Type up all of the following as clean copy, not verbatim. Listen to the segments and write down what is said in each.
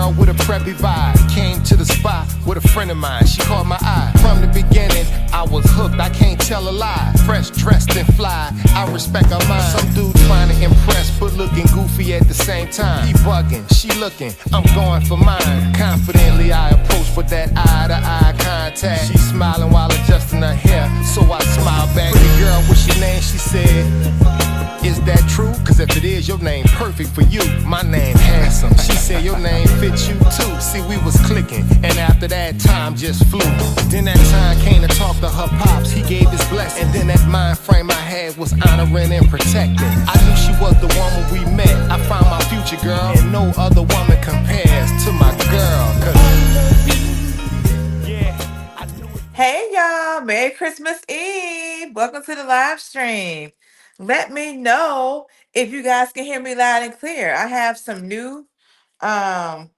girl with a preppy vibe. Came to the spot with a friend of mine. She caught my eye. From the beginning, I was hooked. I can't tell a lie. Fresh, dressed, and fly. I respect her mind. Some dude trying to impress, but looking goofy at the same time. He bugging, she looking. I'm going for mine. Confidently, I approach with that eye-to-eye contact. She smiling while adjusting her hair, so I smile back. Pretty girl, what's your name? She said, is that true? Cause if it is, your name perfect for you. My name handsome. She said your name fits you too. See, we was clicking, and after that, time just flew. Then that time came to talk to her pops. He gave his blessing. And then that mind frame I had was honoring and protecting. I knew she was the one when we met. I found my future girl, and no other woman compares to my girl. Hey y'all, Merry Christmas Eve. Welcome to the live stream. Let me know if you guys can hear me loud and clear. I have some new hold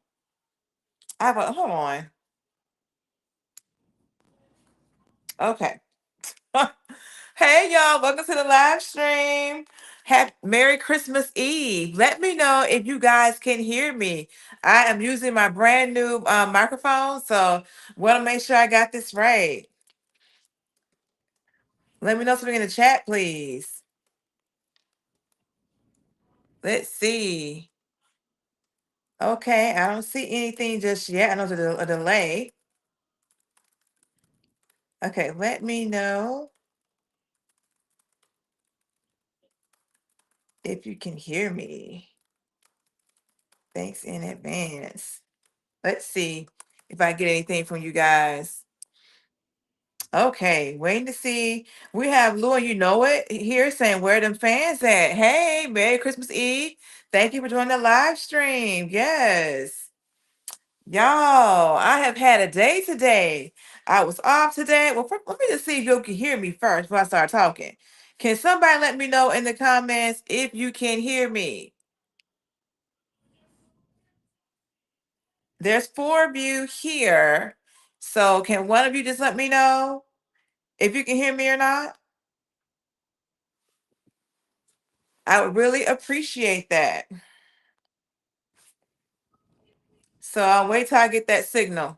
on. Okay. Hey y'all, welcome to the live stream. Merry Christmas Eve. Let me know if you guys can hear me. I am using my brand new microphone, so want to make sure I got this right. Let me know something in the chat, please. Let's see. Okay, I don't see anything just yet. I know there's a delay. Okay, let me know if you can hear me. Thanks in advance. Let's see if I get anything from you guys. Okay, waiting to see. We have Lou, you know it, here saying, where them fans at? Hey, Merry Christmas Eve. Thank you for joining the live stream. Yes. Y'all, I have had a day today. I was off today. Well, let me just see if you can hear me first before I start talking. Can somebody let me know in the comments if you can hear me? There's 4 of you here. So can one of you just let me know if you can hear me or not? I would really appreciate that. So I'll wait till I get that signal.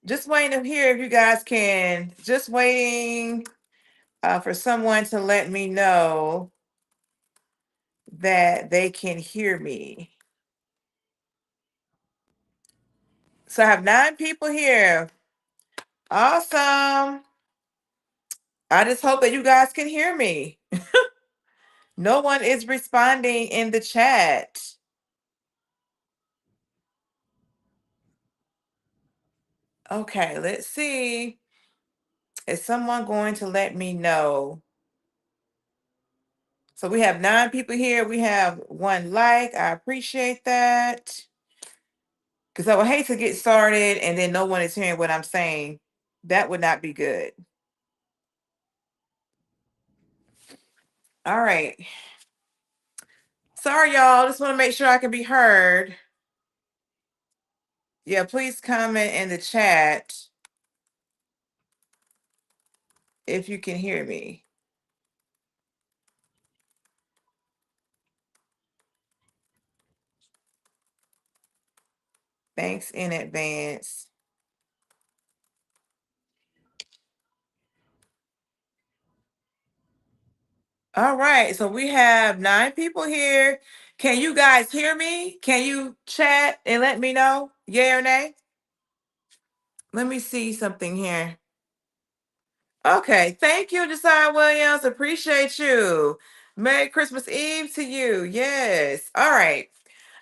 Just waiting to hear if you guys can. Just waiting for someone to let me know that they can hear me. So I have 9 people here. Awesome. I just hope that you guys can hear me. No one is responding in the chat. Okay, let's see. Is someone going to let me know? So we have 9 people here. We have 1 like. I appreciate that. Because I would hate to get started and then no one is hearing what I'm saying. That would not be good. All right. Sorry, y'all. Just want to make sure I can be heard. Yeah, please comment in the chat if you can hear me. Thanks in advance. All right, so we have 9 people here. Can you guys hear me? Can you chat and let me know? Yay or nay? Let me see something here. Okay, thank you, Josiah Williams. Appreciate you. Merry Christmas Eve to you. Yes. All right.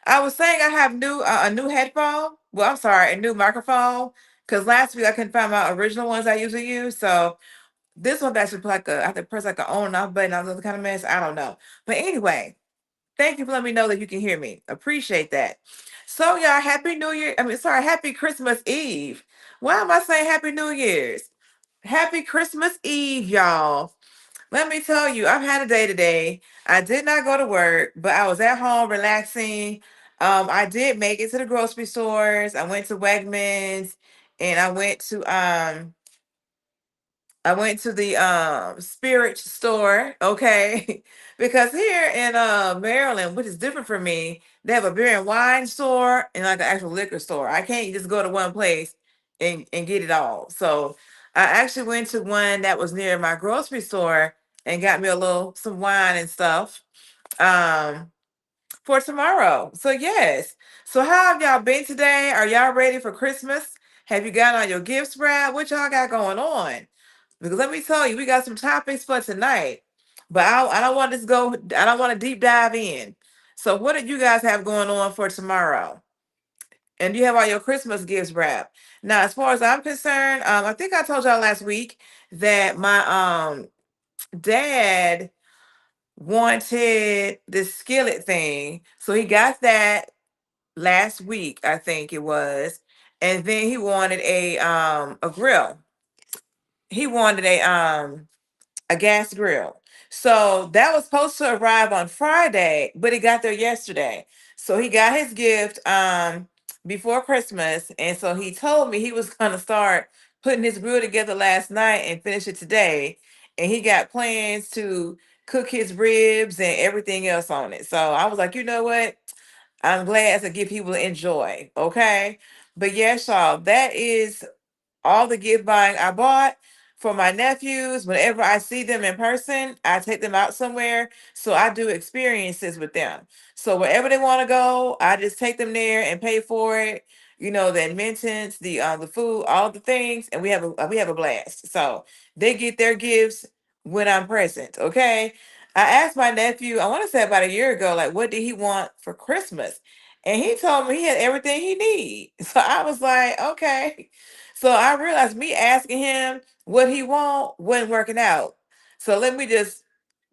I was saying I have a new headphone. Well, I'm sorry, a new microphone. Because last week I couldn't find my original ones I usually use. So this one's actually like I have to press like an on and off button. I was kind of mess. I don't know. But anyway, thank you for letting me know that you can hear me. Appreciate that. So y'all, happy New Year. Happy Christmas Eve. Why am I saying Happy New Year's? Happy Christmas Eve, y'all. Let me tell you, I've had a day today. I did not go to work, but I was at home relaxing. I did make it to the grocery stores. I went to Wegmans, and I went to the spirit store, okay? Because here in Maryland, which is different for me, they have a beer and wine store and like an actual liquor store. I can't just go to one place and get it all. So I actually went to one that was near my grocery store and got me a little some wine and stuff. Um for tomorrow. So yes. So how have y'all been today? Are y'all ready for Christmas? Have you got on your gifts wrap? What y'all got going on? Because let me tell you, we got some topics for tonight. But I don't want this go. I don't want to deep dive in. So what do you guys have going on for tomorrow? And do you have all your Christmas gifts wrapped? Now, as far as I'm concerned, I think I told y'all last week that my dad wanted the skillet thing. So he got that last week, I think it was. And then he wanted a grill. He wanted a gas grill. So that was supposed to arrive on Friday, but it got there yesterday. So he got his gift before Christmas. And so he told me he was gonna start putting his grill together last night and finish it today. And he got plans to cook his ribs and everything else on it. So I was like, you know what? I'm glad to give people enjoy. Okay. But yes, y'all, that is all the gift buying I bought for my nephews. Whenever I see them in person, I take them out somewhere. So I do experiences with them. So wherever they want to go, I just take them there and pay for it. You know, the admittance, the food, all the things, and we have a blast. So they get their gifts when I'm present. Okay. I asked my nephew, I want to say about a year ago, like, what did he want for Christmas? And he told me he had everything he need. So I was like, okay. So I realized me asking him what he want wasn't working out. So let me just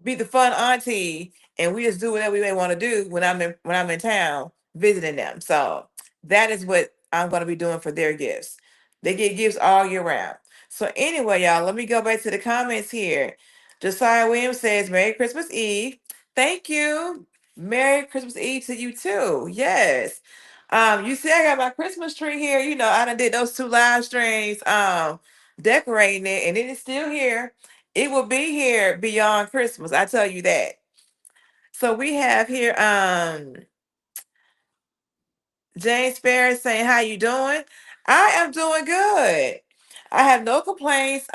be the fun auntie and we just do whatever we may want to do when I'm in town visiting them. So that is what I'm gonna be doing for their gifts. They get gifts all year round. So anyway, y'all, let me go back to the comments here. Josiah Williams says, Merry Christmas Eve. Thank you. Merry Christmas Eve to you too. Yes. You see, I got my Christmas tree here. You know, I done did those two live streams, decorating it, and it is still here. It will be here beyond Christmas. I tell you that. So we have here, Jane Sparrow saying, "How you doing?" I am doing good. I have no complaints.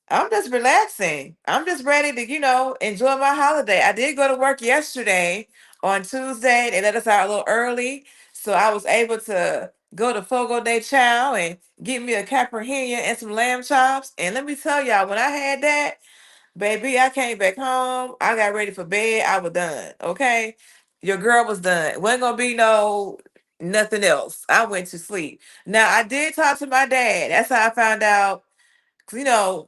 I'm just relaxing. I'm just ready to, enjoy my holiday. I did go to work yesterday on Tuesday. They let us out a little early. So I was able to go to Fogo de Chao and get me a caprihina and some lamb chops. And let me tell y'all, when I had that, baby, I came back home. I got ready for bed. I was done. Okay. Your girl was done. Wasn't gonna be no nothing else. I went to sleep. Now I did talk to my dad. That's how I found out. 'Cause,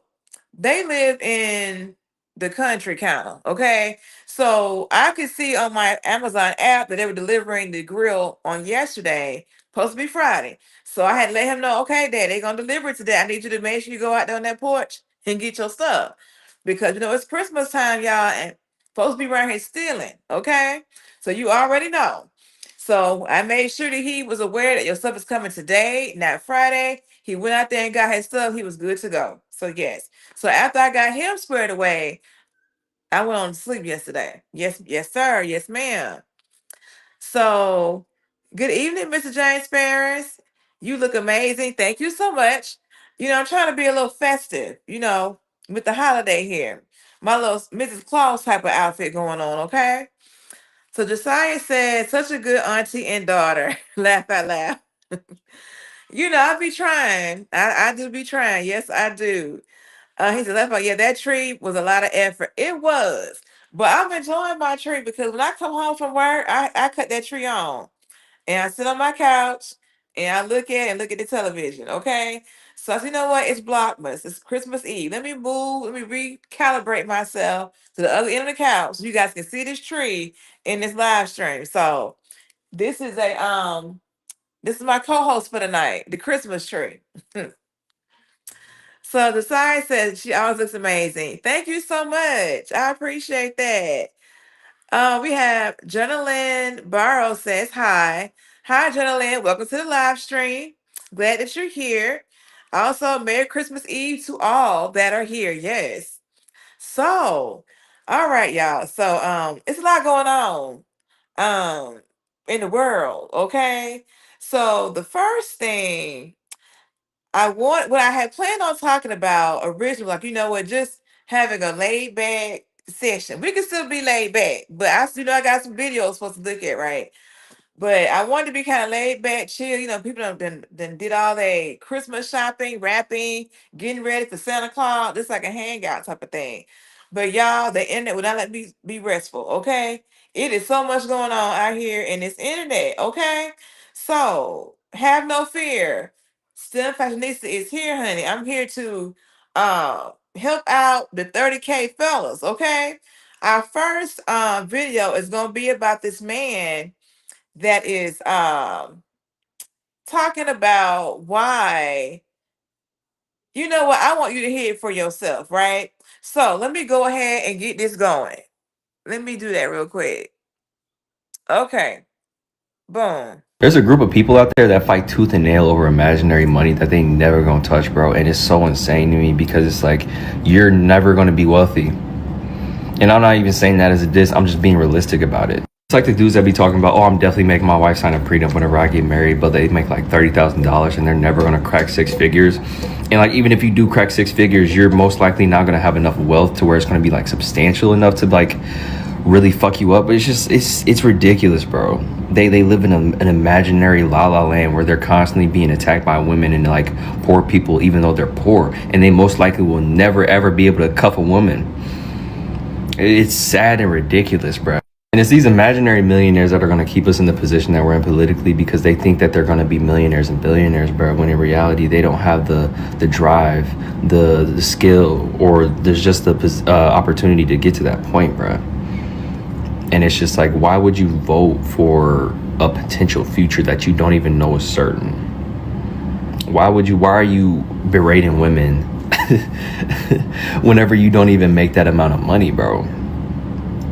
they live in the country kind of, okay? So I could see on my Amazon app that they were delivering the grill on yesterday, supposed to be Friday. So I had to let him know, okay, Dad, they're gonna deliver it today. I need you to make sure you go out there on that porch and get your stuff. Because it's Christmas time, y'all, and supposed to be around here stealing, okay? So you already know. So I made sure that he was aware that your stuff is coming today, not Friday. He went out there and got his stuff. He was good to go. So yes. So after I got him squared away, I went on to sleep yesterday. Yes, yes, sir. Yes, ma'am. So good evening, Mr. James Ferris. You look amazing. Thank you so much. I'm trying to be a little festive, with the holiday here. My little Mrs. Claus type of outfit going on, okay? So Josiah said, such a good auntie and daughter. Laugh out loud. I be trying. I do be trying. Yes, I do. He said, "Left out, yeah, that tree was a lot of effort. It was. But I'm enjoying my tree because when I come home from work, I cut that tree on and I sit on my couch and I look at the television. Okay. So I said, you know what? It's Blockmas. It's Christmas Eve. Let me move. Let me recalibrate myself to the other end of the couch so you guys can see this tree in this live stream. So this is my co-host for the night, the Christmas tree. So the sign says she always looks amazing. Thank you so much. I appreciate that. We have Jonalyn Barrow says hi. Hi, Jonalyn. Welcome to the live stream. Glad that you're here. Also, Merry Christmas Eve to all that are here. Yes. So, all right, y'all. So, it's a lot going on, um, in the world. Okay. So, the first thing what I had planned on talking about originally, like, you know what, just having a laid back session. We can still be laid back, but I got some videos for us to look at, right? But I wanted to be kind of laid back, chill. You know, people done did all their Christmas shopping, wrapping, getting ready for Santa Claus. This like a hangout type of thing. But y'all, the internet will not let me be restful. Okay, it is so much going on out here in this internet. Okay, so have no fear. Still Fashionista is here, honey. I'm here to help out the 30K fellas. Okay, our first video is gonna be about this man that is talking about why, you know what, I want you to hear it for yourself, right? So let me go ahead and get this going. Let me do that real quick. Okay, boom. There's a group of people out there that fight tooth and nail over imaginary money that they never gonna touch, bro. And it's so insane to me because it's like, you're never gonna be wealthy. And I'm not even saying that as a diss, I'm just being realistic about it. It's like the dudes that be talking about, oh, I'm definitely making my wife sign a prenup whenever I get married, but they make like $30,000 and they're never gonna crack six figures. And like, even if you do crack six figures, you're most likely not gonna have enough wealth to where it's gonna be like substantial enough to like really fuck you up. But it's ridiculous, bro. They live in an imaginary la la land where they're constantly being attacked by women and like poor people, even though they're poor, and they most likely will never ever be able to cuff a woman. It's sad and ridiculous, bro. And it's these imaginary millionaires that are going to keep us in the position that we're in politically because they think that they're going to be millionaires and billionaires, bro, when in reality they don't have the drive, the skill, or there's just the opportunity to get to that point, bro. And it's just like, why would you vote for a potential future that you don't even know is certain? Why are you berating women whenever you don't even make that amount of money, bro?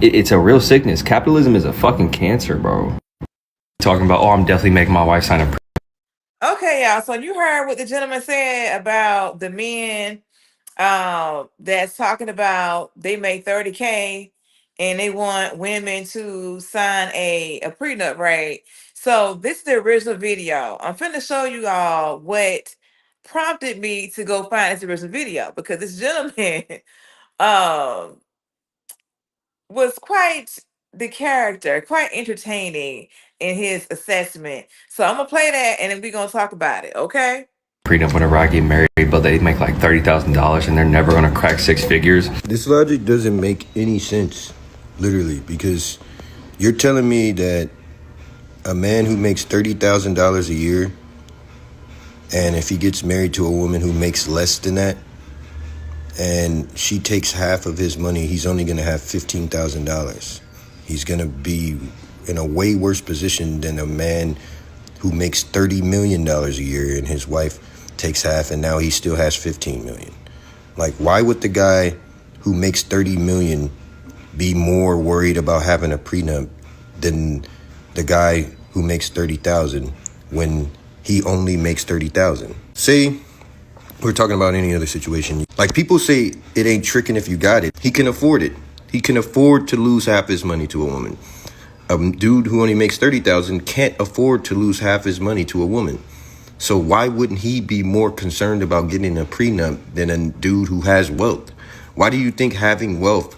It's a real sickness. Capitalism is a fucking cancer, bro. Talking about, oh, I'm definitely making my wife sign a Okay, y'all. So you heard what the gentleman said about the men that's talking about they make 30K and they want women to sign a prenup, right? So this is the original video. I'm finna show you all what prompted me to go find this original video because this gentleman um was quite the character, quite entertaining in his assessment. So I'm gonna play that and then we're gonna talk about it, okay? prenup whenever I get married, but they make like $30,000 and they're never gonna crack six figures. This logic doesn't make any sense, literally, because you're telling me that a man who makes $30,000 a year, and if he gets married to a woman who makes less than that, and she takes half of his money, he's only going to have $15,000. He's going to be in a way worse position than a man who makes $30 million a year and his wife takes half and now he still has $15 million. Like, why would the guy who makes $30 million be more worried about having a prenup than the guy who makes $30,000 when he only makes $30,000? Say we're talking about any other situation. Like, people say it ain't tricking if you got it. He can afford it. He can afford to lose half his money to a woman. A dude who only makes $30,000 can't afford to lose half his money to a woman. So why wouldn't he be more concerned about getting a prenup than a dude who has wealth? Why do you think having wealth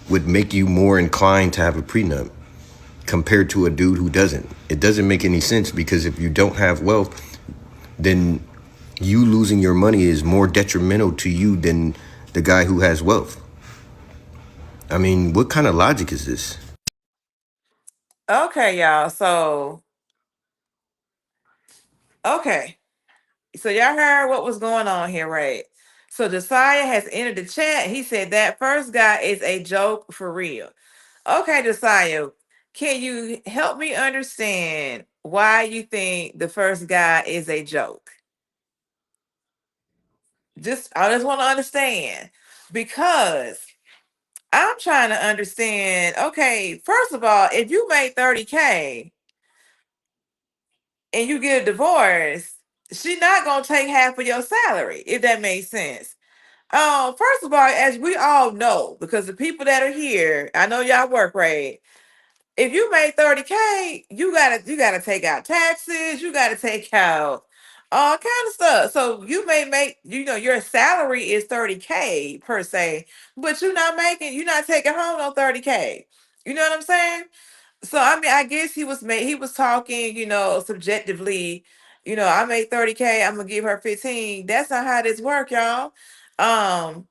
would make you more inclined to have a prenup compared to a dude who doesn't? It doesn't make any sense, because if you don't have wealth, then you losing your money is more detrimental to you than the guy who has wealth. I mean, what kind of logic is this? Okay, y'all. Okay. So y'all heard what was going on here, right? So Josiah has entered the chat. He said that first guy is a joke for real. Okay, Josiah, can you help me understand why you think the first guy is a joke? I just want to understand, because I'm trying to understand. Okay, first of all, if you make 30K and you get a divorce, she's not gonna take half of your salary, if that makes sense. First of all, as we all know, because the people that are here, I know y'all work right. If you made 30K, you gotta take out taxes, you gotta take out all kind of stuff. So you may make, your salary is 30K per se, but you're not taking home no 30K. You know what I'm saying? So I mean, I guess he was talking, subjectively, I made 30K, I'm gonna give her 15. That's not how this work, y'all. Um,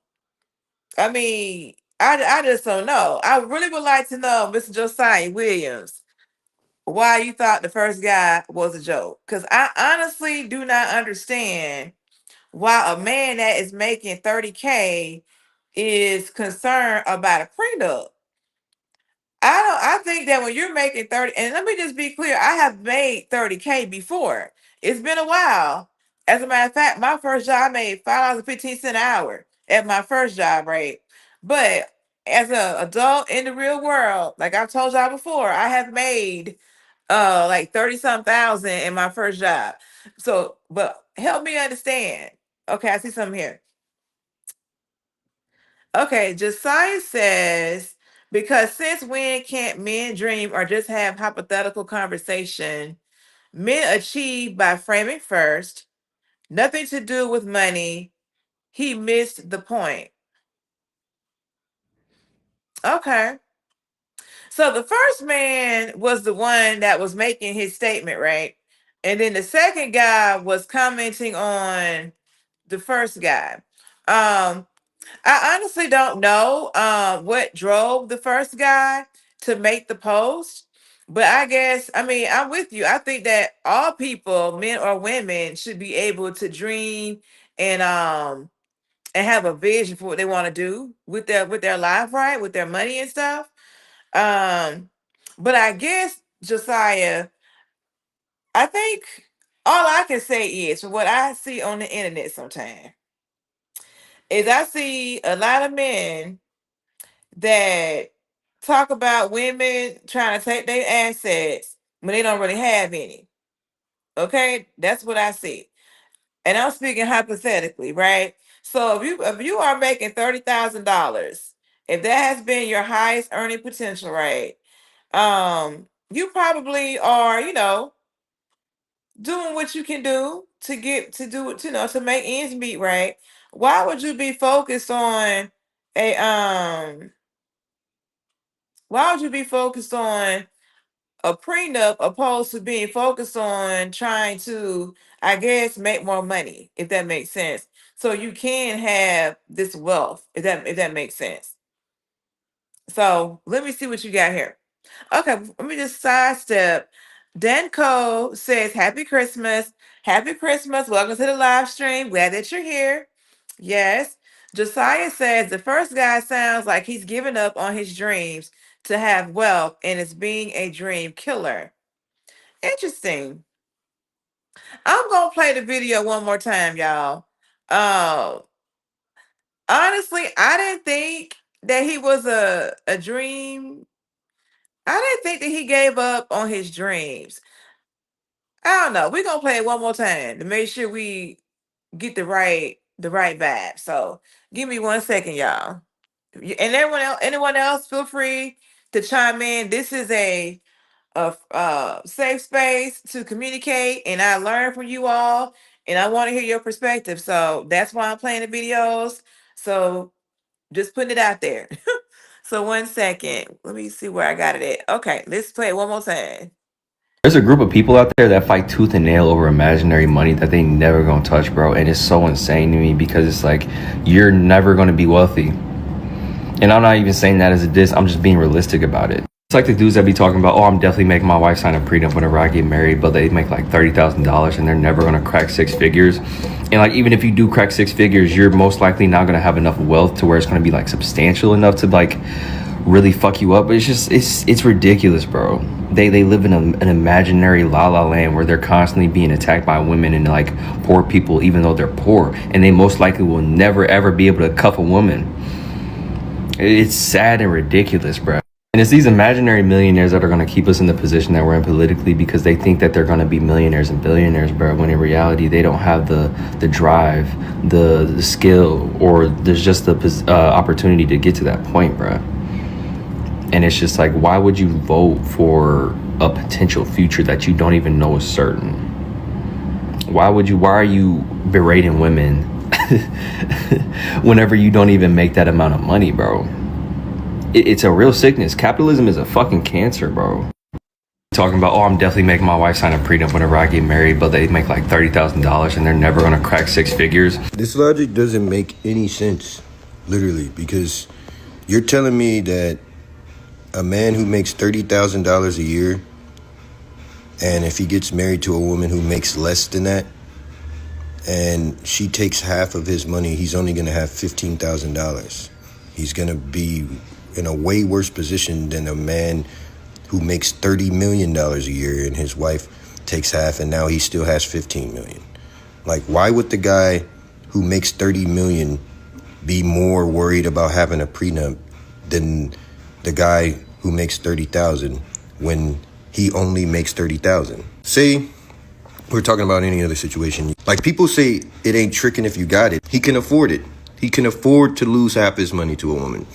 I mean, I just don't know. I really would like to know, Mr. Josiah Williams, why you thought the first guy was a joke. Because I honestly do not understand why a man that is making 30K is concerned about a prenup. I think that when you're making 30, and let me just be clear, I have made 30K before. It's been a while. As a matter of fact, my first job I made $5.15 an hour at my first job, right? But as an adult in the real world, like I've told y'all before, I have made like 30 some thousand in my first job. So, but help me understand. Okay, I see something here. Okay, Josiah says, because since when can't men dream or just have hypothetical conversation? Men achieve by framing first, nothing to do with money. He missed the point. Okay. So the first man was the one that was making his statement, right? And then the second guy was commenting on the first guy. Um, I honestly don't know what drove the first guy to make the post, but I guess, I mean, I'm with you. I think that all people, men or women, should be able to dream and have a vision for what they want to do with their life, right? With their money and stuff. Um, but I guess, Josiah, I think all I can say is from what I see on the internet sometimes is I see a lot of men that talk about women trying to take their assets when they don't really have any. Okay, that's what I see, and I'm speaking hypothetically, right? So if you are making $30,000, if that has been your highest earning potential, right? You probably are, doing what you can do to get to do it, to make ends meet, right? Why would you be focused on a why would you be focused on a prenup opposed to being focused on trying to, I guess, make more money, if that makes sense. So you can have this wealth, if that makes sense. So let me see what you got here. Okay, let me just sidestep. Danco says, Happy Christmas. Happy Christmas. Welcome to the live stream. Glad that you're here. Yes. Josiah says, the first guy sounds like he's given up on his dreams to have wealth and is being a dream killer. Interesting. I'm going to play the video one more time, y'all. Uh, Honestly, I didn't think that he was a dream. I didn't think that he gave up on his dreams. I don't know. We're gonna play it one more time to make sure we get the right vibe. So give me 1 second, y'all. And anyone else, feel free to chime in. This is a safe space to communicate, and I learn from you all, and I want to hear your perspective. So that's why I'm playing the videos. So just putting it out there. So 1 second. Let me see where I got it at. Okay, let's play it one more time. There's a group of people out there that fight tooth and nail over imaginary money that they never gonna touch, bro. And it's so insane to me because it's like, you're never gonna be wealthy. And I'm not even saying that as a diss, I'm just being realistic about it. It's like the dudes that be talking about, oh, I'm definitely making my wife sign a prenup whenever I get married, but they make like $30,000 and they're never gonna crack six figures. And like, even if you do crack six figures, you're most likely not gonna have enough wealth to where it's gonna be like substantial enough to like really fuck you up. But it's ridiculous, bro. They live in an imaginary la la land where they're constantly being attacked by women and like poor people, even though they're poor, and they most likely will never ever be able to cuff a woman. It's sad and ridiculous, bro. And it's these imaginary millionaires that are going to keep us in the position that we're in politically because they think that they're going to be millionaires and billionaires, bro. When in reality, they don't have the drive, the skill, or there's just the opportunity to get to that point, bro. And it's just like, why would you vote for a potential future that you don't even know is certain? Why are you berating women whenever you don't even make that amount of money, bro? It's a real sickness. Capitalism is a fucking cancer, bro. Talking about, oh, I'm definitely making my wife sign a prenup whenever I get married, but they make like $30,000 and they're never gonna crack six figures. This logic doesn't make any sense, literally, because you're telling me that a man who makes $30,000 a year, and if he gets married to a woman who makes less than that, and she takes half of his money, he's only going to have $15,000. He's going to be in a way worse position than a man who makes $30 million a year and his wife takes half and now he still has $15 million. Like, why would the guy who makes $30 million be more worried about having a prenup than the guy who makes $30,000 when he only makes $30,000? Say we're talking about any other situation. Like, people say it ain't tricking if you got it. He can afford it. He can afford to lose half his money to a woman.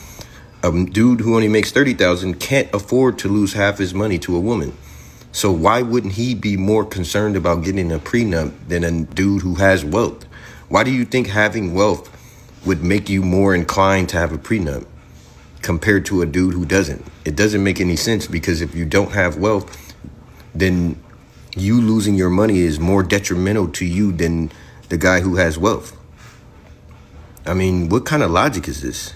A dude who only makes $30,000 can't afford to lose half his money to a woman. So why wouldn't he be more concerned about getting a prenup than a dude who has wealth? Why do you think having wealth would make you more inclined to have a prenup compared to a dude who doesn't? It doesn't make any sense, because if you don't have wealth, then you losing your money is more detrimental to you than the guy who has wealth. I mean, what kind of logic is this?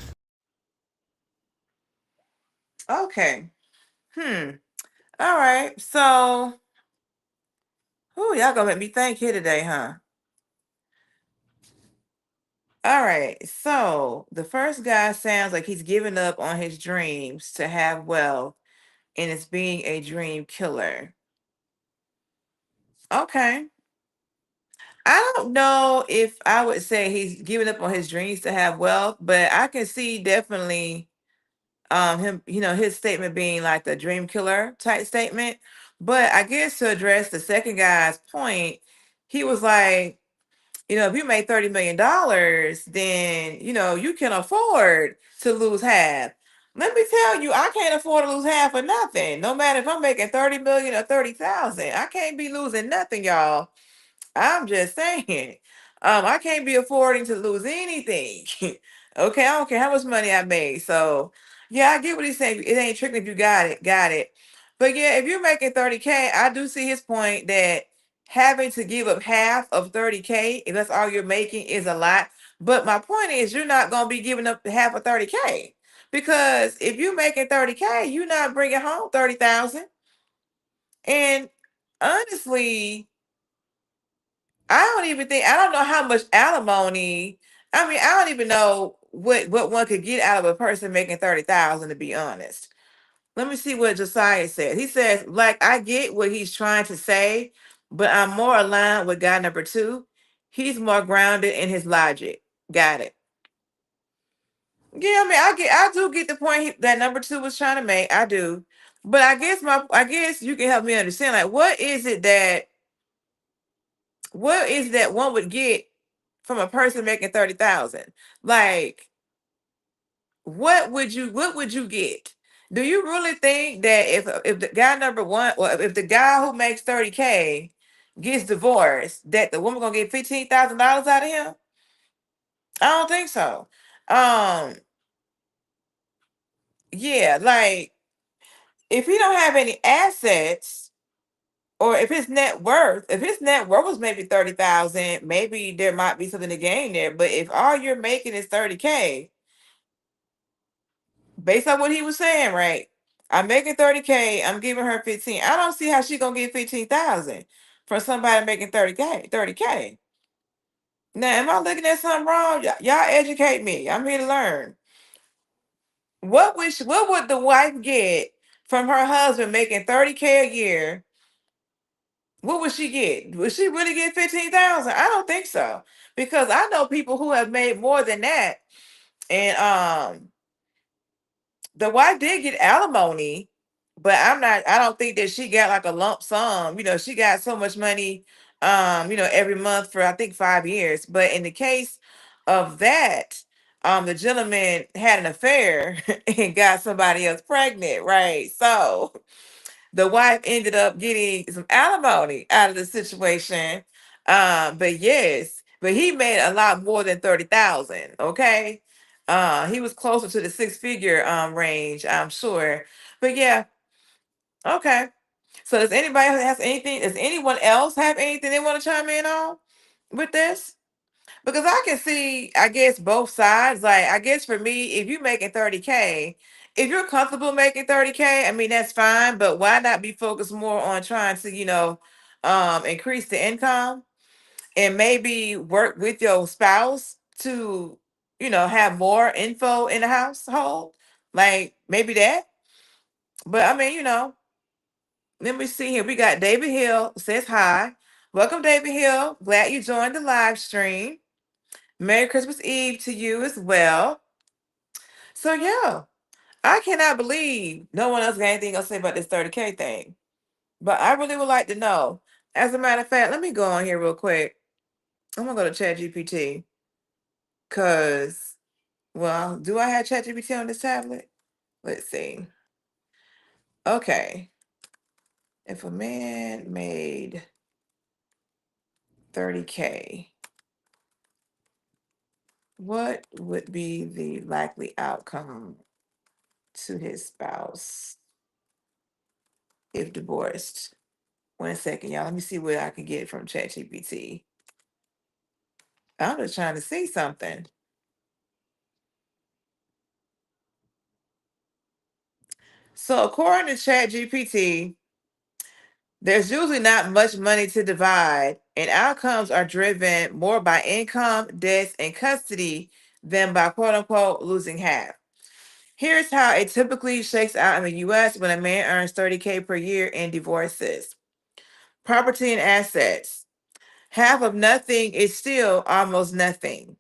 Okay. All right. So, y'all gonna make me think here today, huh? All right. So the first guy sounds like he's giving up on his dreams to have wealth and it's being a dream killer. Okay. I don't know if I would say he's giving up on his dreams to have wealth, but I can see definitely him, his statement being like the dream killer type statement. But I guess to address the second guy's point, he was like, if you make $30 million, then you can afford to lose half. Let me tell you, I can't afford to lose half of nothing. No matter if I'm making 30 million or 30,000, I can't be losing nothing, y'all. I'm just saying. I can't be affording to lose anything. Okay, I don't care how much money I made. So yeah, I get what he's saying. It ain't tricking if you got it. Got it. But yeah, if you're making 30K, I do see his point that having to give up half of 30K, if that's all you're making, is a lot. But my point is you're not gonna be giving up half of 30K. Because if you're making 30K, you're not bringing home 30,000. And honestly, I don't know how much alimony. I mean, I don't even know what one could get out of a person making 30,000, to be honest. Let me see what Josiah says. He says, like, I get what he's trying to say, but I'm more aligned with guy number two. He's more grounded in his logic. Got it. Yeah, I mean, I do get the point that number two was trying to make. I do. But I guess you can help me understand, like, what is that one would get from a person making 30,000? Like, what would you get? Do you really think that if the guy number one, or if the guy who makes 30K gets divorced, that the woman gonna get $15,000 out of him? I don't think so. Um, yeah, like, if he don't have any assets, or if his net worth was maybe 30,000, maybe there might be something to gain there. But if all you're making is 30K, based on what he was saying, right? I'm making 30K, I'm giving her 15. I don't see how she gonna get 15,000 for somebody making 30K, 30K. Now, am I looking at something wrong? Y'all educate me. I'm here to learn. What would the wife get from her husband making 30K a year? What would she get? Would she really get 15,000? I don't think so. Because I know people who have made more than that. And The wife did get alimony, but I don't think that she got like a lump sum. She got so much money, every month for I think 5 years. But in the case of that, the gentleman had an affair and got somebody else pregnant, right? So the wife ended up getting some alimony out of the situation. But yes, but he made a lot more than 30,000. Okay. He was closer to the six-figure range, I'm sure. But yeah, okay. So does anyone else have anything they want to chime in on with this? Because I can see, I guess, both sides. Like, I guess for me, if you're making 30K, if you're comfortable making 30K, I mean, that's fine. But why not be focused more on trying to, increase the income and maybe work with your spouse to, have more info in the household? Like, maybe that. But I mean, let me see here. We got David Hill says hi. Welcome, David Hill. Glad you joined the live stream. Merry Christmas Eve to you as well. So yeah, I cannot believe no one else got anything else to say about this 30K thing. But I really would like to know. As a matter of fact, let me go on here real quick. I'm gonna go to ChatGPT. Cause well, do I have ChatGPT on this tablet? Let's see. Okay. If a man made 30K, what would be the likely outcome to his spouse if divorced? 1 second, y'all. Let me see what I can get from ChatGPT. I'm just trying to see something. So, according to ChatGPT, there's usually not much money to divide, and outcomes are driven more by income, debts, and custody than by quote unquote losing half. Here's how it typically shakes out in the US when a man earns 30K per year in divorces. Property and assets. Half of nothing is still almost nothing.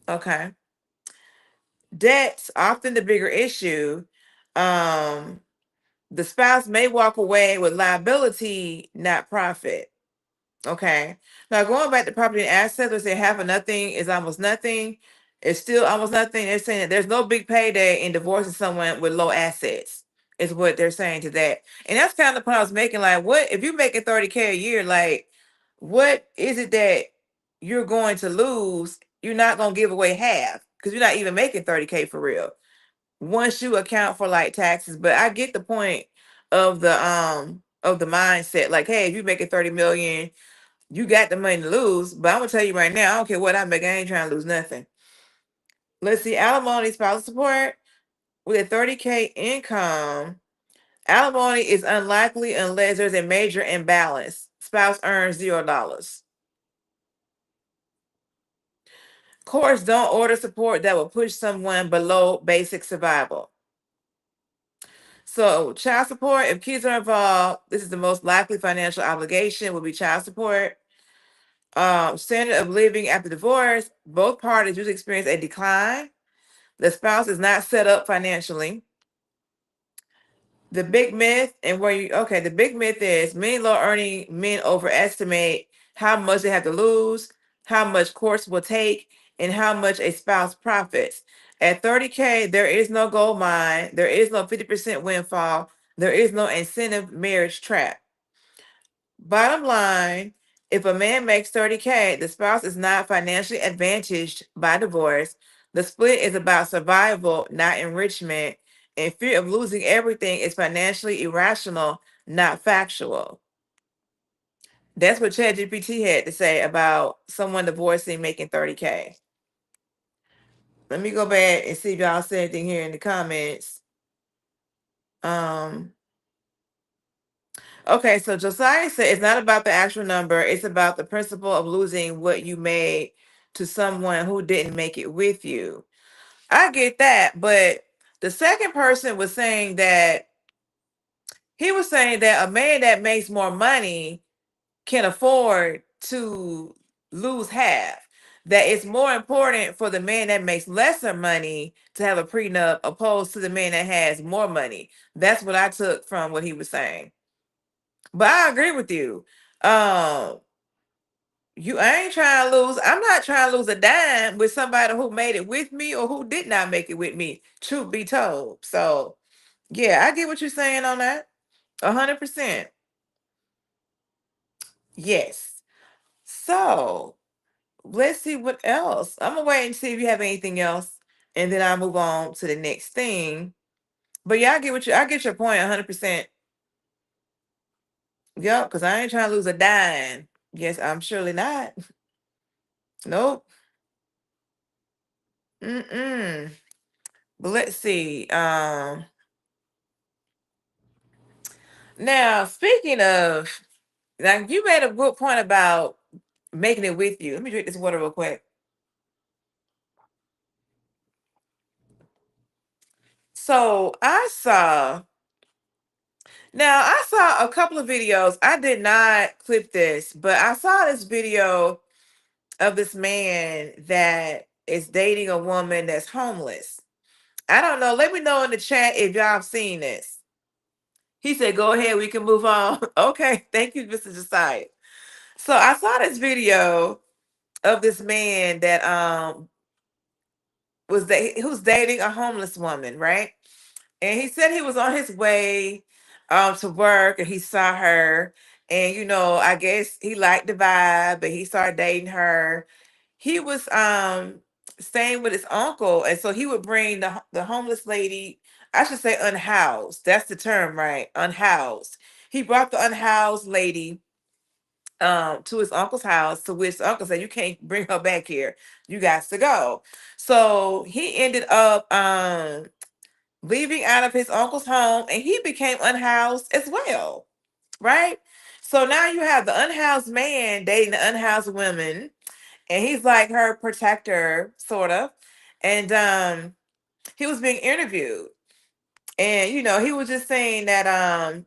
Okay. Debt's often the bigger issue. Um, the spouse may walk away with liability, not profit. Okay. Now going back to property and assets, they say half of nothing is almost nothing. It's still almost nothing. They're saying that there's no big payday in divorcing someone with low assets, is what they're saying to that. And that's kind of the point I was making. Like, what if you're making 30K a year? Like, what is it that you're going to lose? You're not gonna give away half because you're not even making 30K for real once you account for like taxes. But I get the point of the mindset. Like, hey, if you make it 30 million, you got the money to lose. But I'm gonna tell you right now, I don't care what I make, I ain't trying to lose nothing. Let's see, alimony spousal support with a 30K income. Alimony is unlikely unless there's a major imbalance. Spouse earns $0. Courts don't order support that will push someone below basic survival. So, child support, if kids are involved, this is the most likely financial obligation will be child support. Standard of living after divorce, both parties usually experience a decline. The spouse is not set up financially. The big myth and the big myth is many low earning men overestimate how much they have to lose, how much courts will take, and how much a spouse profits. At 30K, there is no gold mine, there is no 50% windfall, there is no incentive marriage trap. Bottom line, if a man makes 30K, the spouse is not financially advantaged by divorce. The split is about survival, not enrichment. And fear of losing everything is financially irrational, not factual. That's what ChatGPT had to say about someone divorcing making 30K. Let me go back and see if y'all said anything here in the comments. Okay, so Josiah said it's not about the actual number, it's about the principle of losing what you made to someone who didn't make it with you. I get that, but the second person was saying that he was saying that a man that makes more money can afford to lose half. that it's more important for the man that makes lesser money to have a prenup opposed to the man that has more money. That's what I took from what he was saying. But I agree with you. Um, I ain't trying to lose. I'm not trying to lose a dime with somebody who made it with me or who did not make it with me. Truth be told. So yeah, I get what you're saying on that. 100%. Yes. So let's see what else. I'm gonna wait and see if you have anything else, and then I'll move on to the next thing. But yeah, I get your point 100%. Yep, because I ain't trying to lose a dime. Yes, I'm surely not. Nope. Mm-mm. But let's see. Now speaking of, now you made a good point about making it with you. Let me drink this water real quick. So I saw a couple of videos. I did not clip this, but I saw this video of this man that is dating a woman that's homeless. I don't know. Let me know in the chat if y'all have seen this. He said, "Go ahead, we can move on." Okay, thank you, Mr. Josiah. So I saw this video of this man that who's dating a homeless woman, right? And he said he was on his way to work and he saw her, and I guess he liked the vibe and he started dating her. He was staying with his uncle, and so he would bring the homeless lady, I should say unhoused, that's the term, right? Unhoused. He brought the unhoused lady to his uncle's house, to which the uncle said, "You can't bring her back here, you got to go." So he ended up leaving out of his uncle's home, and he became unhoused as well, right? So now you have the unhoused man dating the unhoused woman, and he's like her protector, sort of. And he was being interviewed, and he was just saying that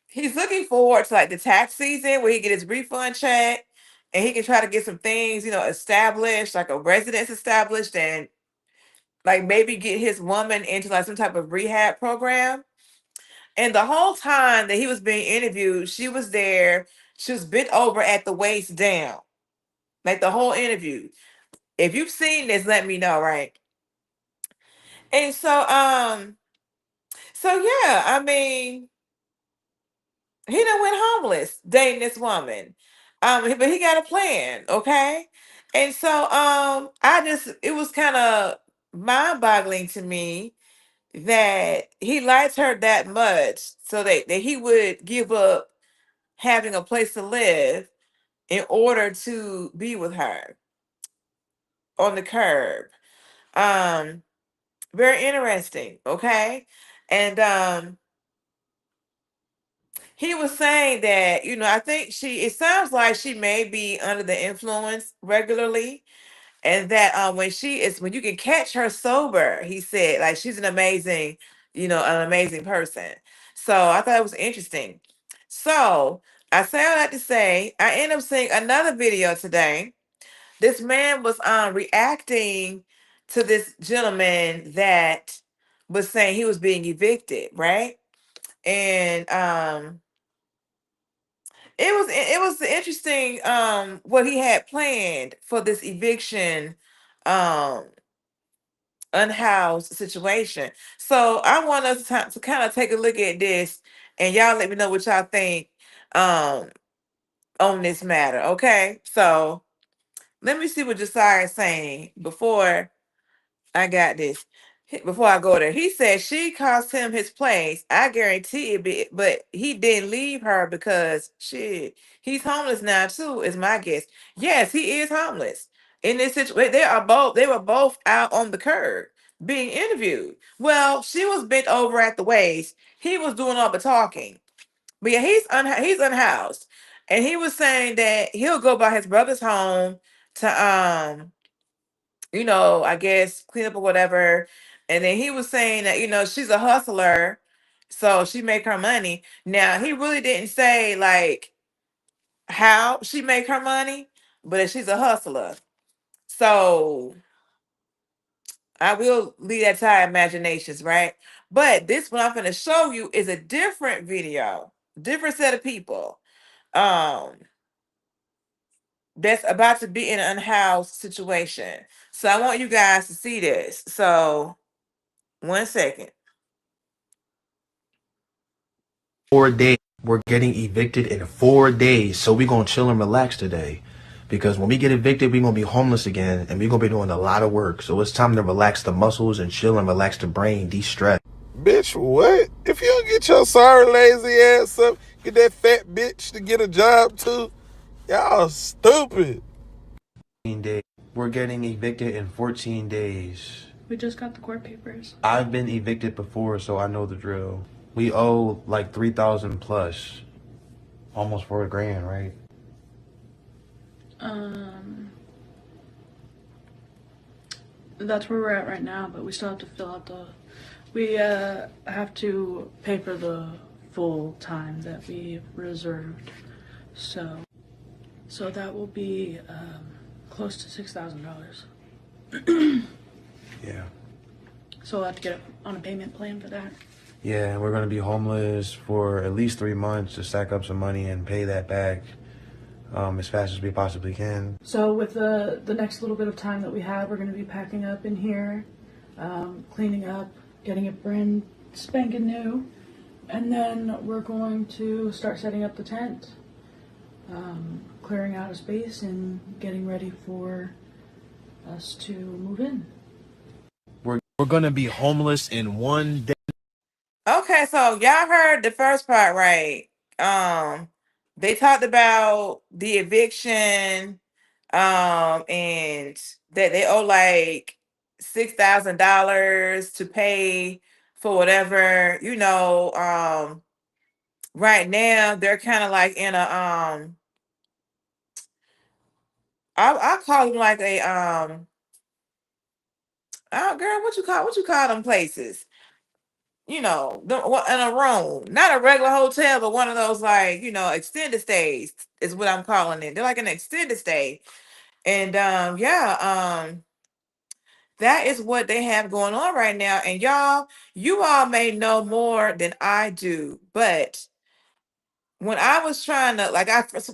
he's looking forward to like the tax season where he get his refund check, and he can try to get some things, established, like a residence established, and like maybe get his woman into like some type of rehab program. And the whole time that he was being interviewed, she was there. She was bent over at the waist down, like the whole interview. If you've seen this, let me know, right? And so yeah, I mean, he done went homeless dating this woman. But he got a plan, okay? And so it was kind of mind-boggling to me that he liked her that much so that he would give up having a place to live in order to be with her on the curb. Um, Very interesting, okay? And he was saying that, I think it sounds like she may be under the influence regularly, and that when you can catch her sober, he said, like, she's an amazing person. So I thought it was interesting. So I say all that to say, I end up seeing another video today. This man was reacting to this gentleman that was saying he was being evicted, right? And it was interesting what he had planned for this eviction um unhoused situation. So I want us to kind of take a look at this, and y'all let me know what y'all think um on this matter. Okay, so let me see what Josiah is saying before I got this. Before I go there, he said she cost him his place. I guarantee it, but he didn't leave her because shit, he's homeless now too, is my guess. Yes, he is homeless. In this situation, they were both out on the curb being interviewed. Well, she was bent over at the waist. He was doing all the talking. But yeah, he's unhoused. And he was saying that he'll go by his brother's home to I guess clean up or whatever. And then he was saying that, she's a hustler, so she make her money. Now he really didn't say like how she make her money, but she's a hustler. So I will leave that to our imaginations, right? But this one I'm going to show you is a different video, different set of people. That's about to be in an unhoused situation. So I want you guys to see this. So 1 second. 4 days. We're getting evicted in 4 days. So we're going to chill and relax today. Because when we get evicted, we're going to be homeless again. And we're going to be doing a lot of work. So it's time to relax the muscles and chill and relax the brain, de-stress. Bitch, what? If you don't get your sorry lazy ass up, get that fat bitch to get a job too, y'all stupid. Days. We're getting evicted in 14 days. We just got the court papers. I've been evicted before, so I know the drill. We owe like 3,000 plus. Almost 4 grand, right? That's where we're at right now, but we still have to fill out we have to pay for the full time that we reserved. So that will be close to $6,000. Yeah. So we'll have to get on a payment plan for that. Yeah, we're gonna be homeless for at least 3 months to stack up some money and pay that back as fast as we possibly can. So with the next little bit of time that we have, we're going to be packing up in here, cleaning up, getting it brand spanking new, and then we're going to start setting up the tent, clearing out a space and getting ready for us to move in. We're gonna be homeless in 1 day. Okay, so y'all heard the first part, right? They talked about the eviction, and that they owe like $6,000 to pay for whatever, right now they're kind of like in a I call them like a oh girl, what you call them places? In a room, not a regular hotel, but one of those like, extended stays is what I'm calling it. They're like an extended stay. And that is what they have going on right now. And you all may know more than I do, but when I was trying to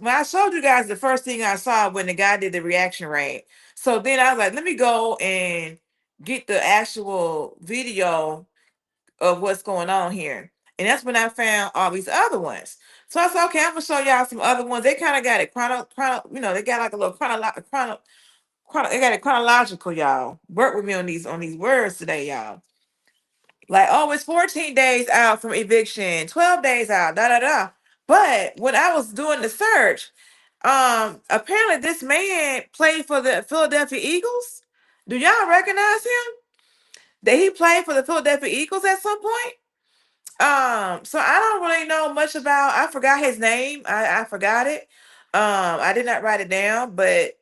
when I showed you guys the first thing I saw when the guy did the reaction rate. So then I was like, let me go and get the actual video of what's going on here. And that's when I found all these other ones. So I said, okay, I'm gonna show y'all some other ones. They kind of got it they got like a little they got it chronological, y'all. Work with me on these words today, y'all. Like, oh, it's 14 days out from eviction, 12 days out, da da da. But when I was doing the search, apparently this man played for the Philadelphia Eagles. Do y'all recognize him? That he played for the Philadelphia Eagles at some point? So I don't really know much about. I forgot his name. I forgot it. I did not write it down, but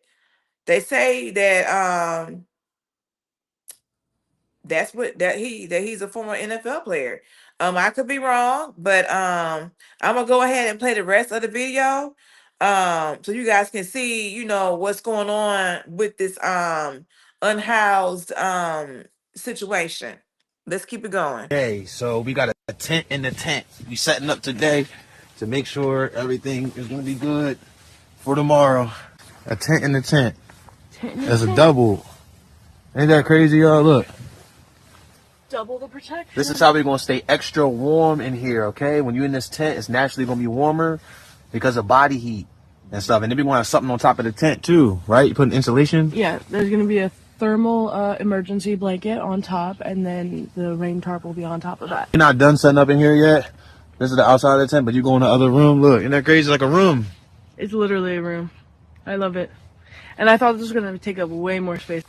they say that that he's a former NFL player. I could be wrong, but I'm gonna go ahead and play the rest of the video, so you guys can see, what's going on with this unhoused situation. Let's keep it going. Hey, so we got a tent in the tent. We setting up today to make sure everything is gonna be good for tomorrow. A tent in the tent. As a double. Ain't that crazy, y'all? Look. Double the protection. This is how we're gonna stay extra warm in here, okay? When you're in this tent, it's naturally gonna be warmer because of body heat and stuff. And then we want to have something on top of the tent too, right? You put insulation? Yeah, there's going to be a thermal emergency blanket on top, and then the rain tarp will be on top of that. You're not done setting up in here yet. This is the outside of the tent, but you go in the other room. Look, isn't that crazy? Like a room. It's literally a room. I love it. And I thought this was going to take up way more space.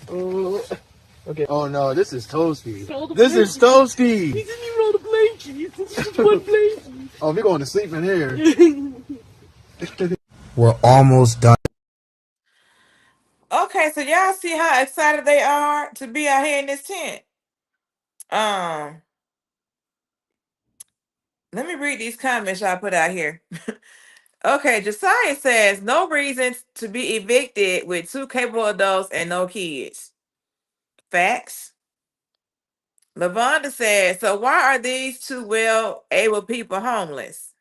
Okay. Oh no, this is Toasty. This is Toasty. He didn't even roll the blanket. It's just one blanket. Oh, we're going to sleep in here. We're almost done. Okay, so y'all see how excited they are to be out here in this tent. Let me read these comments y'all put out here. Okay, Josiah says no reason to be evicted with 2 capable adults and no kids. Facts. Lavonda says, so why are these 2 well-able people homeless?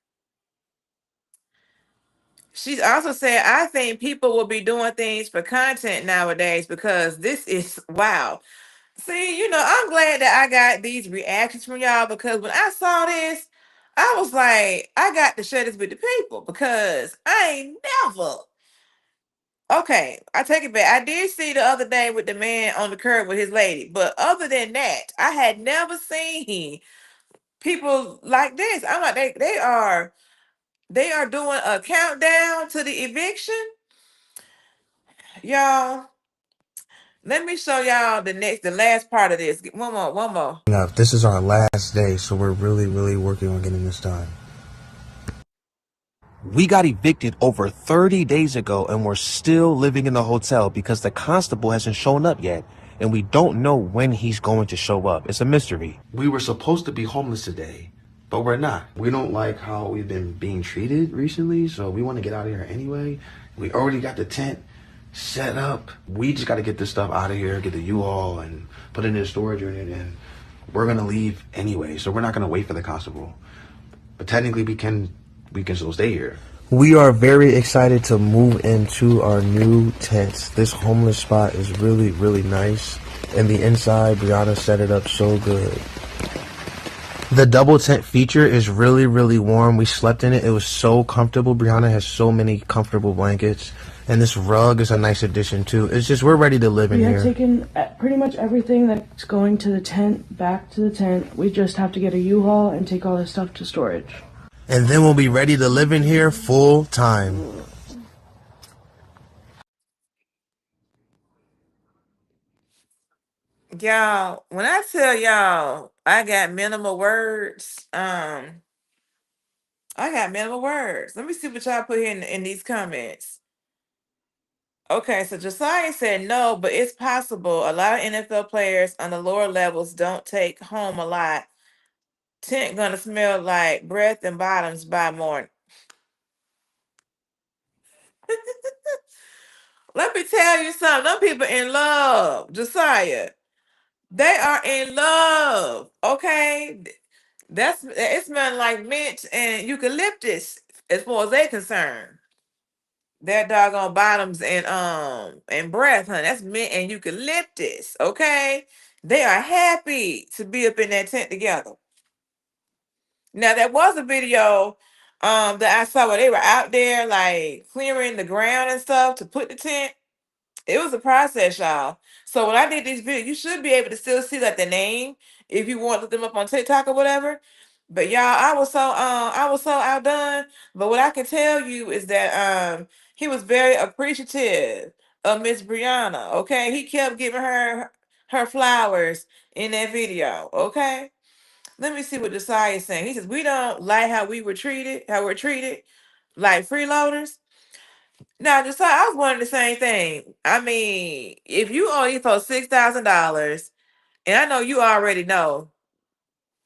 She's also said, I think people will be doing things for content nowadays because this is wow. See, I'm glad that I got these reactions from y'all because when I saw this, I was like, I got to share this with the people because I ain't never. Okay, I take it back. I did see the other day with the man on the curb with his lady, but other than that, I had never seen people like this. I'm like, they are doing a countdown to the eviction, y'all. Let me show y'all the last part of this. One more. This is our last day, so we're really, really working on getting this done. We got evicted over 30 days ago and we're still living in the hotel because the constable hasn't shown up yet. And we don't know when he's going to show up. It's a mystery. We were supposed to be homeless today, but we're not. We don't like how we've been being treated recently, so we want to get out of here anyway. We already got the tent set up. We just got to get this stuff out of here, get the U-Haul and put it in a storage unit, and we're going to leave anyway. So we're not going to wait for the constable. But technically we can still stay here. We are very excited to move into our new tents. This homeless spot is really, really nice. And the inside, Brianna set it up so good. The double tent feature is really, really warm. We slept in it. It was so comfortable. Brianna has so many comfortable blankets. And this rug is a nice addition too. It's just, we're ready to live in here. We have taken pretty much everything that's going to the tent back to the tent. We just have to get a U-Haul and take all this stuff to storage. And then we'll be ready to live in here full time. Y'all, when I tell y'all I got minimal words, I got minimal words. Let me see what y'all put here in these comments. Okay, so Josiah said no, but it's possible. A lot of NFL players on the lower levels don't take home a lot. Tent gonna smell like breath and bottoms by morning. Let me tell you something. Them people in love, Josiah. They are in love. Okay, it smells like mint and eucalyptus as far as they concerned. Their doggone bottoms and breath, honey. That's mint and eucalyptus. Okay, they are happy to be up in that tent together. Now there was a video that I saw where they were out there like clearing the ground and stuff to put the tent. It was a process, y'all. So when I did these videos, you should be able to still see like the name if you want to look them up on TikTok or whatever. But y'all, I was so outdone. But what I can tell you is that he was very appreciative of Miss Brianna. Okay, he kept giving her flowers in that video. Okay, let me see what Josiah is saying. He says we don't like how we're treated like freeloaders. Now, Josiah, I was wondering the same thing. I mean, if you only for $6,000, and I know you already know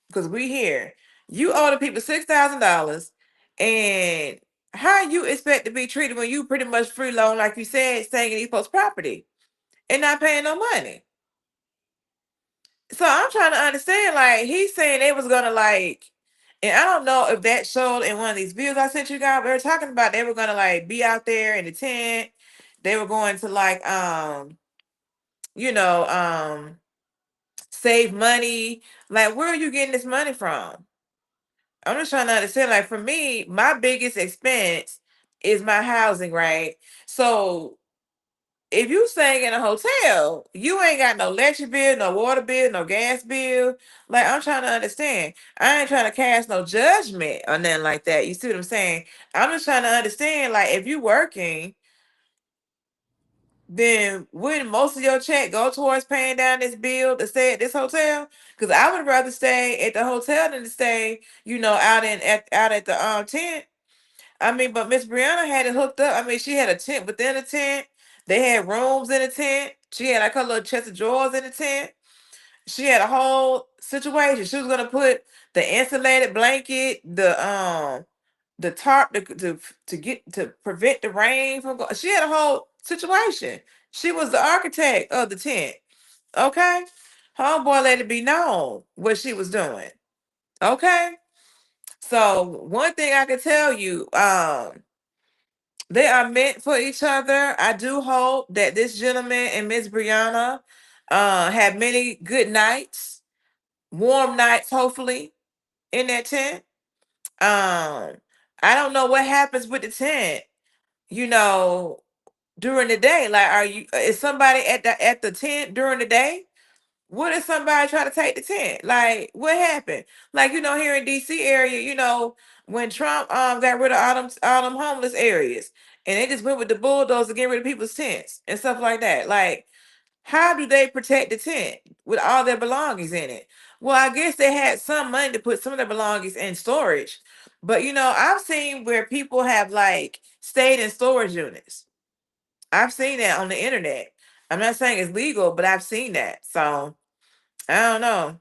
because we here, you owe the people $6,000, and how you expect to be treated when you pretty much free loan, like you said, staying in these folks' property and not paying no money? So I'm trying to understand. Like he's saying they was gonna like, and I don't know if that showed in one of these videos I sent you guys. They were talking about they were gonna like be out there in the tent. They were going to like you know save money. Like where are you getting this money from? I'm just trying to understand. Like for me, my biggest expense is my housing, right? So if you staying in a hotel, you ain't got no electric bill, no water bill, no gas bill. Like I'm trying to understand. I ain't trying to cast no judgment or nothing like that. You see what I'm saying? I'm just trying to understand. Like if you working, then wouldn't most of your check go towards paying down this bill to stay at this hotel? Because I would rather stay at the hotel than to stay, out at the tent. I mean, but Miss Brianna had it hooked up. I mean, she had a tent within a tent. They had rooms in a tent. She had like her little chest of drawers in the tent. She had a whole situation. She was gonna put the insulated blanket, the tarp to prevent the rain from going. She had a whole situation. She was the architect of the tent. Okay, homeboy let it be known what she was doing. Okay, so one thing I can tell you, they are meant for each other. I do hope that this gentleman and Miss Brianna have many good nights, warm nights, hopefully, in that tent. I don't know what happens with the tent, you know, during the day. Like, is somebody at the tent during the day? What if somebody try to take the tent? Like, what happened? Like, here in DC area, when Trump got rid of all them homeless areas, and they just went with the bulldozer to get rid of people's tents and stuff like that. Like, how do they protect the tent with all their belongings in it? Well, I guess they had some money to put some of their belongings in storage. But I've seen where people have like stayed in storage units. I've seen that on the internet. I'm not saying it's legal, but I've seen that. So I don't know.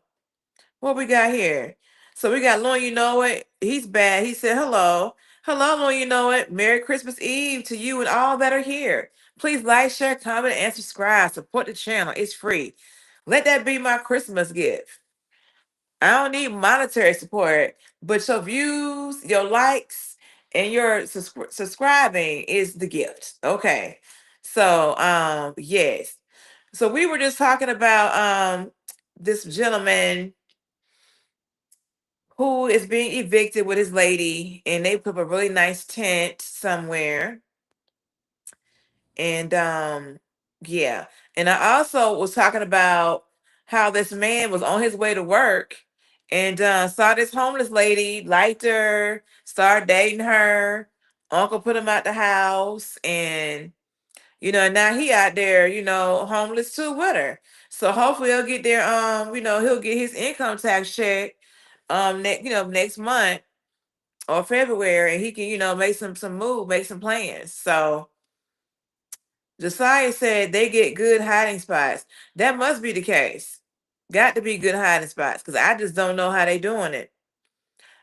What we got here? So we got Lauren, you know it. He's bad. He said, hello. Hello, Lauren, you know it. Merry Christmas Eve to you and all that are here. Please like, share, comment, and subscribe. Support the channel. It's free. Let that be my Christmas gift. I don't need monetary support, but your views, your likes, and your subscribing is the gift. Okay. So, yes. So we were just talking about this gentleman who is being evicted with his lady, and they put up a really nice tent somewhere. And yeah. And I also was talking about how this man was on his way to work and saw this homeless lady, liked her, started dating her. Uncle put him out the house, and now he out there, homeless too with her. So hopefully he'll get there, he'll get his income tax check next month or February, and he can, make some move, make some plans. So Josiah said they get good hiding spots. That must be the case. Got to be good hiding spots, because I just don't know how they doing it.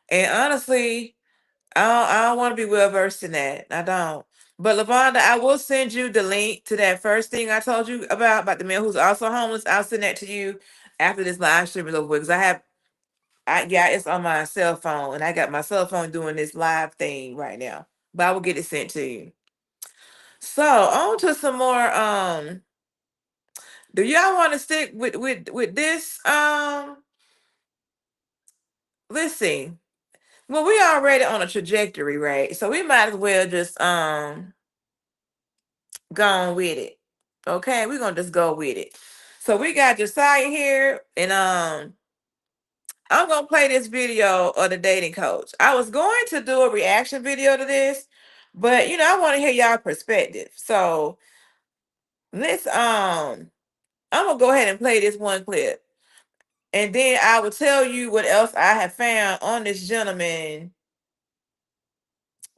And honestly, I don't want to be well versed in that. I don't. But Lavonda, I will send you the link to that first thing I told you about the man who's also homeless. I'll send that to you after this live stream is over, because it's on my cell phone, and I got my cell phone doing this live thing right now. But I will get it sent to you. So on to some more. Do y'all want to stick with this? Let's see. Well, we already on a trajectory, right? So we might as well just go on with it. Okay, we're gonna just go with it. So we got Josiah here, and I'm gonna play this video of the dating coach. I was going to do a reaction video to this, but I want to hear y'all perspective. So let's I'm gonna go ahead and play this one clip, and then I will tell you what else I have found on this gentleman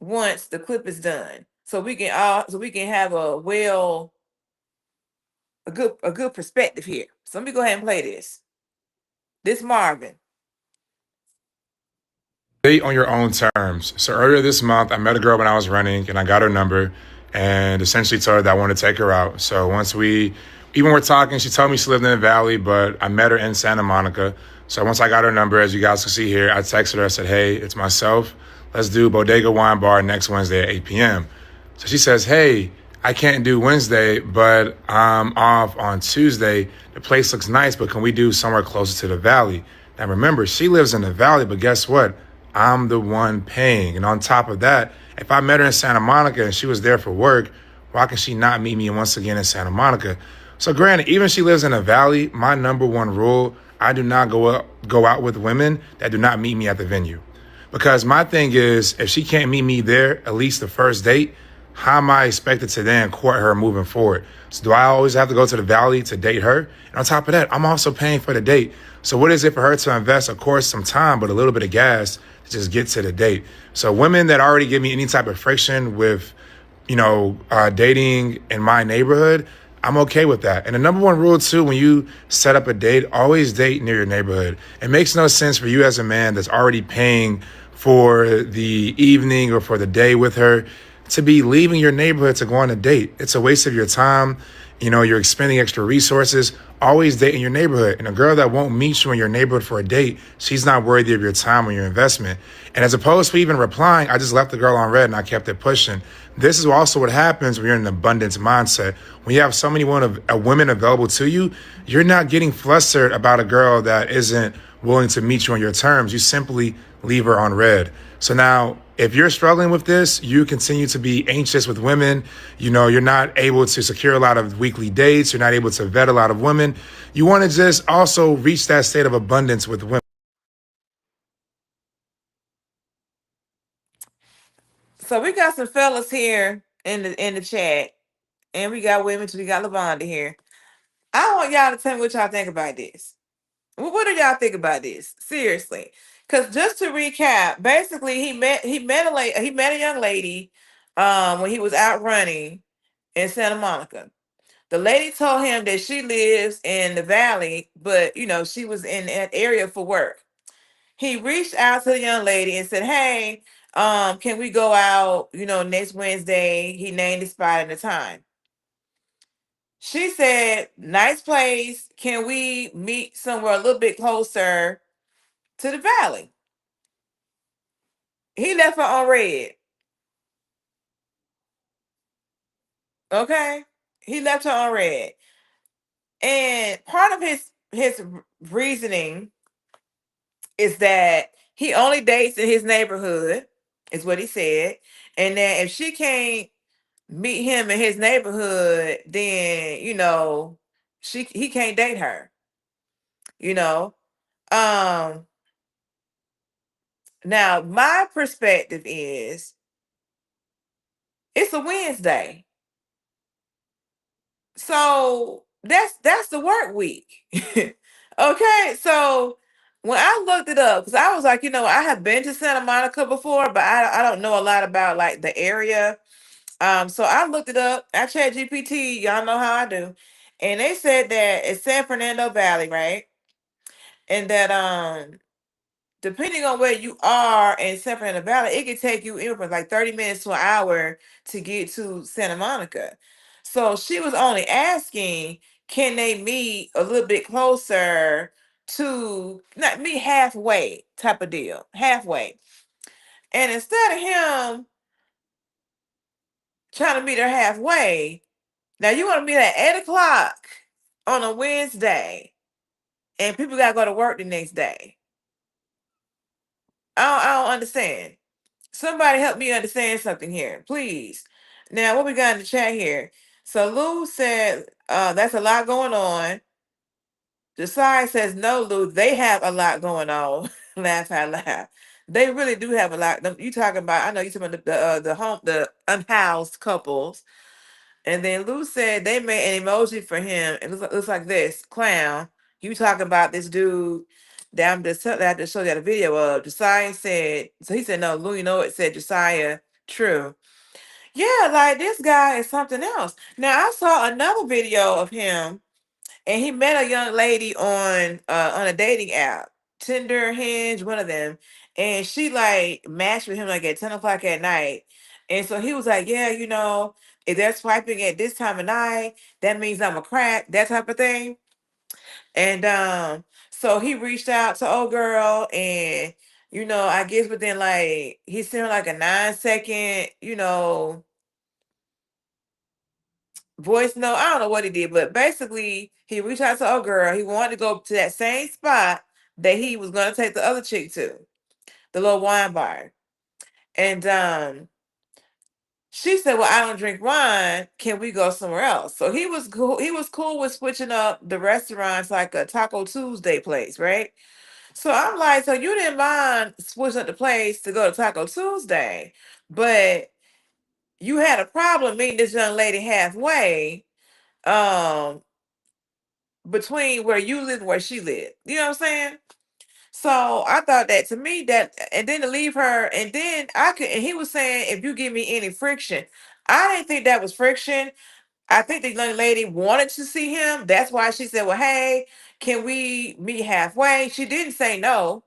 once the clip is done. So we can have a good perspective here. So let me go ahead and play this. This Marvin. Date on your own terms. So earlier this month, I met a girl when I was running, and I got her number and essentially told her that I wanted to take her out. So once we were talking, she told me she lived in the Valley, but I met her in Santa Monica. So once I got her number, as you guys can see here, I texted her. I said, hey, it's myself. Let's do Bodega Wine Bar next Wednesday at 8 p.m. So she says, hey, I can't do Wednesday, but I'm off on Tuesday. The place looks nice, but can we do somewhere closer to the Valley? Now remember, she lives in the Valley, but guess what? I'm the one paying. And on top of that, if I met her in Santa Monica and she was there for work, why can she not meet me once again in Santa Monica? So granted, even if she lives in a valley, my number one rule, I do not go out with women that do not meet me at the venue. Because my thing is, if she can't meet me there, at least the first date, how am I expected to then court her moving forward? So do I always have to go to the valley to date her? And on top of that, I'm also paying for the date. So what is it for her to invest, of course, some time, but a little bit of gas to just get to the date? So women that already give me any type of friction with, dating in my neighborhood, I'm okay with that. And the number one rule too, when you set up a date, always date near your neighborhood. It makes no sense for you as a man that's already paying for the evening or for the day with her to be leaving your neighborhood to go on a date. It's a waste of your time. You know, you're expending extra resources. Always date in your neighborhood. And a girl that won't meet you in your neighborhood for a date, she's not worthy of your time or your investment. And as opposed to even replying, I just left the girl on red and I kept it pushing. This is also what happens when you're in an abundance mindset. When you have so many women available to you, you're not getting flustered about a girl that isn't willing to meet you on your terms. You simply leave her on red. So now, if you're struggling with this, you continue to be anxious with women. You know, you're not able to secure a lot of weekly dates. You're not able to vet a lot of women. You want to just also reach that state of abundance with women. So we got some fellas here in the chat, and we got women too. We got Lavonda here. I want y'all to tell me what y'all think about this. What do y'all think about this? Seriously, because just to recap, basically he met a young lady, when he was out running in Santa Monica. The lady told him that she lives in the valley, but she was in that area for work. He reached out to the young lady and said, "Hey, can we go out, next Wednesday?" He named the spot and the time. She said, "Nice place. Can we meet somewhere a little bit closer to the valley?" He left her on red. Okay? He left her on red. And part of his reasoning is that he only dates in his neighborhood, is what he said. And that if she can't meet him in his neighborhood, then he can't date her. You know. Um Now my perspective is it's a Wednesday. So that's the work week. Okay, so when I looked it up, because I was like, I have been to Santa Monica before, but I don't know a lot about like the area. So I looked it up. I chat GPT, y'all know how I do. And they said that it's San Fernando Valley, right? And that depending on where you are in San Fernando Valley, it can take you anywhere from like 30 minutes to an hour to get to Santa Monica. So she was only asking, can they meet a little bit closer to not meet halfway type of deal, halfway. And instead of him trying to meet her halfway, now you want to meet at 8 o'clock on a Wednesday, and people gotta go to work the next day. I don't understand. Somebody help me understand something here, please. Now, what we got in the chat here? So Lou said, that's a lot going on. Josiah says, no, Lou, they have a lot going on. Laugh out loud. They really do have a lot. You talking about, I know you talking about the unhoused couples. And then Lou said they made an emoji for him. It looks like this clown. You talking about this dude that that I just showed you the video of. Josiah said, so he said, no, Lou, it said Josiah, true. Yeah, like this guy is something else. Now I saw another video of him, and he met a young lady on a dating app, Tinder, Hinge, one of them, and she like matched with him like at 10 o'clock at night. And so he was like, yeah, if they're swiping at this time of night, that means I'm a crack, that type of thing. And so he reached out to old girl, and I guess within like he sent her like a 9 second, voice note. I don't know what he did, but basically he reached out to old girl. He wanted to go to that same spot that he was gonna take the other chick to, the little wine bar. And she said, "Well, I don't drink wine. Can we go somewhere else?" So he was cool. He was cool with switching up the restaurants, like a Taco Tuesday place, right? So I'm like, so you didn't mind switching up the place to go to Taco Tuesday, but you had a problem meeting this young lady halfway, um, between where you live and where she lived. You know what I'm saying? So I thought that, to me, that, and then to leave her, and then I could, and he was saying, if you give me any friction, I didn't think that was friction. I think the young lady wanted to see him. That's why she said, well, hey, can we meet halfway? She didn't say no,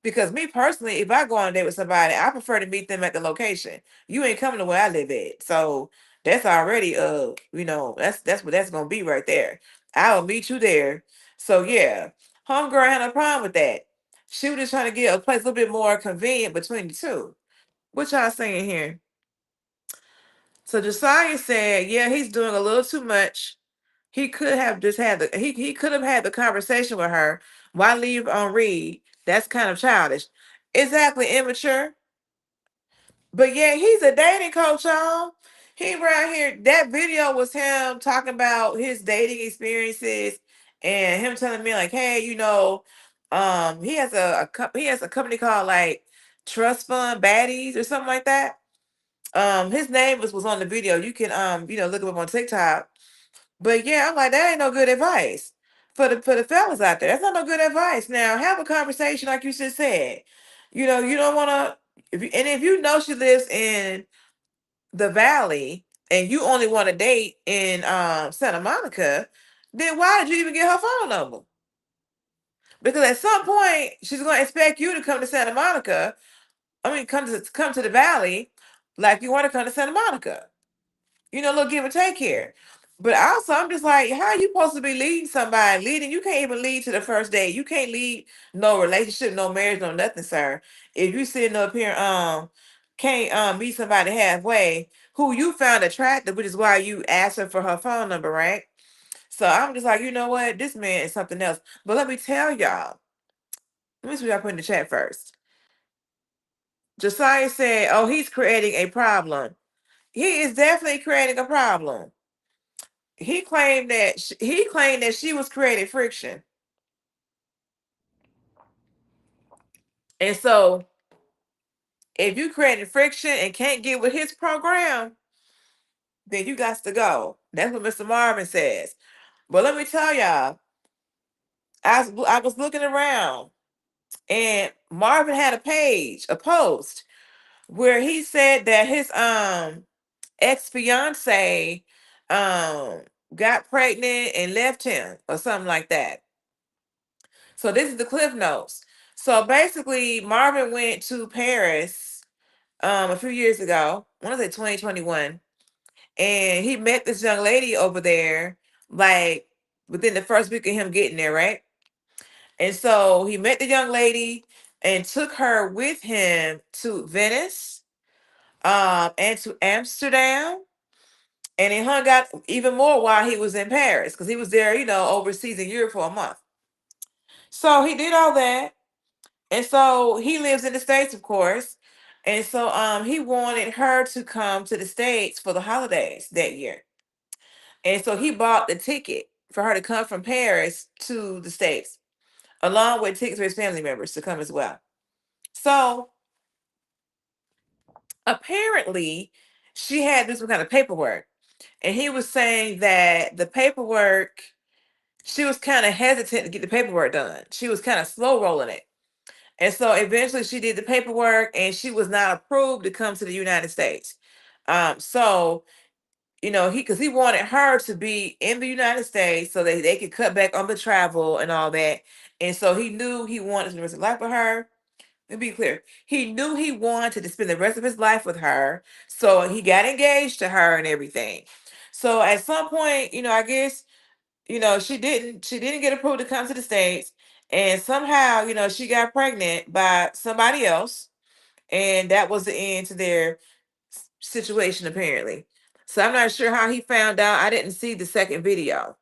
Because me personally, if I go on a date with somebody, I prefer to meet them at the location. You ain't coming to where I live at. So that's already that's what that's gonna be right there. I will meet you there. So yeah. Homegirl had no problem with that. She was just trying to get a place a little bit more convenient between the two. What y'all saying here? So Josiah said, yeah, he's doing a little too much. He could have just had he could have had the conversation with her. Why leave on read? That's kind of childish. Exactly, immature. But yeah, he's a dating coach, y'all. He right here. That video was him talking about his dating experiences and him telling me like, hey, he has he has a company called like Trust Fund Baddies or something like that. His name was on the video. You can look him up on TikTok. But yeah, I'm like, that ain't no good advice for the fellas out there. That's not no good advice. Now have a conversation like you just said. You don't want to. If you know she lives in the Valley and you only want to date in Santa Monica, then why did you even get her phone number? Because at some point she's going to expect you to come to Santa Monica. I mean, come to the Valley, like you want to come to Santa Monica. A little give and take here. But also, I'm just like, how are you supposed to be leading somebody? Leading, you can't even lead to the first date. You can't lead no relationship, no marriage, no nothing, sir. If you sitting up here, can't meet somebody halfway who you found attractive, which is why you asked her for her phone number, right? So I'm just like, you know what? This man is something else. But let me tell y'all. Let me see what y'all put in the chat first. Josiah said, oh, he's creating a problem. He is definitely creating a problem. He claimed that she was creating friction. And so if you created friction and can't get with his program, then you got to go. That's what Mr. Marvin says. But let me tell y'all, I was looking around and Marvin had a post where he said that his ex-fiance got pregnant and left him or something like that. So this is the cliff notes. So basically, Marvin went to Paris a few years ago. I want to say 2021, and he met this young lady over there, like within the first week of him getting there, right? And so he met the young lady and took her with him to Venice, and to Amsterdam, and he hung out even more while he was in Paris because he was there, overseas in Europe for a month. So he did all that. And so he lives in the States, of course. And so he wanted her to come to the States for the holidays that year. And so he bought the ticket for her to come from Paris to the States, along with tickets for his family members to come as well. So apparently she had this kind of paperwork. And he was saying that the paperwork, she was kind of hesitant to get the paperwork done. She was kind of slow rolling it. And so eventually she did the paperwork and she was not approved to come to the United States. So, because he wanted her to be in the United States so that they could cut back on the travel and all that. And so he knew he wanted to spend the life with her. Let me be clear. He knew he wanted to spend the rest of his life with her. So he got engaged to her and everything. So at some point, I guess she didn't get approved to come to the States. And somehow, she got pregnant by somebody else. And that was the end to their situation, apparently. So I'm not sure how he found out. I didn't see the second video.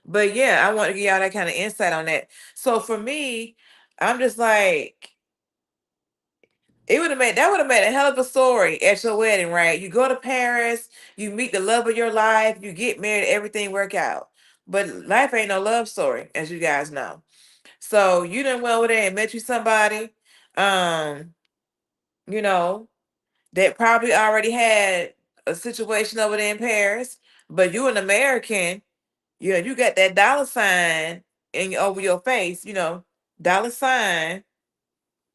But yeah, I want to give y'all that kind of insight on that. So for me, I'm just like, that would have made a hell of a story at your wedding, right? You go to Paris, you meet the love of your life, you get married, everything work out. But life ain't no love story, as you guys know. So you done went over there and met you somebody, um, you know, that probably already had a situation over there in Paris, but you an American, you got that dollar sign over your face, dollar sign.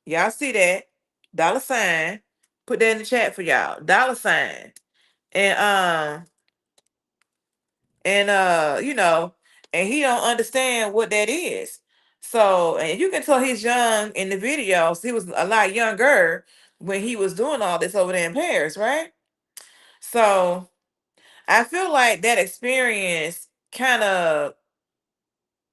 Y'all see that? Dollar sign. Put that in the chat for y'all. Dollar sign. And and and he don't understand what that is. So, and you can tell he's young in the videos. He was a lot younger when he was doing all this over there in Paris, right? So I feel like that experience kind of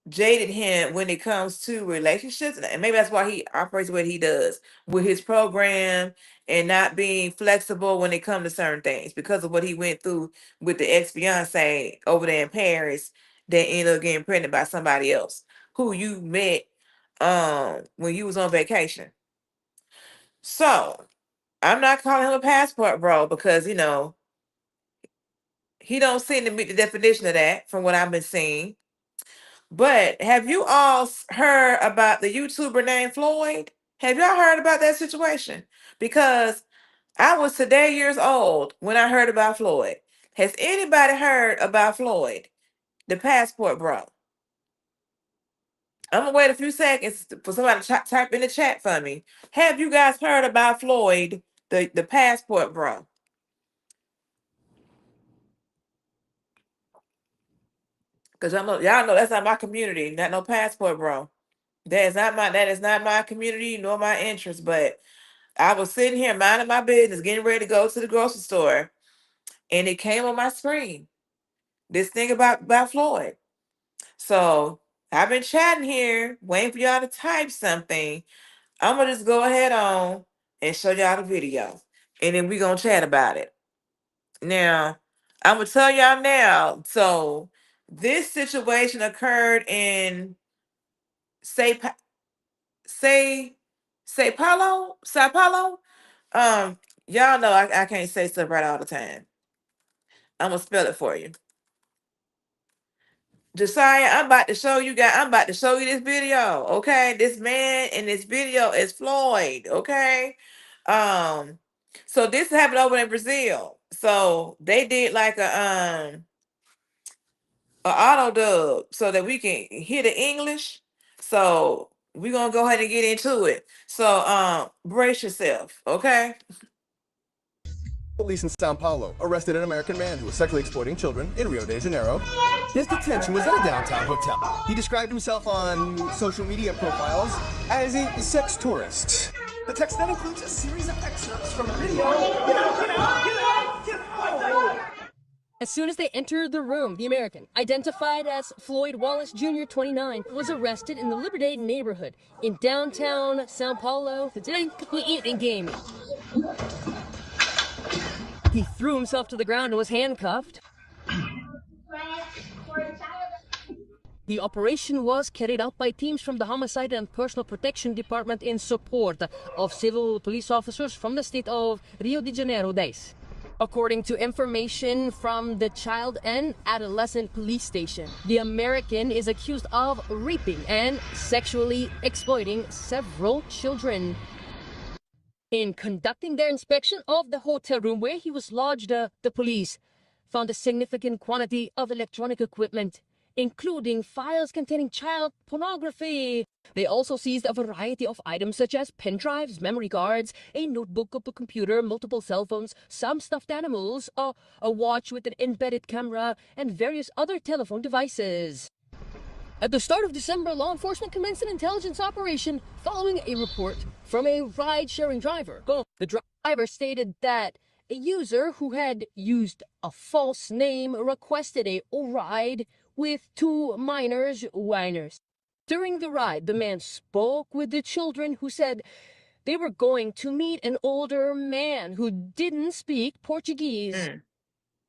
jaded him when it comes to relationships, and maybe that's why he operates the way he does with his program and not being flexible when it comes to certain things because of what he went through with the ex-fiance over there in Paris that ended up getting pregnant by somebody else who you met when you was on vacation. So I'm not calling him a passport bro because he don't seem to meet the definition of that from what I've been seeing. But have you all heard about the YouTuber named Floyd? Have y'all heard about that situation? Because I was today years old when I heard about Floyd. Has anybody heard about Floyd, the passport bro? I'm gonna wait a few seconds for somebody to type in the chat for me. Have you guys heard about Floyd, the passport bro? Because y'all know that's not my community, not no passport bro. That is not my community nor my interest. But I was sitting here minding my business, getting ready to go to the grocery store, and it came on my screen. This thing about Floyd. So I've been chatting here, waiting for y'all to type something. I'm gonna just go ahead on and show y'all the video, and then we're gonna chat about it. Now, I'm gonna tell y'all now. So this situation occurred in say say say Paulo, Sao Paulo. Y'all know I can't say stuff right all the time. I'm gonna spell it for you. Josiah, I'm about to show you guys. I'm about to show you this video. Okay, this man in this video is Floyd. Okay, so this happened over in Brazil. So they did like a auto dub so that we can hear the English. So we're gonna go ahead and get into it. So brace yourself, okay? Police in Sao Paulo arrested an American man who was sexually exploiting children in Rio de Janeiro. His detention was at a downtown hotel. He described himself on social media profiles as a sex tourist. The text then includes a series of excerpts from a video. As soon as they entered the room, the American, identified as Floyd Wallace Jr., 29, was arrested in the Liberdade neighborhood in downtown Sao Paulo. Gaming. He threw himself to the ground and was handcuffed. The operation was carried out by teams from the Homicide and Personal Protection Department in support of civil police officers from the state of Rio de Janeiro. According to information from the Child and Adolescent Police Station, the American is accused of raping and sexually exploiting several children. In conducting their inspection of the hotel room where he was lodged, the police found a significant quantity of electronic equipment, including files containing child pornography. They also seized a variety of items such as pen drives, memory cards, a notebook, a computer, multiple cell phones, some stuffed animals, a watch with an embedded camera, and various other telephone devices. At the start of December, law enforcement commenced an intelligence operation following a report from a ride-sharing driver. The driver stated that a user who had used a false name requested a ride with two minors, whiners. During the ride, the man spoke with the children who said they were going to meet an older man who didn't speak Portuguese.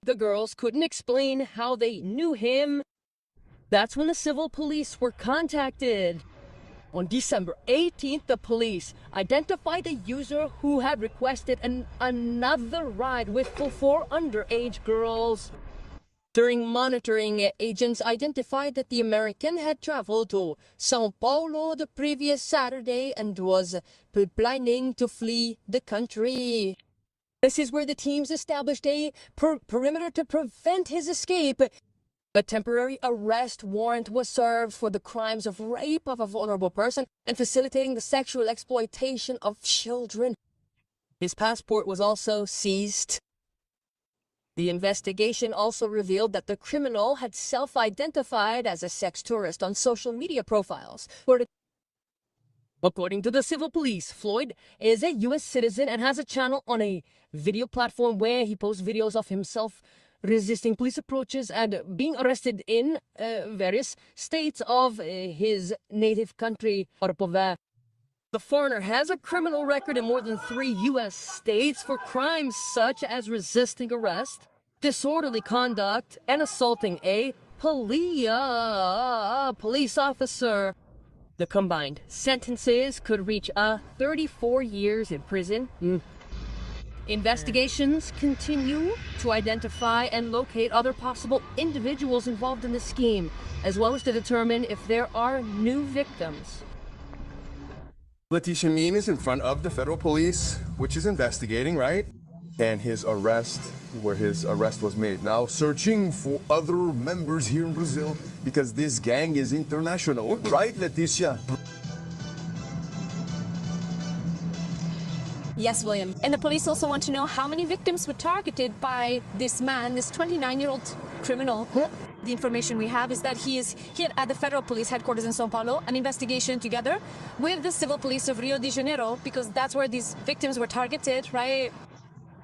The girls couldn't explain how they knew him. That's when the civil police were contacted. On December 18th, the police identified the user who had requested another ride with four underage girls. During monitoring, agents identified that the American had traveled to Sao Paulo the previous Saturday and was planning to flee the country. This is where the teams established a perimeter to prevent his escape. A temporary arrest warrant was served for the crimes of rape of a vulnerable person and facilitating the sexual exploitation of children. His passport was also seized. The investigation also revealed that the criminal had self-identified as a sex tourist on social media profiles. According to the civil police, Floyd is a U.S. citizen and has a channel on a video platform where he posts videos of himself resisting police approaches and being arrested in various states of his native country, The foreigner has a criminal record in more than 3 U.S. states for crimes such as resisting arrest, disorderly conduct, and assaulting a police officer. The combined sentences could reach 34 years in prison. Investigations continue to identify and locate other possible individuals involved in the scheme, as well as to determine if there are new victims. Letitia Mean is in front of the federal police, which is investigating, right? And his arrest, where his arrest was made. Now searching for other members here in Brazil, because this gang is international, right, Leticia? Yes, William. And the police also want to know how many victims were targeted by this man, this 29-year-old criminal. The information we have is that he is here at the federal police headquarters in São Paulo, an investigation together with the civil police of Rio de Janeiro, because that's where these victims were targeted, right?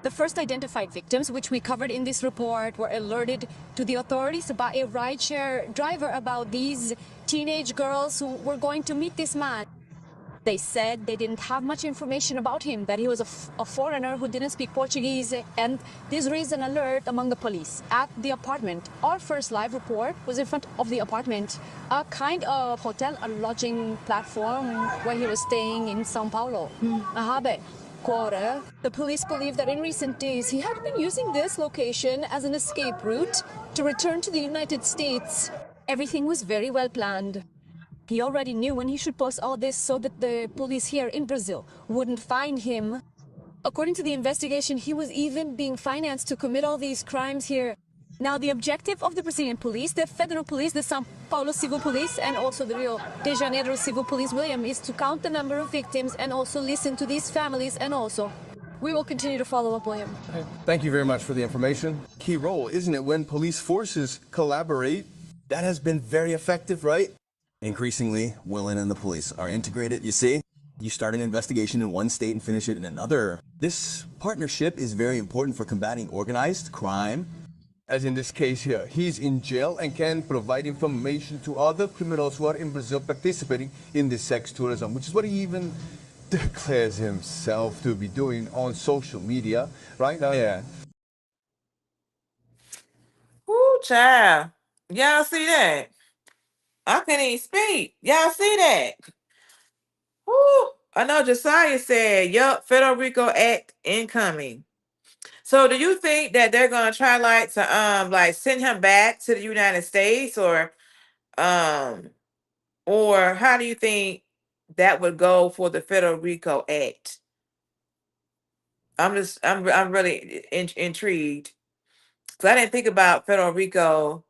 The first identified victims, which we covered in this report, were alerted to the authorities by a rideshare driver about these teenage girls who were going to meet this man. They said they didn't have much information about him, that he was a foreigner who didn't speak Portuguese, and this raised an alert among the police at the apartment. Our first live report was in front of the apartment, a kind of hotel, a lodging platform where he was staying in São Paulo. The police believe that in recent days he had been using this location as an escape route to return to the United States. Everything was very well planned. He already knew when he should post all this so that the police here in Brazil wouldn't find him. According to the investigation, he was even being financed to commit all these crimes here. Now, the objective of the Brazilian police, the federal police, the São Paulo civil police, and also the Rio de Janeiro civil police, William, is to count the number of victims and also listen to these families, and also we will continue to follow up, William. Thank you very much for the information. Key role, isn't it, when police forces collaborate? That has been very effective, right? Increasingly, Willen and the police are integrated, you see? You start an investigation in one state and finish it in another. This partnership is very important for combating organized crime. As in this case here, he's in jail and can provide information to other criminals who are in Brazil participating in this sex tourism, which is what he even declares himself to be doing on social media, right? Yeah. Woo, child. Y'all see that? I can't even speak. Y'all see that? Woo. I know Josiah said, yup, Federal Rico Act incoming. So do you think that they're gonna try like send him back to the United States, um or how do you think that would go for the Federal Rico Act? I'm really intrigued because I didn't think about Federal Rico.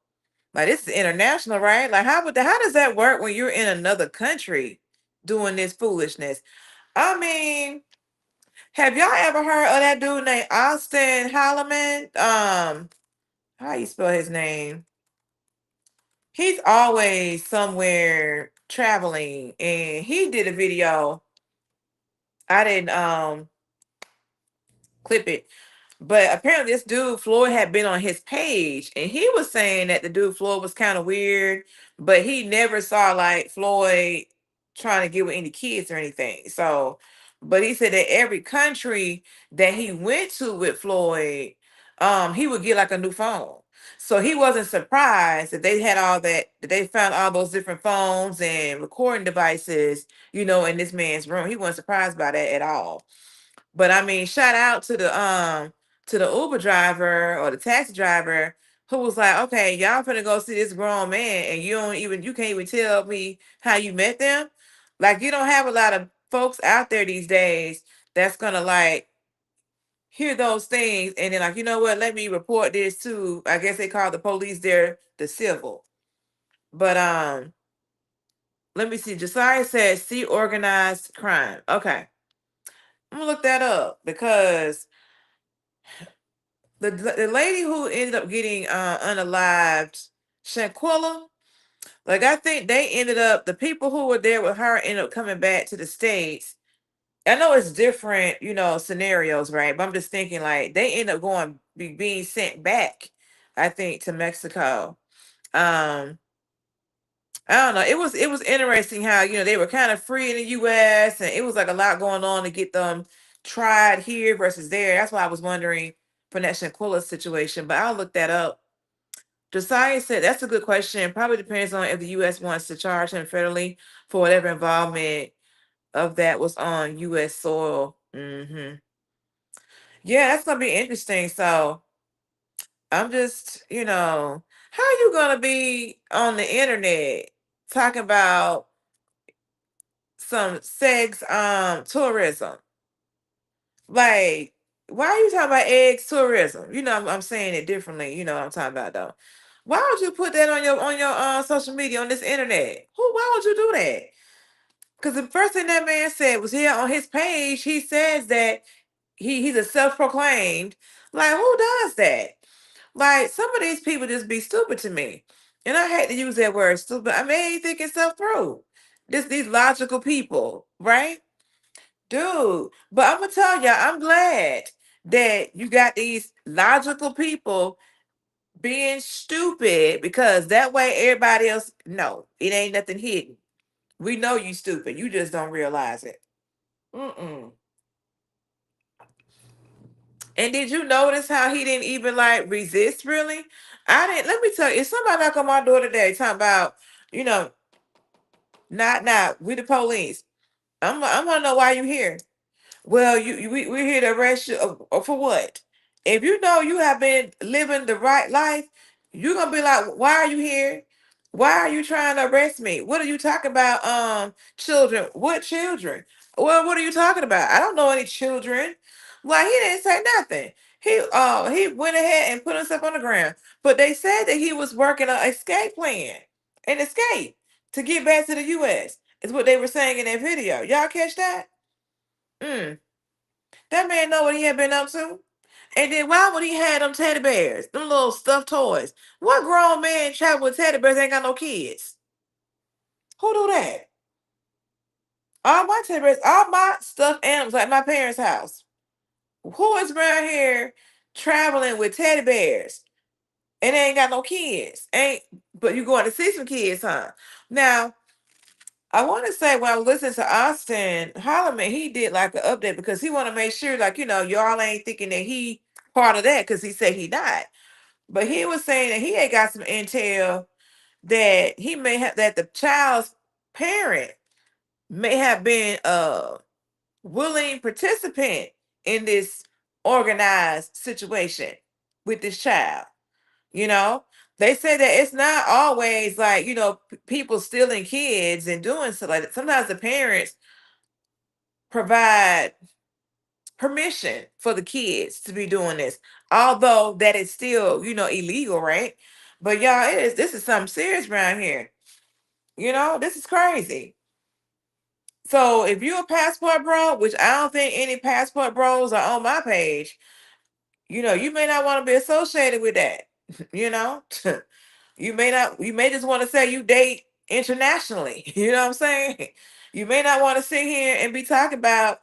Like, this is international, right? Like, how does that work when you're in another country doing this foolishness? I mean, have y'all ever heard of that dude named Austin Holloman? How you spell his name? He's always somewhere traveling, and he did a video. I didn't clip it, but apparently this dude Floyd had been on his page, and he was saying that the dude Floyd was kind of weird, but he never saw like Floyd trying to get with any kids or anything. So, but he said that every country that he went to with Floyd, he would get like a new phone. So he wasn't surprised that they had that they found all those different phones and recording devices, in this man's room. He wasn't surprised by that at all. But I mean, shout out to the Uber driver or the taxi driver who was like, okay, y'all finna go see this grown man, and you can't even tell me how you met them. Like, you don't have a lot of folks out there these days that's gonna like hear those things and then like, you know what, let me report this to, I guess they call the police there the civil. But let me see. Josiah says see organized crime. Okay. I'm gonna look that up because the lady who ended up getting unalived, Shanquilla, like I think they ended up, the people who were there with her ended up coming back to the States. I know it's different, scenarios, right? But I'm just thinking like they end up being sent back, I think, to Mexico. Um, I don't know. It was interesting how, they were kind of free in the US, and it was like a lot going on to get them tried here versus there. That's why I was wondering for that Shanquilla situation, but I'll look that up. Josiah said that's a good question. Probably depends on if the US wants to charge him federally for whatever involvement of that was on US soil. Yeah, that's gonna be interesting. So I'm just, how you gonna be on the internet talking about some sex tourism? Like, why are you talking about eggs tourism? I'm saying it differently. You know what I'm talking about though. Why would you put that on your social media on this internet? Why would you do that? Because the first thing that man said was here on his page, he says that he's a self-proclaimed. Like, who does that? Like, some of these people just be stupid to me. And I hate to use that word stupid. I mean, they ain't thinking stuff through. These logical people, right? Dude. But I'm gonna tell y'all, I'm glad that you got these logical people being stupid, because that way everybody else, no, it ain't nothing hidden. We know you stupid. You just don't realize it. Mm-mm. And did you notice how he didn't even like resist really? I didn't. Let me tell you, if somebody knock on my door today talking about, you know, not we the police. I'm gonna know why you here. Well, we're here to arrest you for what? If you know you have been living the right life, you're gonna be like, why are you here? Why are you trying to arrest me? What are you talking about? Children. What children? Well, what are you talking about? I don't know any children. Like, he didn't say nothing. He went ahead and put himself on the ground. But they said that he was working an escape plan. An escape to get back to the US. Is what they were saying in that video. Y'all catch that? Mm. That man know what he had been up to. And then why would he have them teddy bears, them little stuffed toys? What grown man travel with teddy bears ain't got no kids? Who do that? All my teddy bears, all my stuffed animals at my parents' house. Who is around here traveling with teddy bears and they ain't got no kids? Ain't but you going to see some kids, huh? Now, I want to say when I was listening to Austin Holloman, he did like an update because he want to make sure, like, y'all ain't thinking that he part of that because he said he died. But he was saying that he had got some intel that he may have, that the child's parent may have been a willing participant in this organized situation with this child. You know, they say that it's not always like, people stealing kids and doing stuff like that. Sometimes the parents provide permission for the kids to be doing this, although that is still, illegal, right? But y'all, this is something serious around here. This is crazy. So if you're a passport bro, which I don't think any passport bros are on my page, you may not want to be associated with that. you know, you may just want to say you date internationally. You know what I'm saying? You may not want to sit here and be talking about,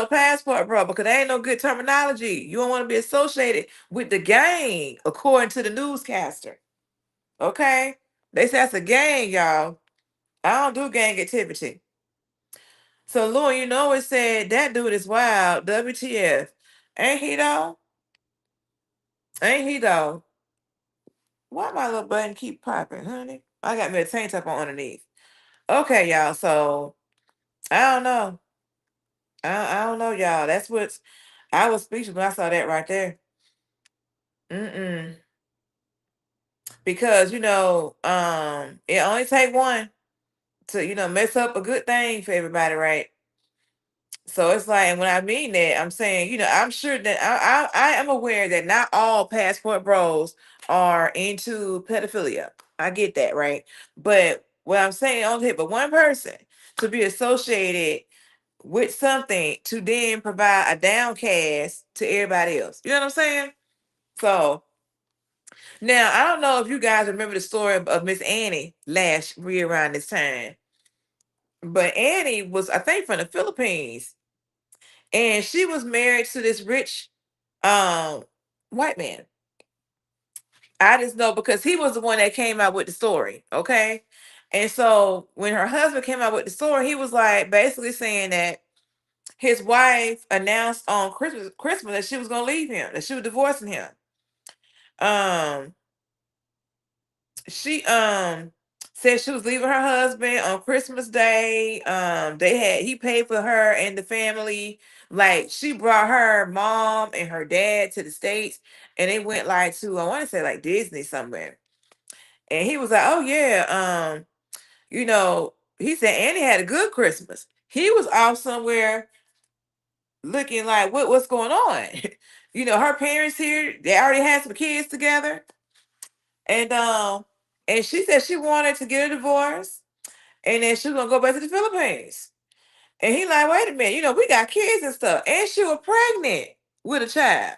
passport bro, because that ain't no good terminology. You don't want to be associated with the gang, according to the newscaster. Okay? They say that's a gang, y'all. I don't do gang activity. So, Lord, it said that dude is wild. WTF. Ain't he though? Ain't he though? Why my little button keep popping, honey? I got me a tank top on underneath. Okay, y'all. So I don't know. I don't know, y'all. That's what's. I was speechless when I saw that right there. Mm-mm. Because it only take one to mess up a good thing for everybody, right? So it's like, and when I mean that, I'm saying, I'm sure that I am aware that not all passport bros are into pedophilia. I get that, right? But what I'm saying, only take but one person to be associated with something to then provide a downcast to everybody else. You know what I'm saying? So now I don't know if you guys remember the story of Miss Annie last year around this time, but Annie was, I think, from the Philippines, and she was married to this rich um white man. I just know because he was the one that came out with the story, okay? And so when her husband came out with the story, he was like basically saying that his wife announced on Christmas that she was gonna leave him, that she was divorcing him. Um, she said she was leaving her husband on Christmas Day. He paid for her and the family. Like she brought her mom and her dad to the States, and they went like to, I want to say, like Disney somewhere. And he was like, "Oh yeah, he said Annie had a good Christmas. He was off somewhere looking like what's going on." Her parents here, they already had some kids together. And she said she wanted to get a divorce and then she was gonna go back to the Philippines. And he like, wait a minute, we got kids and stuff. And she was pregnant with a child.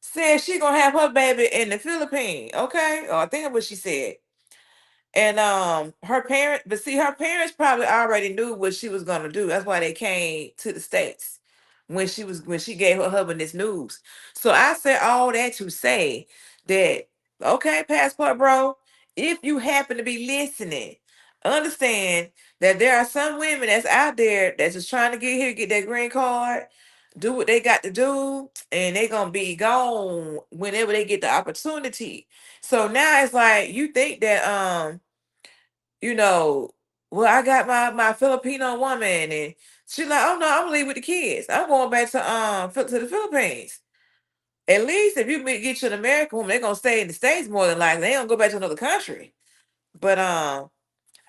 Said she gonna have her baby in the Philippines. Okay. Or I think that's what she said. And her parents probably already knew what she was gonna do. That's why they came to the States when she gave her husband this news. So I said all that to say that, okay, passport bro, if you happen to be listening, understand that there are some women that's out there that's just trying to get here, get that green card, do what they got to do, and they gonna be gone whenever they get the opportunity. So now it's like you think that you know, well, I got my Filipino woman, and she like, oh no, I'm gonna leave with the kids. I'm going back to the Philippines. At least if you get you an American woman, they're gonna stay in the States more than likely. They don't go back to another country. But I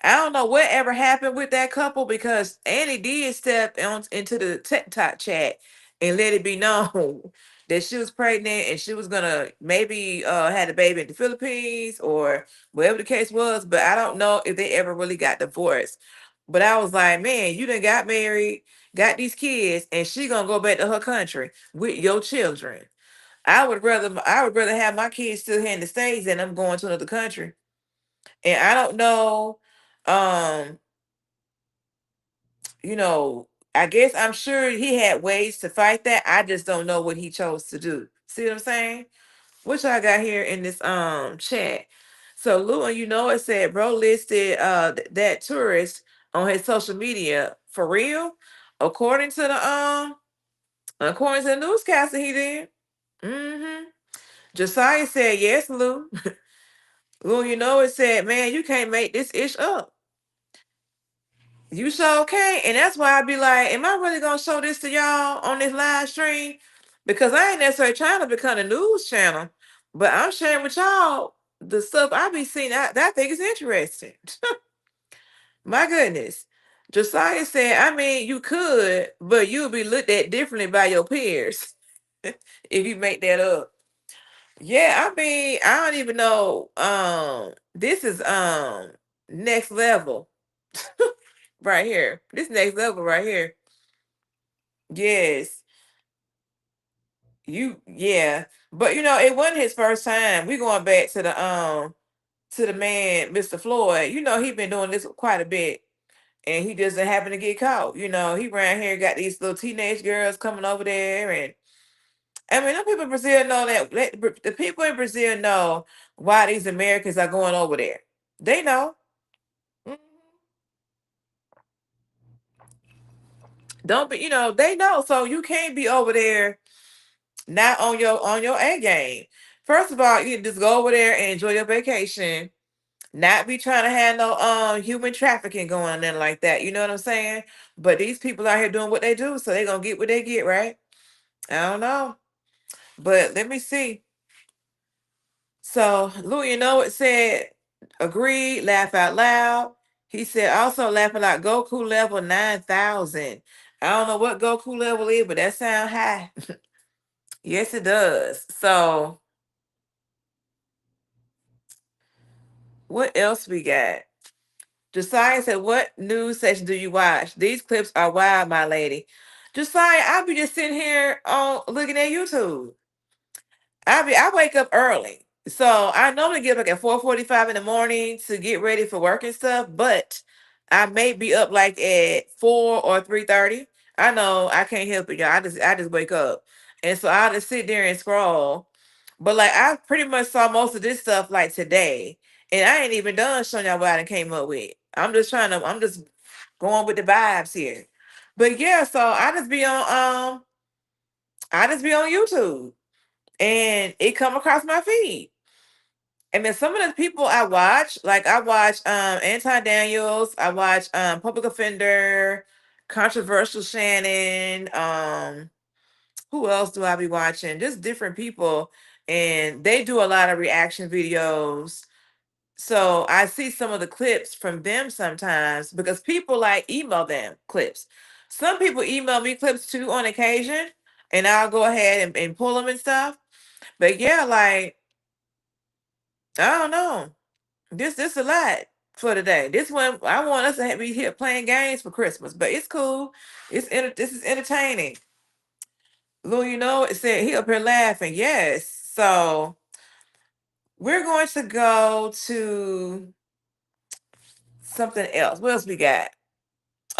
don't know whatever happened with that couple because Annie did step into the TikTok chat and let it be known that she was pregnant and she was gonna maybe had a baby in the Philippines or whatever the case was. But I don't know if they ever really got divorced. But I was like, man, you done got married, got these kids, and she gonna go back to her country with your children. I would rather have my kids still here in the States than I'm going to another country. And I don't know, um, I guess I'm sure he had ways to fight that. I just don't know what he chose to do. See what I'm saying? Which I got here in this chat. So Lou, and it said bro listed that tourist on his social media for real. According to the newscaster he did. Mm-hmm. Josiah said yes, Lou. Lou, it said, man, you can't make this ish up. You sure can. And that's why I be like, am I really gonna show this to y'all on this live stream? Because I ain't necessarily trying to become a news channel, but I'm sharing with y'all the stuff I be seeing that I think is interesting. My goodness. Josiah said, I mean, you could, but you'll be looked at differently by your peers if you make that up. Yeah, I mean, I don't even know. This is next level right here. This next level right here. Yes. Yeah. But it wasn't his first time. We going back to the man, Mr. Floyd. He been doing this quite a bit. And he doesn't happen to get caught. He ran here, got these little teenage girls coming over there. And I mean, the people in Brazil know the people in Brazil know why these Americans are going over there. They know. Mhm. Don't be, they know. So you can't be over there not on your A game. First of all, you just go over there and enjoy your vacation. Not be trying to have no human trafficking going on and like that. You know what I'm saying? But these people out here doing what they do, so they gonna get what they get, right? I don't know. But let me see. So Louis, it said agreed, laugh out loud. He said also laughing out Goku level 9,000. I don't know what Goku level is, but that sound high. Yes, it does. So what else we got? Josiah said, what news station do you watch? These clips are wild, my lady. Josiah, I'll be just sitting here on looking at YouTube. I wake up early. So I normally get up like at 4:45 in the morning to get ready for work and stuff, but I may be up like at 4 or 3:30. I know I can't help it, y'all. I just wake up. And so I'll just sit there and scroll. But like I pretty much saw most of this stuff like today. And I ain't even done showing y'all what I done came up with. I'm just going with the vibes here. But yeah, so I just be on YouTube and it come across my feed. And then some of the people I watch, like I watch Anti Daniels, I watch Public Offender, Controversial Shannon, who else do I be watching? Just different people. And they do a lot of reaction videos. So I see some of the clips from them sometimes because people like email them clips. Some people email me clips too on occasion, and I'll go ahead and pull them and stuff. But yeah, like I don't know. This a lot for today. This one I want us to be here playing games for Christmas, but it's cool. This is entertaining. Lou, you know, it said he up here laughing. Yes. So we're going to go to something else. What else we got?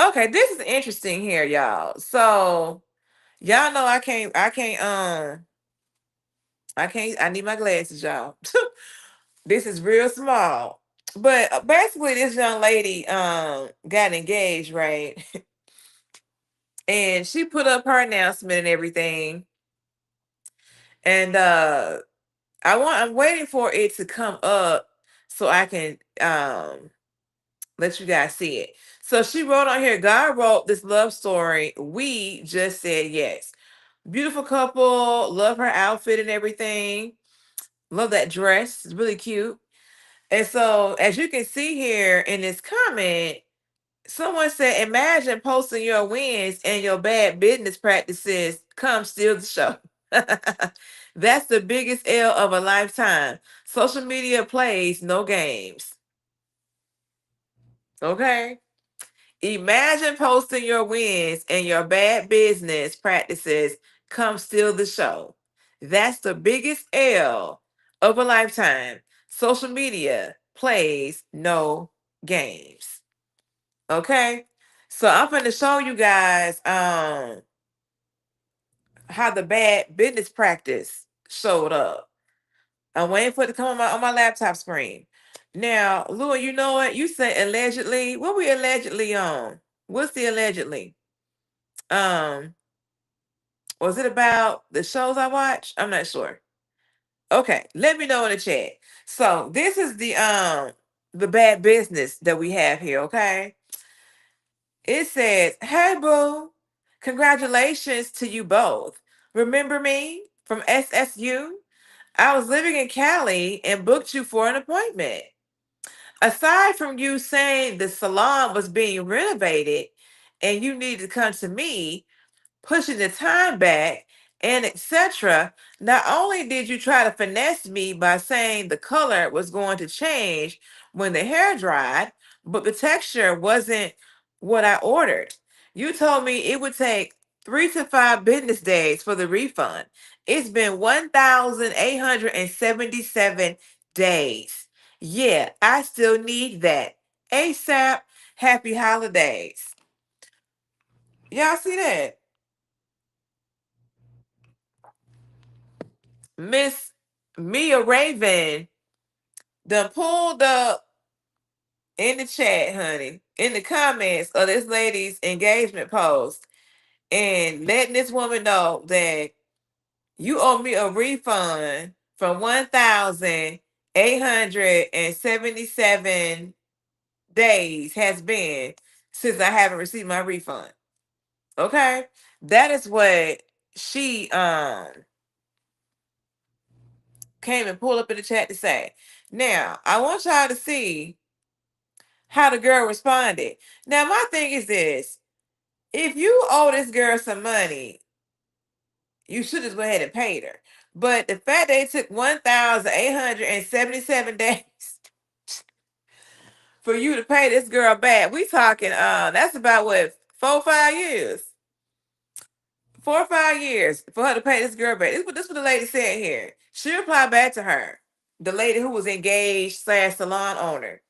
Okay, this is interesting here, y'all. So y'all know I need my glasses, y'all. This is real small. But basically this young lady got engaged, right? And she put up her announcement and everything. And I'm waiting for it to come up so I can let you guys see it. So she wrote on here, God wrote this love story. We just said yes. Beautiful couple, love her outfit and everything. Love that dress. It's really cute. And so, as you can see here in this comment, someone said, imagine posting your wins and your bad business practices come steal the show. That's the biggest L of a lifetime. Social media plays no games. Okay? Imagine posting your wins and your bad business practices come steal the show. That's the biggest L of a lifetime. Social media plays no games. Okay? So I'm going to show you guys how the bad business practice showed up. I'm waiting for it to come on my laptop screen. Now, Louis, you know what? You say allegedly. What we allegedly on? What's the allegedly? Was it about the shows I watch? I'm not sure. Okay, let me know in the chat. So this is the bad business that we have here, okay? It says, hey boo, congratulations to you both. Remember me from SSU? I was living in Cali and booked you for an appointment. Aside from you saying the salon was being renovated and you needed to come to me, pushing the time back, and etc. Not only did you try to finesse me by saying the color was going to change when the hair dried, but the texture wasn't what I ordered. You told me it would take 3 to 5 business days for the refund. It's been 1,877 days. Yeah, I still need that. ASAP. Happy holidays. Y'all see that? Miss Mia Raven done pulled up in the chat, honey, in the comments of this lady's engagement post and letting this woman know that you owe me a refund for 1,877 days has been since I haven't received my refund. Okay? That is what she came and pulled up in the chat to say. Now, I want y'all to see how the girl responded. Now, my thing is this. If you owe this girl some money, you should just go ahead and pay her. But the fact that it took 1,877 days for you to pay this girl back, we talking, that's about what, 4 or 5 years? 4 or 5 years for her to pay this girl back. This is what the lady said here. She replied back to her, the lady who was engaged slash salon owner.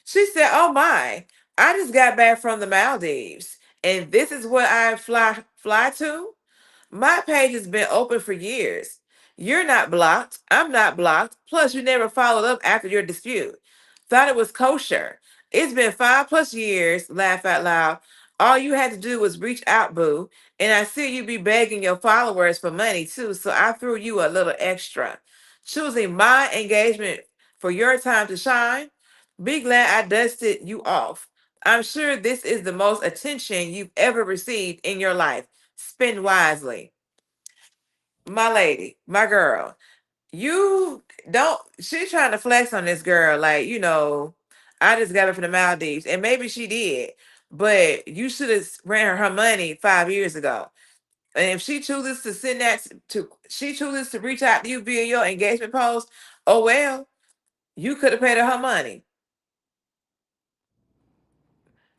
She said, "Oh my, I just got back from the Maldives, and this is what I fly to. My page has been open for years. You're not blocked. I'm not blocked. Plus, you never followed up after your dispute. Thought it was kosher. It's been 5+ years. Laugh out loud. All you had to do was reach out, boo. And I see you be begging your followers for money too, so I threw you a little extra. Choosing my engagement for your time to shine. Be glad I dusted you off. I'm sure this is the most attention you've ever received in your life. Spend wisely." My lady, my girl, you don't, she's trying to flex on this girl. Like, I just got her from the Maldives. And maybe she did, but you should have ran her money 5 years ago. And if she chooses to send that she chooses to reach out to you via your engagement post, oh well, you could have paid her money.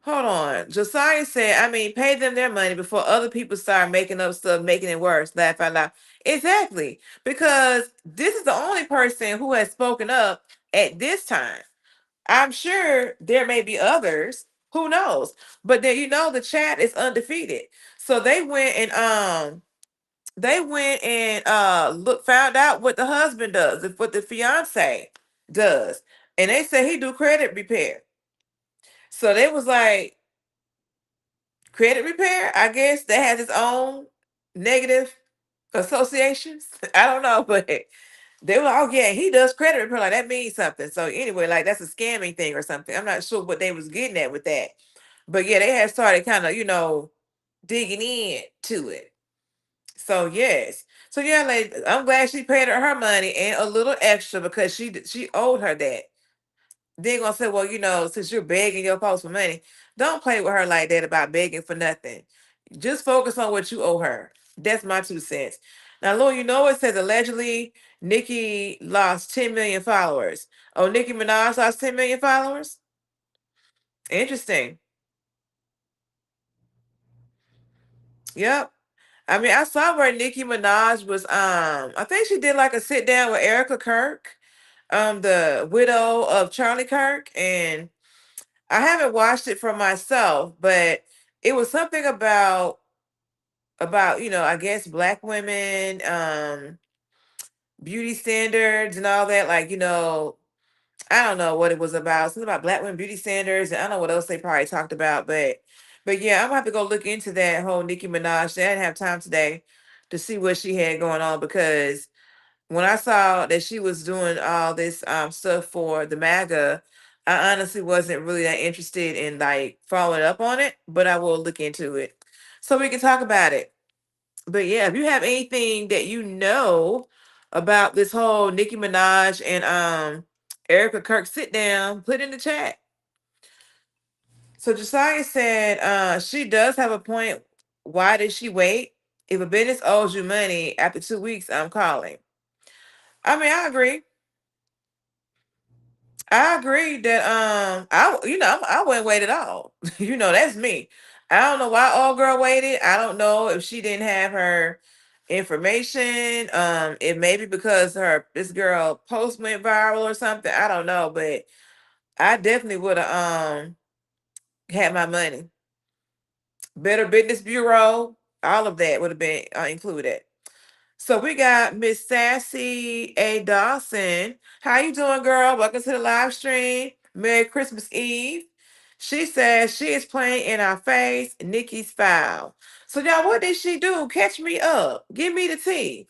Hold on. Josiah said, I mean, pay them their money before other people start making up stuff, making it worse. Laugh out loud. Exactly. Because this is the only person who has spoken up at this time. I'm sure there may be others. Who knows? But then the chat is undefeated. So they went and found out what the husband does, what the fiance does. And they said he do credit repair. So they was like, credit repair, I guess that has its own negative associations. I don't know, but they were like, oh yeah, he does credit repair. Like that means something. So anyway, like that's a scamming thing or something. I'm not sure what they was getting at with that. But yeah, they had started kind of, digging in to it. So yes. So yeah, like I'm glad she paid her money and a little extra because she owed her that. They're gonna say, well, since you're begging your folks for money, don't play with her like that about begging for nothing. Just focus on what you owe her. That's my 2 cents. Now, Lord, it says allegedly Nicki lost 10 million followers. Oh, Nicki Minaj lost 10 million followers? Interesting. Yep. I mean, I saw where Nicki Minaj was I think she did like a sit down with Erica Kirk, the widow of Charlie Kirk, and I haven't watched it for myself, but it was something about I guess black women, beauty standards and all that. Like, I don't know what it was about. Something about black women beauty standards, and I don't know what else they probably talked about, but yeah, I'm gonna have to go look into that whole Nicki Minaj. I didn't have time today to see what she had going on because when I saw that she was doing all this stuff for the MAGA, I honestly wasn't really that interested in like following up on it, but I will look into it so we can talk about it. But yeah, if you have anything that about this whole Nicki Minaj and Erica Kirk sit down, put in the chat. So Josiah said she does have a point. Why did she wait? If a business owes you money after 2 weeks, I'm calling. I mean, I agree. I agree that I wouldn't wait at all. That's me. I don't know why old girl waited. I don't know if she didn't have her information. It may be because this girl post went viral or something. I don't know, but I definitely would have had my money. Better Business Bureau, all of that would have been included. So we got Miss Sassy A. Dawson. How you doing, girl? Welcome to the live stream. Merry Christmas Eve. She says she is playing in our face, Nikki's foul. So y'all, what did she do? Catch me up. Give me the tea.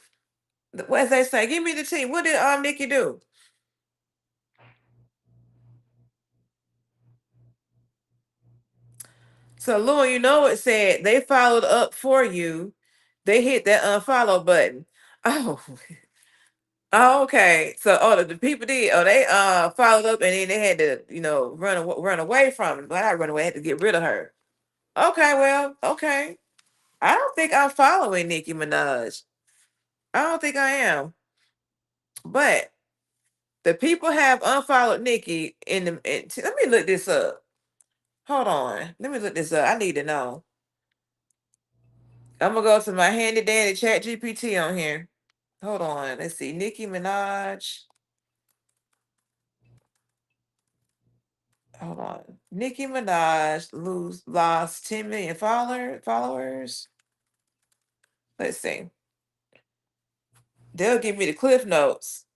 As they say, give me the tea. What did Nikki do? So Lou, it said they followed up for you. They hit that unfollow button. Oh, oh, okay. So, the people did. Oh, they followed up, and then they had to, run away from it. But I run away, had to get rid of her. Okay, well, okay. I don't think I'm following Nicki Minaj. I don't think I am. But the people have unfollowed Nicki let me look this up. Hold on. Let me look this up. I need to know. I'm gonna go to my handy dandy chat GPT on here. Hold on. Let's see. Nicki Minaj. Hold on. Nicki Minaj lost 10 million followers. Let's see. They'll give me the cliff notes.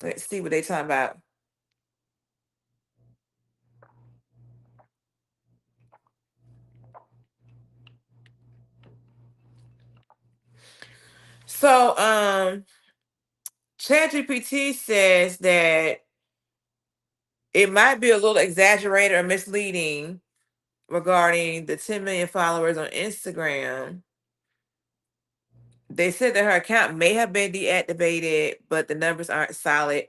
Let's see what they talking about. So ChatGPT says that it might be a little exaggerated or misleading regarding the 10 million followers on Instagram. They said that her account may have been deactivated, but the numbers aren't solid.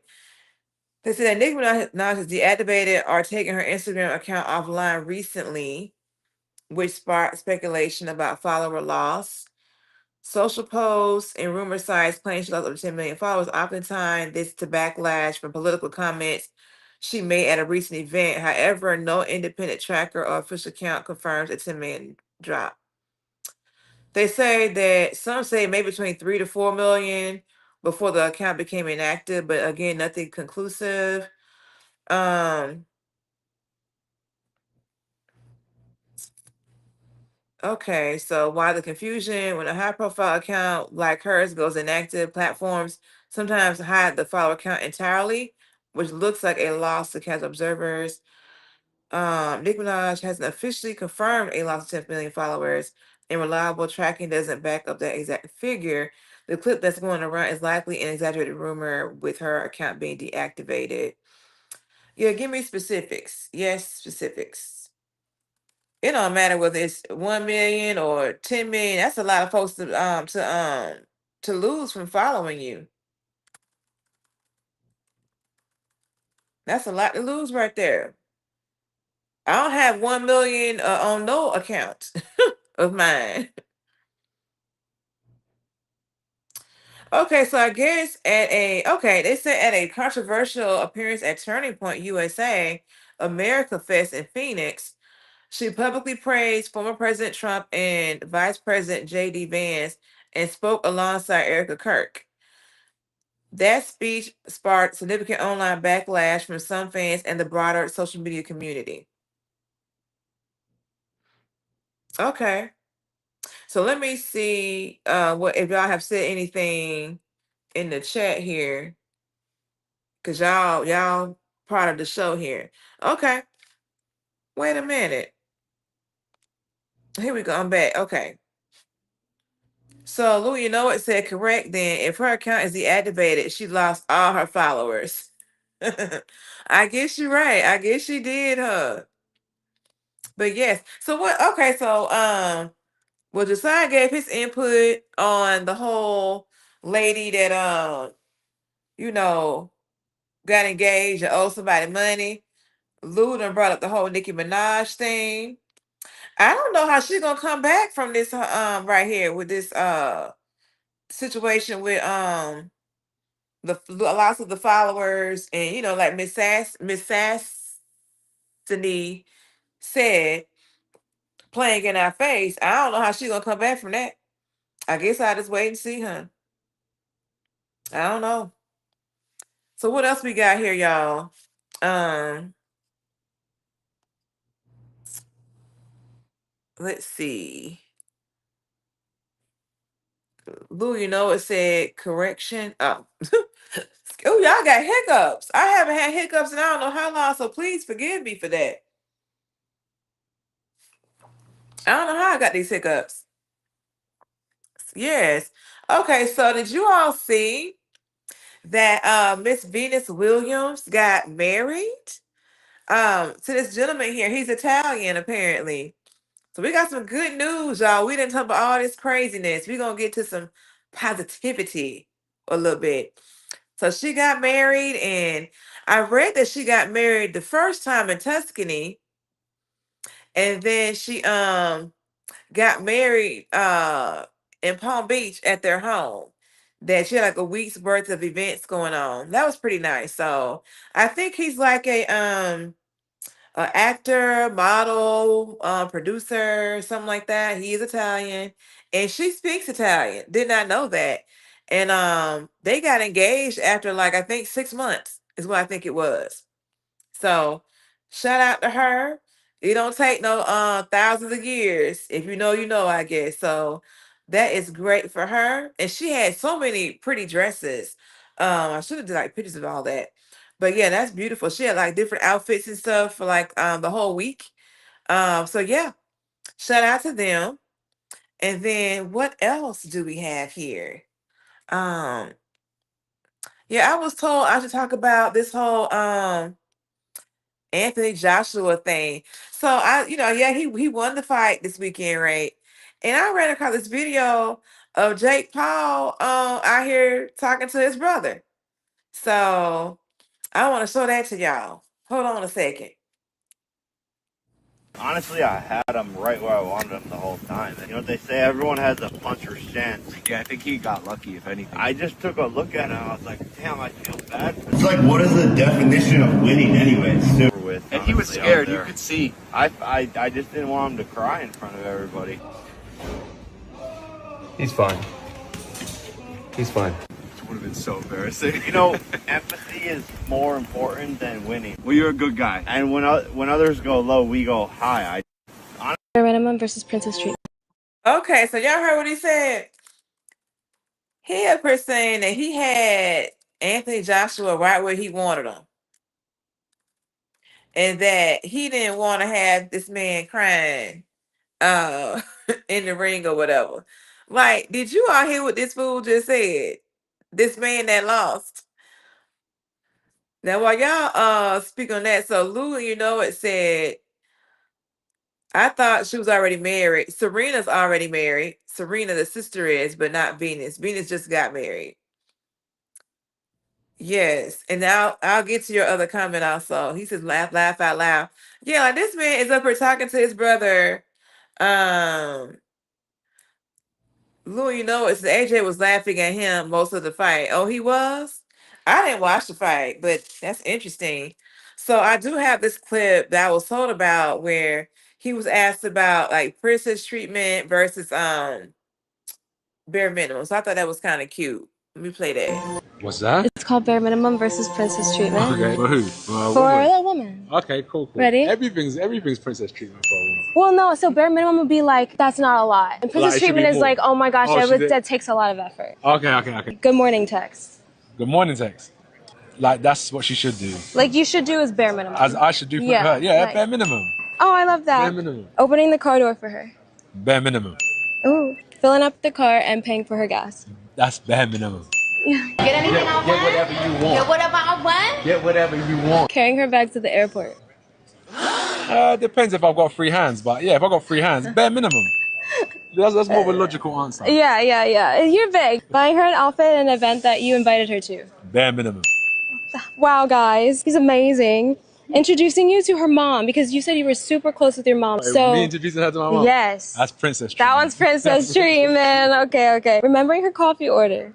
They said that Nicki Minaj has deactivated or taken her Instagram account offline recently, which sparked speculation about follower loss. Social posts and rumor sites claim she lost over 10 million followers. Oftentimes, this to backlash from political comments she made at a recent event. However, no independent tracker or official account confirms a 10 million drop. They say that some say maybe between 3 to 4 million before the account became inactive, but again, nothing conclusive. Okay, so why the confusion? When a high profile account like hers goes inactive, platforms sometimes hide the follower count entirely, which looks like a loss to casual observers. Nicki Minaj hasn't officially confirmed a loss of 10 million followers, and reliable tracking doesn't back up that exact figure. The clip that's going around is likely an exaggerated rumor with her account being deactivated. Yeah, give me specifics. Yes, specifics. It don't matter whether it's 1 million or 10 million. That's a lot of folks to lose from following you. That's a lot to lose right there. I don't have 1 million on no account of mine. Okay, so I guess they said at a controversial appearance at Turning Point USA, America Fest in Phoenix, she publicly praised former President Trump and Vice President J.D. Vance and spoke alongside Erica Kirk. That speech sparked significant online backlash from some fans and the broader social media community. Okay. So let me see what if y'all have said anything in the chat here. Cause y'all part of the show here. Okay. Wait a minute. Here we go. I'm back. Okay. So Louis, it said correct then. If her account is deactivated, she lost all her followers. I guess you're right. I guess she did, huh? But yes. So what okay, so well Josiah gave his input on the whole lady that you know got engaged and owed somebody money. Lou done brought up the whole Nicki Minaj thing. I don't know how she's gonna come back from this right here with this situation with the lots of the followers and like Miss Sassany said playing in our face. I don't know how she's gonna come back from that. I guess I just wait and see, huh? I don't know. So what else we got here, y'all? Um, let's see. Lou, it said correction. Oh, oh, y'all got hiccups. I haven't had hiccups in I don't know how long, so please forgive me for that. I don't know how I got these hiccups. Yes. Okay, so did you all see that Miss Venus Williams got married? To this gentleman here. He's Italian, apparently. So we got some good news, y'all. We didn't talk about all this craziness. We're gonna get to some positivity a little bit. So she got married, and I read that she got married the first time in Tuscany, and then she got married in Palm Beach at their home. That she had like a week's worth of events going on. That was pretty nice. So I think he's like a actor, model, producer, something like that. He is Italian, and she speaks Italian. Did not know that. And they got engaged after like I think 6 months is what I think it was. So shout out to her. It don't take no thousands of years. If you know, you know, I guess. So that is great for her. And she had so many pretty dresses. I should have did like pictures of all that. But yeah, that's beautiful. She had like different outfits and stuff for like the whole week. So yeah, shout out to them. And then what else do we have here? Um, yeah, I was told I should talk about this whole Anthony Joshua thing. So yeah, he won the fight this weekend, right? And I ran across this video of Jake Paul out here talking to his brother. So I want to show that to y'all. Hold on a second. Honestly, I had him right where I wanted him the whole time. You know what they say, everyone has a puncher's chance. Yeah, I think he got lucky, if anything. I just took a look at him, I was like, damn, I feel bad. It's like, what is the definition of winning anyways? And he was scared, you could see. I just didn't want him to cry in front of everybody. He's fine. He's fine. It would have been so embarrassing. You know, empathy is more important than winning. Well, you're a good guy. And when others go low, we go high. Minimum versus Princess Treatment. Okay, so y'all heard what he said. He up here saying that he had Anthony Joshua right where he wanted him. And that he didn't want to have this man crying in the ring or whatever. Like, did you all hear what this fool just said? This man that lost. Now while y'all speak on that, so Lou, you know, it said, I thought she was already married. Serena's already married. Serena, the sister, is, but not Venus. Venus just got married. Yes, and now I'll get to your other comment also. He says, "Laugh, laugh out loud." Yeah, like this man is up here talking to his brother. Lou, you know, it's AJ was laughing at him most of the fight. Oh, he was? I didn't watch the fight, but that's interesting. So I do have this clip that I was told about where he was asked about like princess treatment versus bare minimum. So I thought that was kind of cute. Let me play that. What's that? It's called Bare Minimum versus Princess Treatment. Okay, for who? For the woman. Okay, cool. Ready? Everything's princess treatment for a woman. Well, no, so bare minimum would be like, that's not a lot. And princess treatment is like, oh my gosh, that takes a lot of effort. Okay. Good morning text. Good morning, text. Like, that's what she should do. Like, you should do is bare minimum. As I should do for her. Yeah, like, bare minimum. Oh, I love that. Bare minimum. Opening the car door for her. Bare minimum. Ooh. Filling up the car and paying for her gas. That's bare minimum. Get anything I want? Get whatever you want. Get whatever I want? Get whatever you want. Carrying her back to the airport. Depends if I've got free hands, but yeah, if I've got free hands, bare minimum. That's more of a logical answer. Yeah. You're vague. Buying her an outfit at an event that you invited her to. Bare minimum. Wow, guys, he's amazing. Introducing you to her mom, because you said you were super close with your mom. So me introducing her to my mom? Yes. That's princess treatment. That one's princess treatment. Okay. Remembering her coffee order.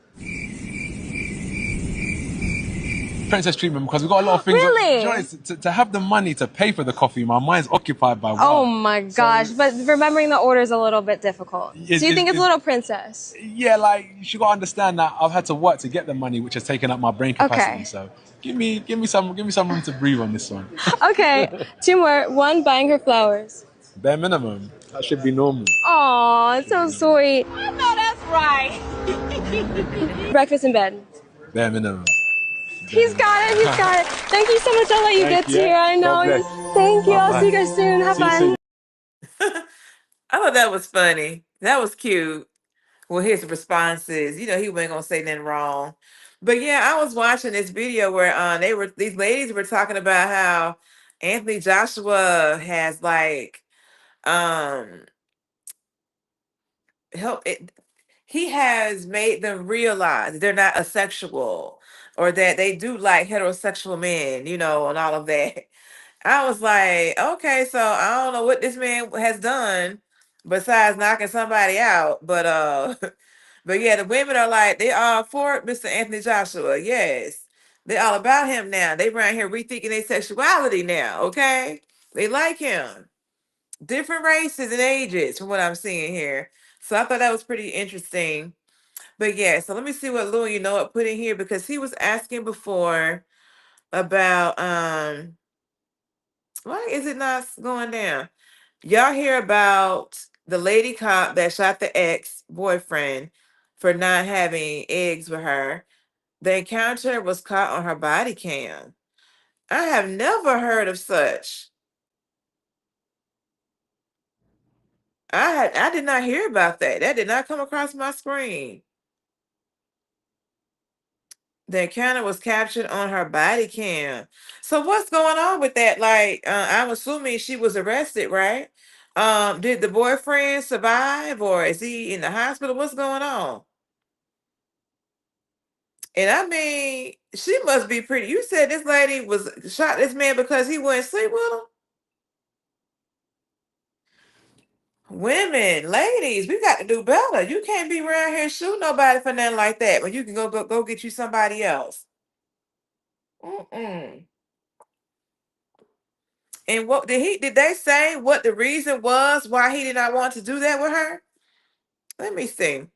Princess treatment, because we've got a lot of things. Really? You know, to have the money to pay for the coffee, my mind's occupied by work. Oh my gosh, but remembering the order is a little bit difficult. So you think it's a little princess? Yeah, like, you got to understand that I've had to work to get the money, which has taken up my brain capacity. Okay. So give me some room to breathe on this one. Okay, 2 more. 1, buying her flowers. Bare minimum. That should be normal. Aw, it's so sweet. I know that's right. Breakfast in bed. Bare minimum. He's got it. Thank you so much. I'll let you get to here. I know. Thank you. I'll see you guys soon. Have fun. I thought that was funny. That was cute. Well, his responses, you know, he wasn't gonna say nothing wrong. But yeah, I was watching this video where these ladies were talking about how Anthony Joshua has like he has made them realize they're not asexual or that they do like heterosexual men, you know, and all of that. I was like, okay, so I don't know what this man has done besides knocking somebody out, but but yeah, the women are like, they are for Mr. Anthony Joshua. Yes. They're all about him now. They around here rethinking their sexuality now, okay? They like him. Different races and ages from what I'm seeing here. So I thought that was pretty interesting. But yeah, so let me see what Louis, put in here because he was asking before about why is it not going down? Y'all hear about the lady cop that shot the ex-boyfriend for not having eggs with her. The encounter was caught on her body cam. I have never heard of such. I did not hear about that. That did not come across my screen. The encounter was captured on her body cam. So what's going on with that? Like, I'm assuming she was arrested, right? Did the boyfriend survive or is he in the hospital? What's going on? And I mean, she must be pretty. You said this lady was shot this man because he wouldn't sleep with him? Women, ladies, we got to do better. You can't be around here shooting nobody for nothing like that when you can go get you somebody else. Mm-mm. And what did they say what the reason was why he did not want to do that with her? Let me see.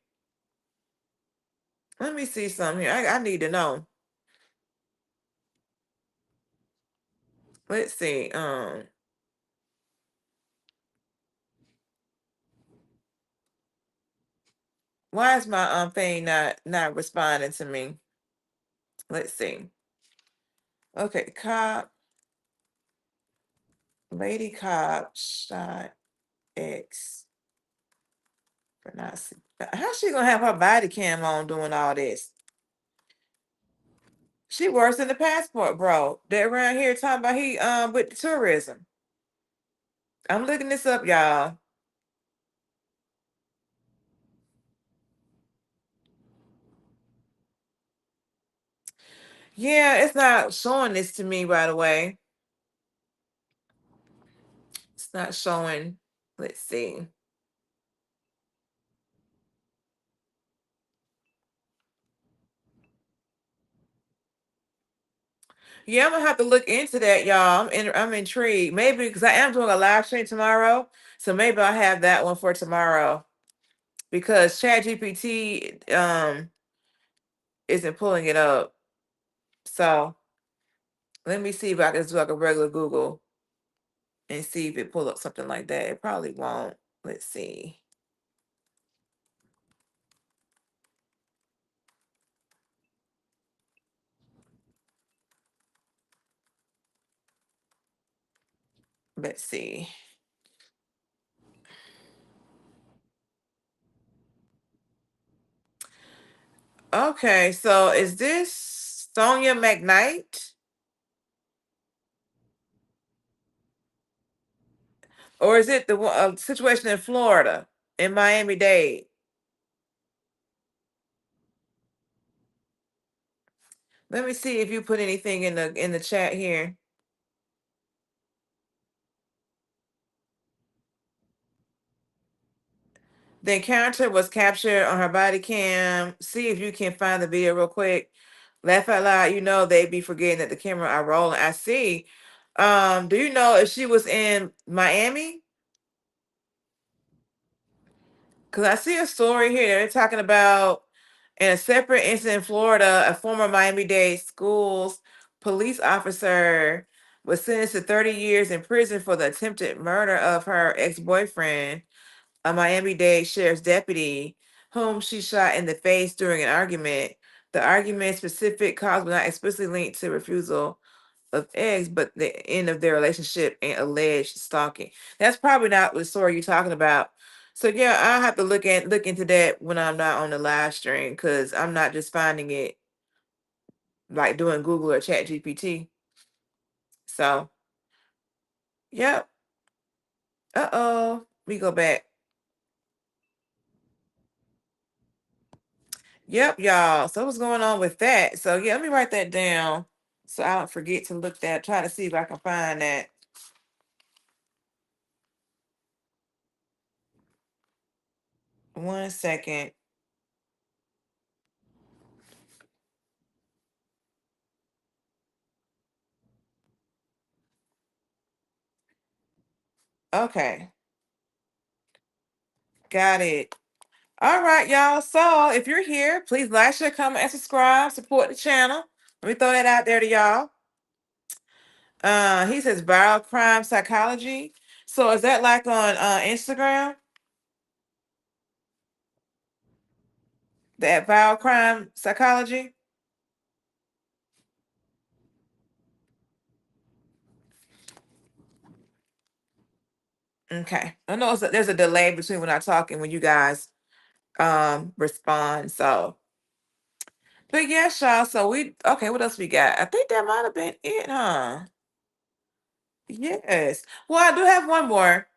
Let me see something here. I need to know. Let's see. Why is my thing not responding to me? Let's see. Okay, lady cop shot ex for not sleep. How's she gonna have her body cam on doing all this? She works in the passport, bro. They're around here talking about he with the tourism. I'm looking this up, y'all. Yeah, it's not showing this to me right away. It's not showing. Let's see. Yeah, I'm gonna have to look into that, y'all. I'm intrigued. Maybe because I am doing a live stream tomorrow, so maybe I'll have that one for tomorrow. Because ChatGPT isn't pulling it up. So let me see if I can do like a regular Google and see if it pull up something like that. It probably won't. Let's see. Let's see. Okay, so is this Sonia McKnight? Or is it the situation in Florida, in Miami-Dade? Let me see if you put anything in the chat here. The encounter was captured on her body cam. See if you can find the video real quick. Laugh out loud. You know they be forgetting that the camera are rolling. I see. Do you know if she was in Miami? Because I see a story here. They're talking about in a separate incident in Florida, a former Miami-Dade schools police officer was sentenced to 30 years in prison for the attempted murder of her ex-boyfriend, a Miami-Dade sheriff's deputy, whom she shot in the face during an argument. The argument specific cause was not explicitly linked to refusal of eggs, but the end of their relationship and alleged stalking. That's probably not the story you're talking about. So yeah, I'll have to look into that when I'm not on the live stream because I'm not just finding it like doing Google or Chat GPT. So yep. Uh-oh. We go back. Yep, y'all. So what's going on with that? So yeah, let me write that down so I don't forget to look that, try to see if I can find that. One second. Okay. Got it. All right, y'all. So if you're here, please like, share, comment, and subscribe. Support the channel. Let me throw that out there to y'all. He says viral crime psychology. So is that like on Instagram? That viral crime psychology? Okay. I know there's a delay between when I talk and when you guys respond. So, but yeah, y'all. So okay, what else we got? I think that might have been it, huh? Yes. Well, I do have one more.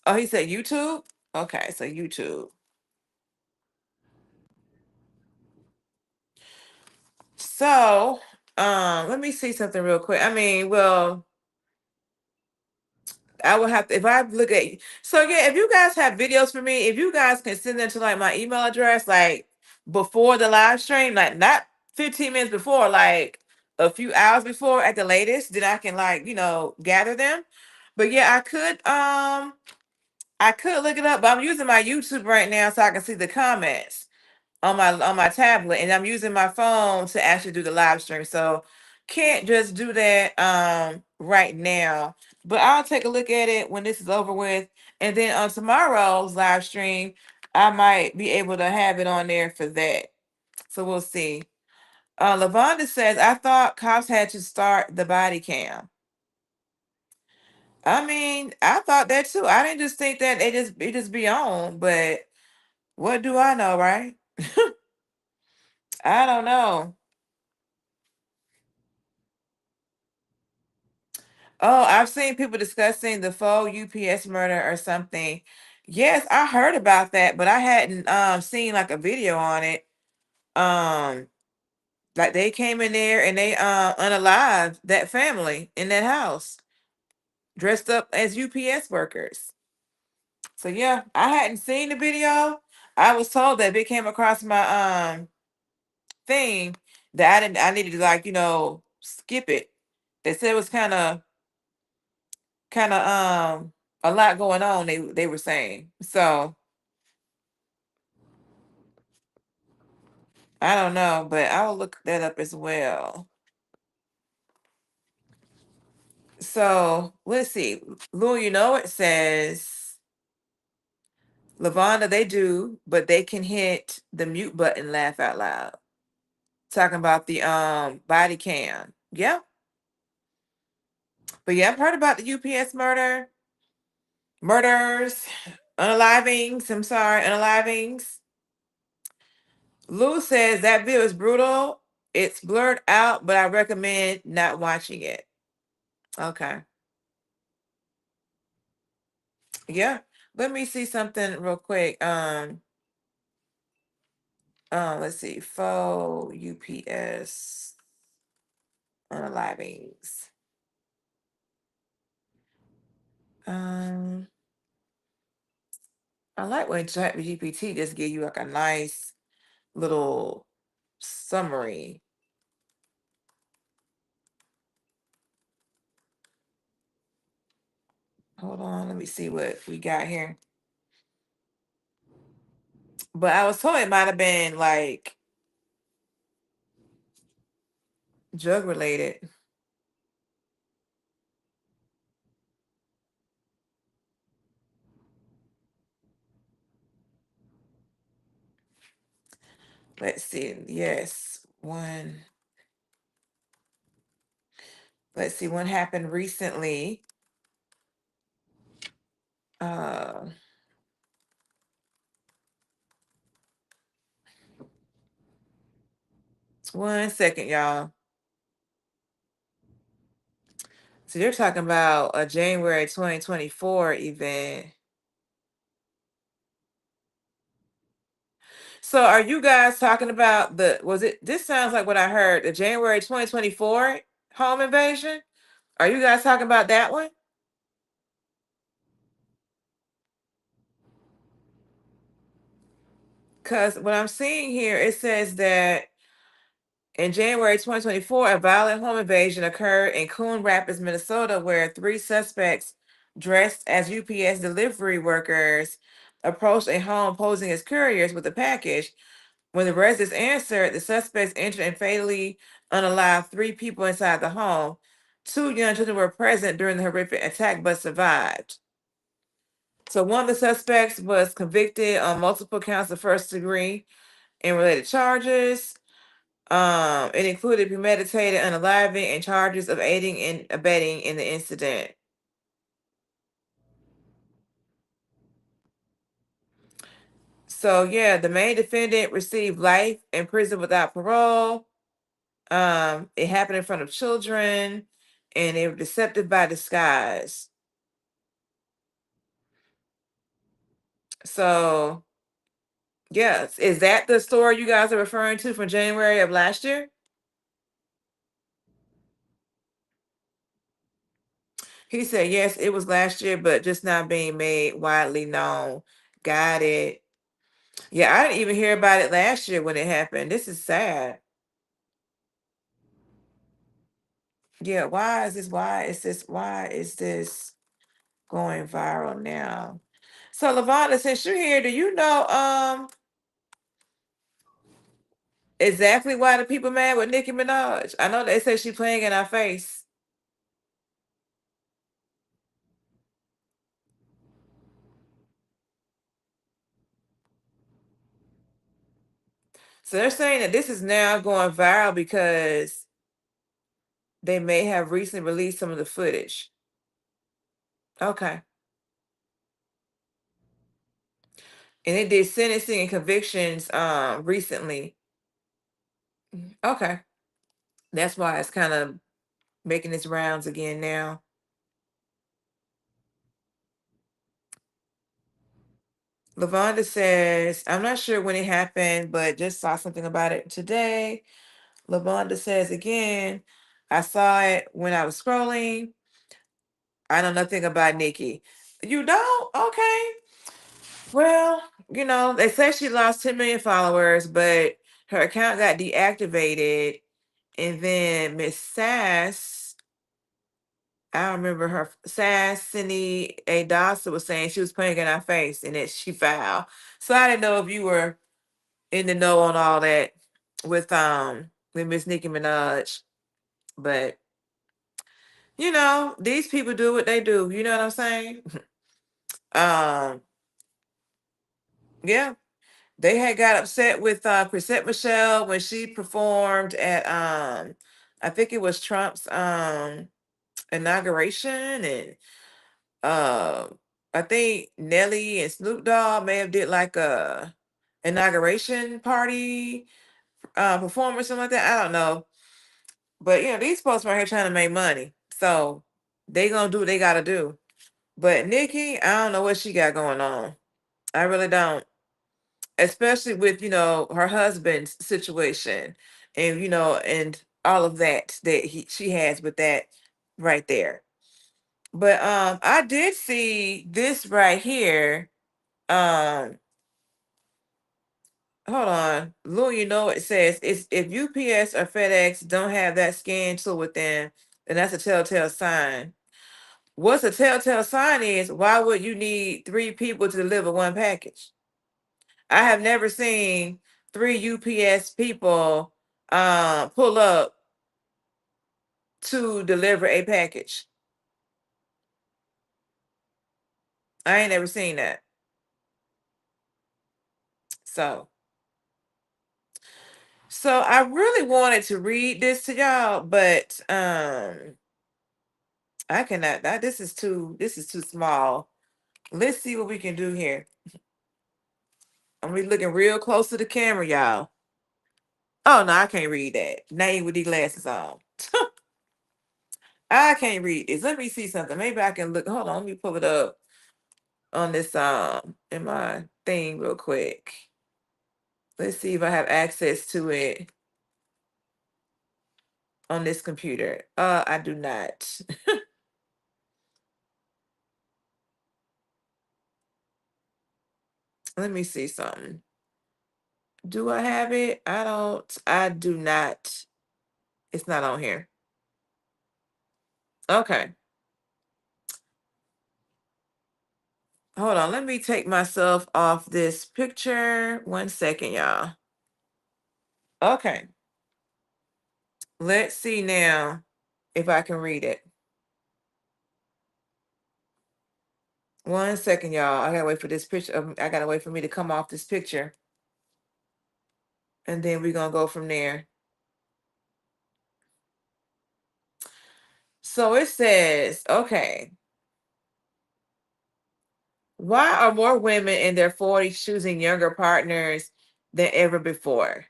Oh, he said YouTube. Okay, so YouTube. So, let me see something real quick. I mean, well, I will have to if I look at so yeah, if you guys have videos for me, if you guys can send them to like my email address, like before the live stream, like not 15 minutes before, like a few hours before at the latest, then I can like, gather them. But yeah, I could look it up, but I'm using my YouTube right now so I can see the comments on my tablet, and I'm using my phone to actually do the live stream. So can't just do that right now. But I'll take a look at it when this is over with. And then on tomorrow's live stream, I might be able to have it on there for that. So we'll see. Lavonda says, I thought cops had to start the body cam. I mean, I thought that too. I didn't just think that it just be on, but what do I know, right? I don't know. Oh, I've seen people discussing the faux UPS murder or something. Yes, I heard about that, but I hadn't seen like a video on it. Um, like they came in there and they unalived that family in that house, dressed up as UPS workers. So yeah, I hadn't seen the video. I was told that if it came across my thing that I needed to like, skip it. They said it was kind of a lot going on, they were saying. So I don't know, but I will look that up as well. So let's see. Lou, it says Lavonda, they do, but they can hit the mute button, laugh out loud. Talking about the body cam. Yeah. But yeah, I've heard about the UPS murders, unalivings. I'm sorry, unalivings. Lou says that video is brutal. It's blurred out, but I recommend not watching it. Okay. Yeah. Let me see something real quick. Let's see. Faux UPS unalivings. I like when ChatGPT just give you like a nice little summary. Hold on, let me see what we got here. But I was told it might have been like drug related. Let's see. Yes, one. Let's see, one happened recently. One second, y'all. So they're talking about a January 2024 event. So are you guys talking about this sounds like what I heard, the January 2024 home invasion? Are you guys talking about that one? Because what I'm seeing here, it says that in January 2024, a violent home invasion occurred in Coon Rapids, Minnesota, where 3 suspects dressed as UPS delivery workers approached a home posing as couriers with a package. When the residents answered, the suspects entered and fatally unalived 3 people inside the home. 2 young children were present during the horrific attack but survived. So one of the suspects was convicted on multiple counts of first degree and related charges. It included premeditated unaliving and charges of aiding and abetting in the incident. So yeah, the main defendant received life in prison without parole. It happened in front of children, and they were deceptive by disguise. So yes, is that the story you guys are referring to from January of last year? He said, yes, it was last year, but just not being made widely known. Got it. Yeah, I didn't even hear about it last year when it happened. This is sad. Yeah, why is this going viral now? So Lavonda, since you're here, do you know exactly why the people mad with Nicki Minaj? I know they say she playing in our face. So they're saying that this is now going viral because they may have recently released some of the footage. Okay. And it did sentencing and convictions recently. Okay. That's why it's kind of making its rounds again now. Lavonda says, I'm not sure when it happened, but just saw something about it today. Lavonda says again, I saw it when I was scrolling. I know nothing about Nicki. You don't? Okay. Well, they say she lost 10 million followers, but her account got deactivated. And then Miss Sass, I remember her, Sass Cindy A. Dawson was saying she was playing in our face and that she fouled. So I didn't know if you were in the know on all that with Miss Nicki Minaj. But these people do what they do. You know what I'm saying? um, yeah. They had got upset with Chrisette Michelle when she performed at I think it was Trump's inauguration, and I think Nelly and Snoop Dogg may have did like a inauguration party performance, something like that. I don't know. But these folks right here trying to make money. So they gonna do what they gotta do. But Nikki, I don't know what she got going on. I really don't. Especially with, her husband's situation and and all of that she has with that right there. But I did see this right here. Um Hold on. Lou, it says it's if UPS or FedEx don't have that scan tool with them, then that's a telltale sign. What's a telltale sign is why would you need 3 people to deliver one package? I have never seen 3 UPS people pull up to deliver a package. I ain't never seen that. So I really wanted to read this to y'all, but I cannot. This is too small. Let's see what we can do here. I'm gonna be looking real close to the camera, y'all. Oh no, I can't read that. Not even with these glasses on. I can't read this. Let me see something. Maybe I can look. Hold on, let me pull it up on this in my thing real quick. Let's see if I have access to it on this computer. I do not. Let me see something. Do I have it? I do not. It's not on here. Okay. Hold on, let me take myself off this picture. 1 second, y'all. Okay, let's see now if I can read it. 1 second, y'all. I gotta wait for this picture. I gotta wait for me to come off this picture. And then we're gonna go from there. So it says, okay, why are more women in their 40s choosing younger partners than ever before?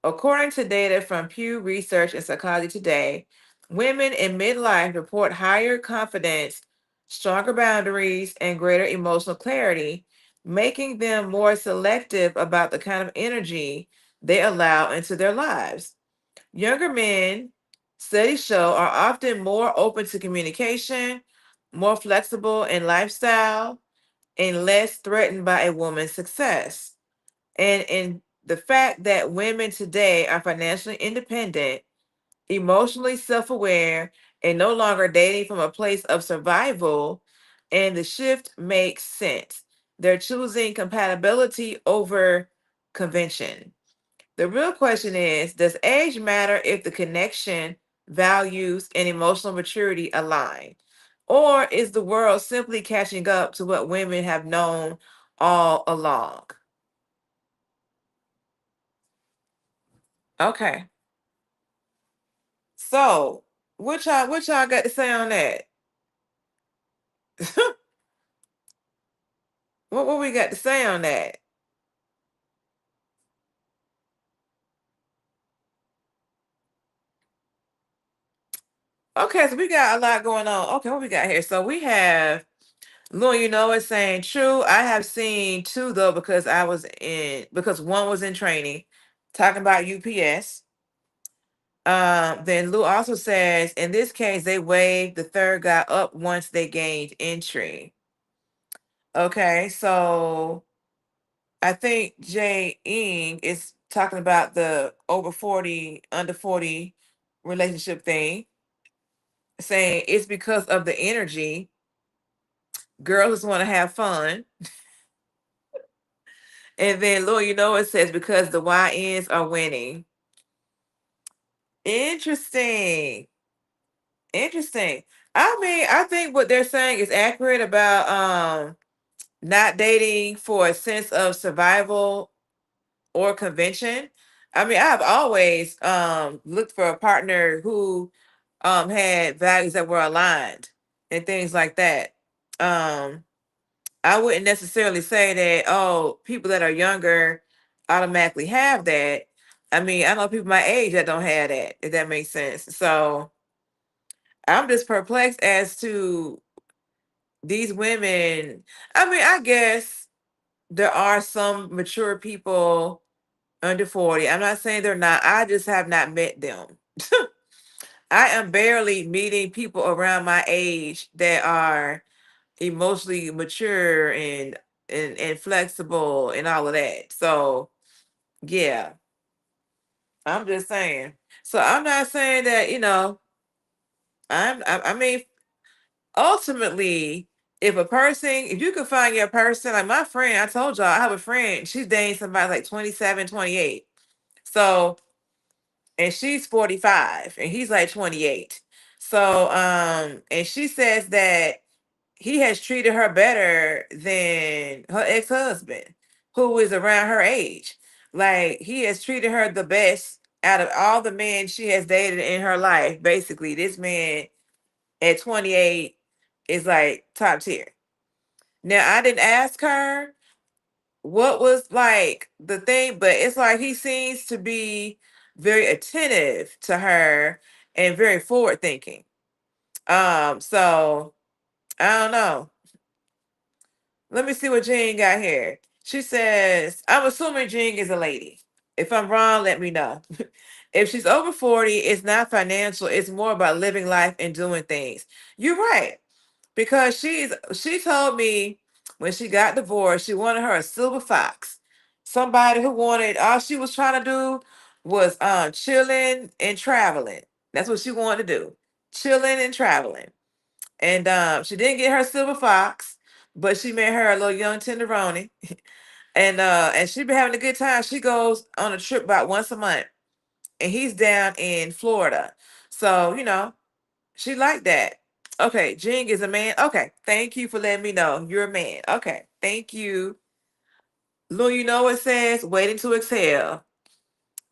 According to data from Pew Research and Psychology Today, women in midlife report higher confidence, stronger boundaries, and greater emotional clarity, making them more selective about the kind of energy they allow into their lives. Younger men, studies show, are often more open to communication, more flexible in lifestyle, and less threatened by a woman's success. And in the fact that women today are financially independent, emotionally self aware, and no longer dating from a place of survival, and the shift makes sense. They're choosing compatibility over convention. The real question is, does age matter if the connection, values, and emotional maturity align? Or is the world simply catching up to what women have known all along? Okay. So, what y'all got to say on that? What we got to say on that? Okay, so we got a lot going on. Okay, what we got here? So we have Lou, it's saying true. I have seen two though because one was in training, talking about UPS. Then Lou also says in this case they waved the third guy up once they gained entry. Okay, so I think Jay Ing is talking about the over 40, under 40 relationship thing, saying it's because of the energy. Girls just want to have fun. And then Lord, it says because the YNs are winning. Interesting. Interesting. I mean, I think what they're saying is accurate about not dating for a sense of survival or convention. I mean, I've always looked for a partner who had values that were aligned and things like that. I wouldn't necessarily say that, oh, people that are younger automatically have that. I mean, I know people my age that don't have that, if that makes sense. So I'm just perplexed as to these women. I mean, I guess there are some mature people under 40. I'm not saying they're not. I just have not met them. I am barely meeting people around my age that are emotionally mature and flexible and all of that. So yeah, I'm just saying. So I'm not saying that, I mean, ultimately, if you can find your person, like my friend, I told y'all, I have a friend, she's dating somebody like 27, 28. So, and she's 45 and he's like 28. So, and she says that he has treated her better than her ex-husband, who is around her age. Like he has treated her the best out of all the men she has dated in her life. Basically, this man at 28 is like top tier. Now, I didn't ask her what was like the thing, but it's like he seems to be very attentive to her and very forward thinking. So I don't know. Let me see what Jean got here. She says, I'm assuming Jean is a lady. If I'm wrong, let me know. If she's over 40, it's not financial, it's more about living life and doing things. You're right. Because she told me when she got divorced, she wanted her a silver fox. Somebody who wanted all she was trying to do was chilling and traveling. That's what she wanted to do. Chilling and traveling. And she didn't get her silver fox. but she met her a little young tenderoni, and she been having a good time. She goes on a trip about once a month, and he's down in Florida. So, she like that. Okay, Jing is a man. Okay, thank you for letting me know you're a man. Okay, thank you. Lou, you know what it says? Waiting to exhale.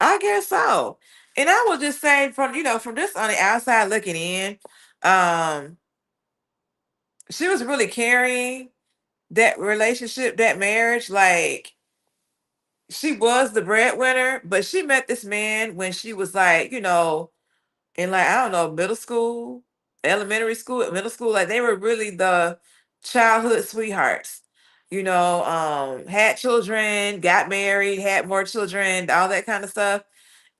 I guess so. And I will just say from this on the outside looking in, um, she was really carrying that relationship, that marriage. Like she was the breadwinner, but she met this man when she was like, in like, I don't know, middle school, elementary school, middle school. Like they were really the childhood sweethearts. Had children, got married, had more children, all that kind of stuff.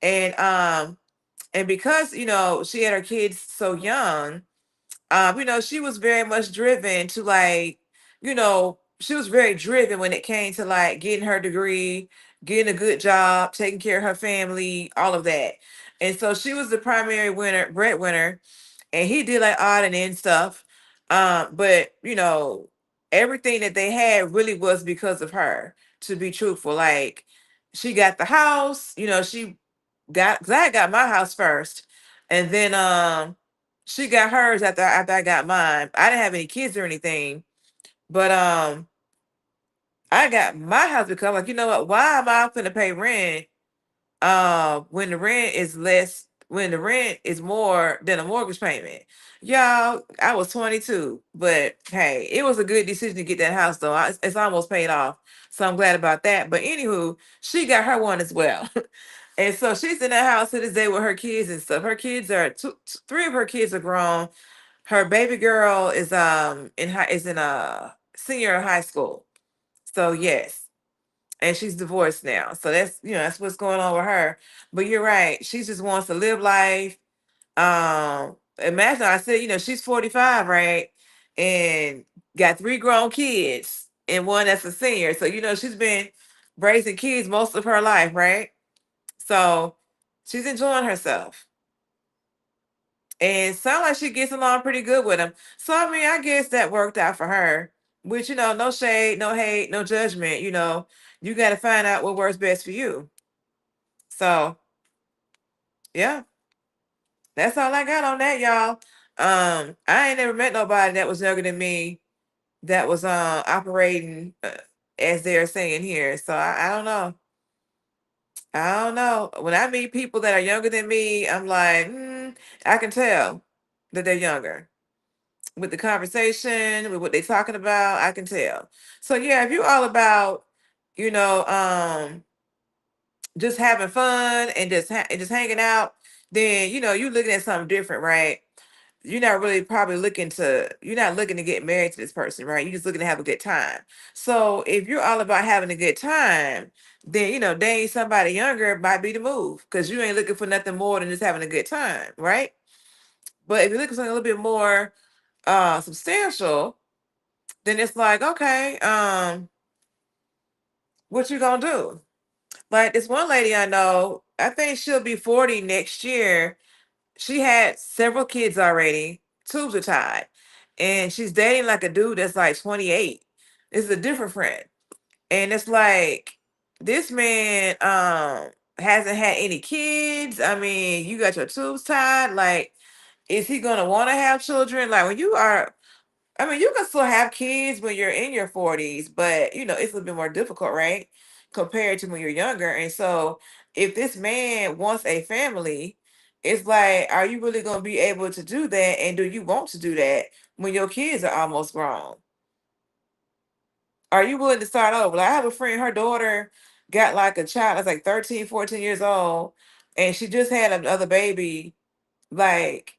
And because she had her kids so young, she was very much driven to like, she was very driven when it came to like getting her degree, getting a good job, taking care of her family, all of that. And so she was the primary breadwinner, and he did like odd and end stuff. But everything that they had really was because of her, to be truthful. Like she got the house, she got, because I got my house first, and then she got hers after I got mine. I didn't have any kids or anything, but I got my house because I'm like, you know what? Why am I gonna pay rent when the rent is less, when the rent is more than a mortgage payment? Y'all, I was 22, but hey, it was a good decision to get that house though. It's almost paid off, so I'm glad about that. But anywho, she got her one as well. And so she's in that house to this day with her kids and stuff. Her kids are three of her kids are grown. Her baby girl is in a senior in high school. So yes, and she's divorced now. So that's what's going on with her. But you're right. She just wants to live life. Imagine I said, she's 45, right? And got three grown kids and one that's a senior. So she's been raising kids most of her life, right? So she's enjoying herself. And sounds like she gets along pretty good with him. So I mean, I guess that worked out for her. Which, no shade, no hate, no judgment. You got to find out what works best for you. So yeah, that's all I got on that, y'all. I ain't never met nobody that was younger than me that was operating as they're saying here. So I don't know. I don't know. When I meet people that are younger than me, I'm like, I can tell that they're younger. With the conversation, with what they're talking about, I can tell. So yeah, if you're all about, you know, just having fun and just hanging out, then you're looking at something different, right? You're not really probably you're not looking to get married to this person, right? You're just looking to have a good time. So if you're all about having a good time, then dating somebody younger might be the move, because you ain't looking for nothing more than just having a good time, right? But if you're looking for something a little bit more substantial, then it's like, okay, what you gonna do? Like this one lady I know, I think she'll be 40 next year. She had several kids already, tubes are tied, and she's dating like a dude that's like 28. It's a different friend. And it's like this man hasn't had any kids. I mean, you got your tubes tied. Like, is he gonna want to have children? Like when you are, I mean, you can still have kids when you're in your 40s, but it's a little bit more difficult, right? Compared to when you're younger. And so if this man wants a family, it's like, are you really going to be able to do that? And do you want to do that when your kids are almost grown? Are you willing to start over? Like I have a friend, her daughter got like a child that's like 13, 14 years old, and she just had another baby like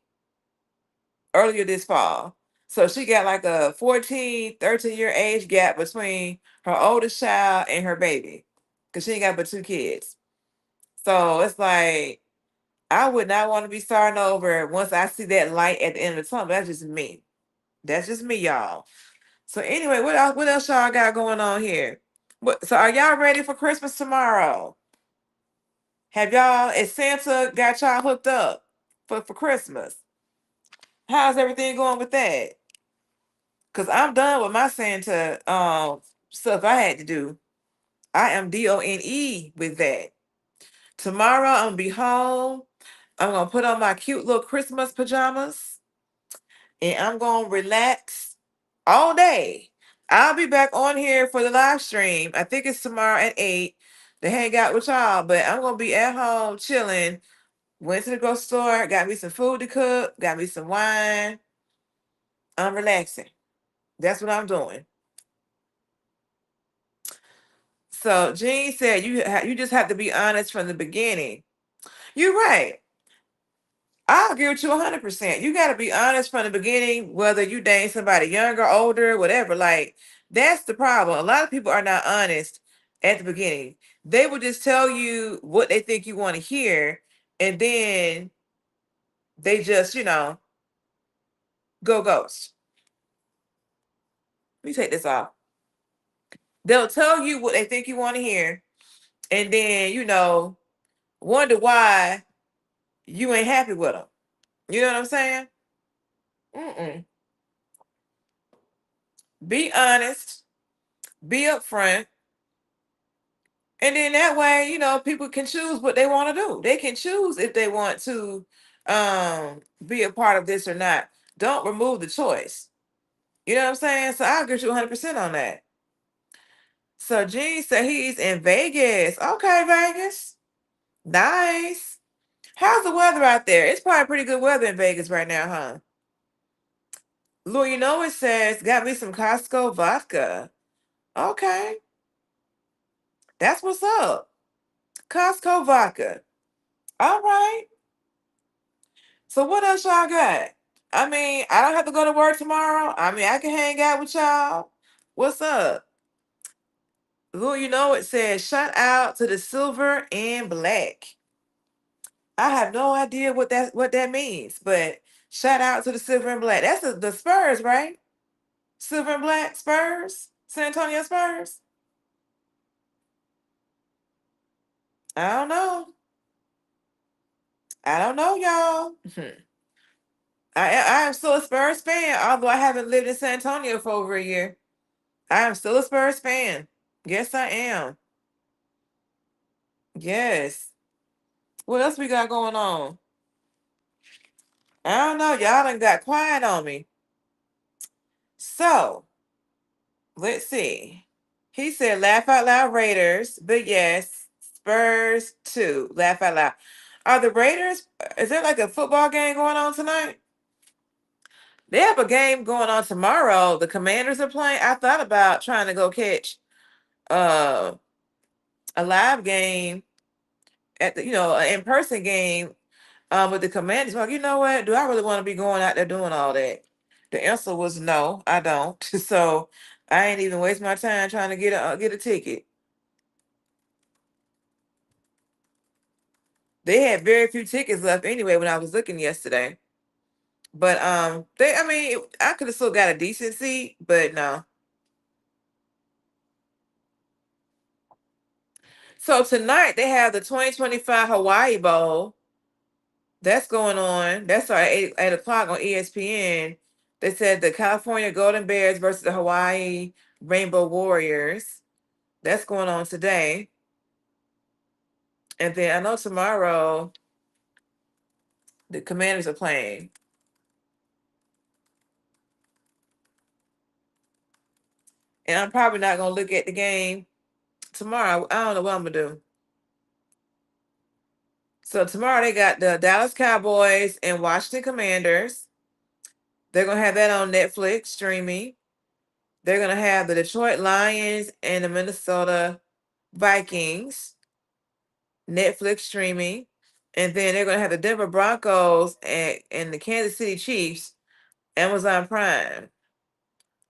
earlier this fall. So she got like a 14, 13-year age gap between her oldest child and her baby, because she ain't got but two kids. So it's like, I would not want to be starting over once I see that light at the end of the tunnel. That's just me. That's just me, y'all. So anyway, what else y'all got going on here? So are y'all ready for Christmas tomorrow? Have y'all, is Santa got y'all hooked up for Christmas? How's everything going with that? Cause I'm done with my Santa stuff I had to do. I am DONE with that. Tomorrow I'm gonna be home. I'm gonna put on my cute little Christmas pajamas and I'm gonna relax all day. I'll be back on here for the live stream. I think it's tomorrow at 8 to hang out with y'all, but I'm gonna be at home chilling. Went to the grocery store, got me some food to cook, got me some wine. I'm relaxing. That's what I'm doing. So Jean said you just have to be honest from the beginning. You're right. I agree with you 100%. You got to be honest from the beginning, whether you date somebody younger, older, whatever. Like, that's the problem. A lot of people are not honest at the beginning. They will just tell you what they think you want to hear, and then they just, go ghost. Let me take this off. They'll tell you what they think you want to hear, and then, wonder why you ain't happy with them. You know what I'm saying? Mm-mm. Be honest, be upfront, and then that way, people can choose what they want to do. They can choose if they want to be a part of this or not. Don't remove the choice. You know what I'm saying? So I agree with you 100% on that. So Gene said he's in Vegas. Okay, Vegas. Nice. How's the weather out there? It's probably pretty good weather in Vegas right now, huh? Lord, it says, got me some Costco vodka. Okay. That's what's up. Costco vodka. All right. So what else y'all got? I mean, I don't have to go to work tomorrow. I mean, I can hang out with y'all. What's up? Lord, it says, shout out to the silver and black. I have no idea what that means, but shout out to the silver and black. That's the Spurs, right? Silver and black Spurs? San Antonio Spurs? I don't know. I don't know, y'all. I am still a Spurs fan, although I haven't lived in San Antonio for over a year. I am still a Spurs fan. Yes, I am. Yes. What else we got going on? I don't know. Y'all done got quiet on me. So, let's see. He said laugh out loud Raiders, but yes, Spurs too. Laugh out loud. Are the Raiders, is there like a football game going on tonight? They have a game going on tomorrow. The Commanders are playing. I thought about trying to go catch uh a live game at the an in-person game with the Commanders. Like, you know what? Do I really want to be going out there doing all that? The answer was no, I don't. So I ain't even waste my time trying to get a ticket. They had very few tickets left anyway when I was looking yesterday. But I could have still got a decent seat, but no. So tonight they have the 2025 Hawaii Bowl. That's going on. That's at 8 o'clock on ESPN. They said the California Golden Bears versus the Hawaii Rainbow Warriors. That's going on today. And then I know tomorrow the Commanders are playing. And I'm probably not going to look at the game tomorrow. I don't know what I'm going to do. So tomorrow they got the Dallas Cowboys and Washington Commanders. They're going to have that on Netflix streaming. They're going to have the Detroit Lions and the Minnesota Vikings Netflix streaming. And then they're going to have the Denver Broncos and the Kansas City Chiefs Amazon Prime.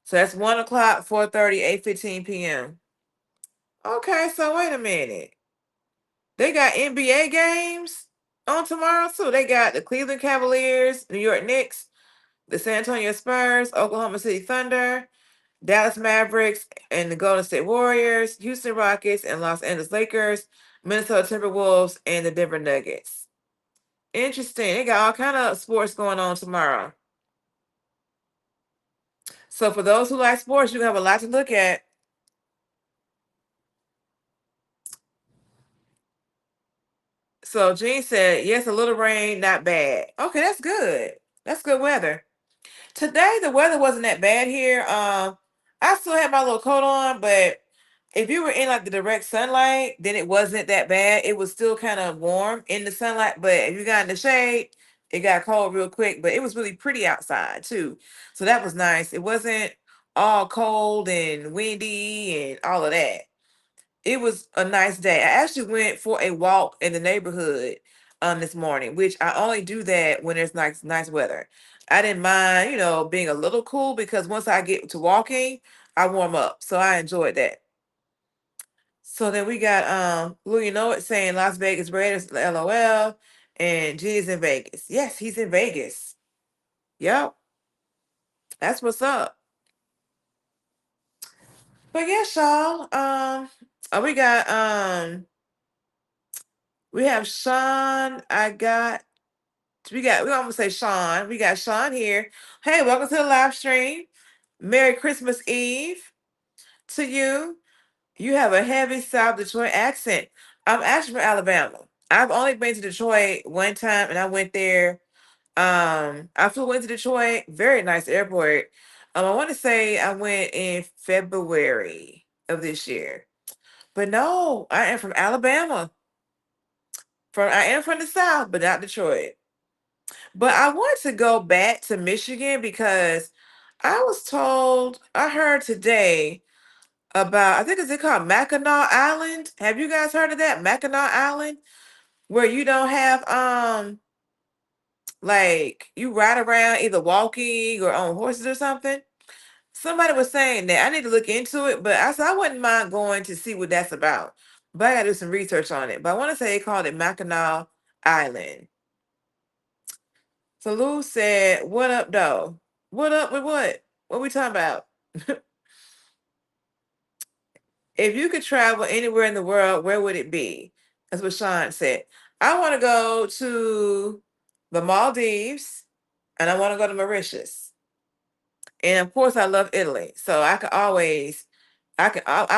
So that's 1 o'clock, 4:30, 8:15 p.m. Okay, so wait a minute. They got NBA games on tomorrow too. They got the Cleveland Cavaliers, New York Knicks, the San Antonio Spurs, Oklahoma City Thunder, Dallas Mavericks, and the Golden State Warriors, Houston Rockets, and Los Angeles Lakers, Minnesota Timberwolves, and the Denver Nuggets. Interesting. They got all kind of sports going on tomorrow. So for those who like sports, you have a lot to look at. So Jean said, yes, a little rain, not bad. Okay, that's good. That's good weather. Today the weather wasn't that bad here. I still had my little coat on, but if you were in like the direct sunlight, then it wasn't that bad. It was still kind of warm in the sunlight, but if you got in the shade, it got cold real quick. But it was really pretty outside too. So that was nice. It wasn't all cold and windy and all of that. It was a nice day. I actually went for a walk in the neighborhood this morning, which I only do that when there's nice weather. I didn't mind, being a little cool because once I get to walking, I warm up. So I enjoyed that. So then we got Lou, you know it, saying Las Vegas Raiders, LOL, and G's in Vegas. Yes, he's in Vegas. Yep. That's what's up. But yeah, y'all. We got we have Sean. We almost say Sean. We got Sean here. Hey, welcome to the live stream. Merry Christmas Eve to you. You have a heavy South Detroit accent. I'm actually from Alabama. I've only been to Detroit one time and I went there. I flew into Detroit, very nice airport. I want to say I went in February of this year. But no, I am from Alabama. I am from the South, but not Detroit. But I want to go back to Michigan because I heard today about, I think is it called Mackinac Island? Have you guys heard of that? Mackinac Island? Where you don't have like you ride around either walking or on horses or something. Somebody was saying that. I need to look into it, but I said I wouldn't mind going to see what that's about. But I gotta do some research on it. But I want to say they called it Mackinac Island. So Lou said, what up, though? What up with what? What we talking about? If you could travel anywhere in the world, where would it be? That's what Sean said. I want to go to the Maldives and I want to go to Mauritius. And of course, I love Italy. So I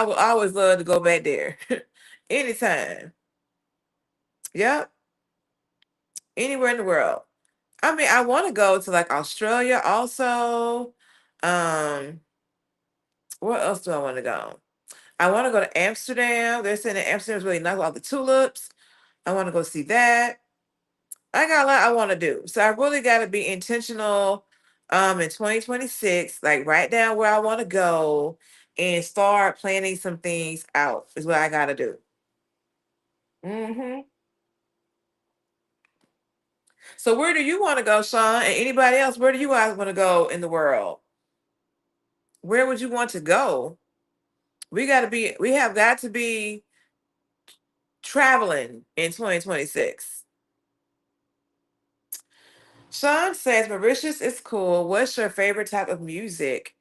would always love to go back there anytime. Yep. Anywhere in the world. I mean, I want to go to like Australia also. Um, where else do I want to go? I want to go to Amsterdam. They're saying that Amsterdam is really nice with all the tulips. I want to go see that. I got a lot I want to do. So I really got to be intentional in 2026, like write down where I want to go and start planning some things out is what I got to do. So where do you want to go, Sean? And anybody else, where do you guys want to go in the world? Where would you want to go? We have got to be traveling in 2026. Sean says Mauritius is cool. What's your favorite type of music?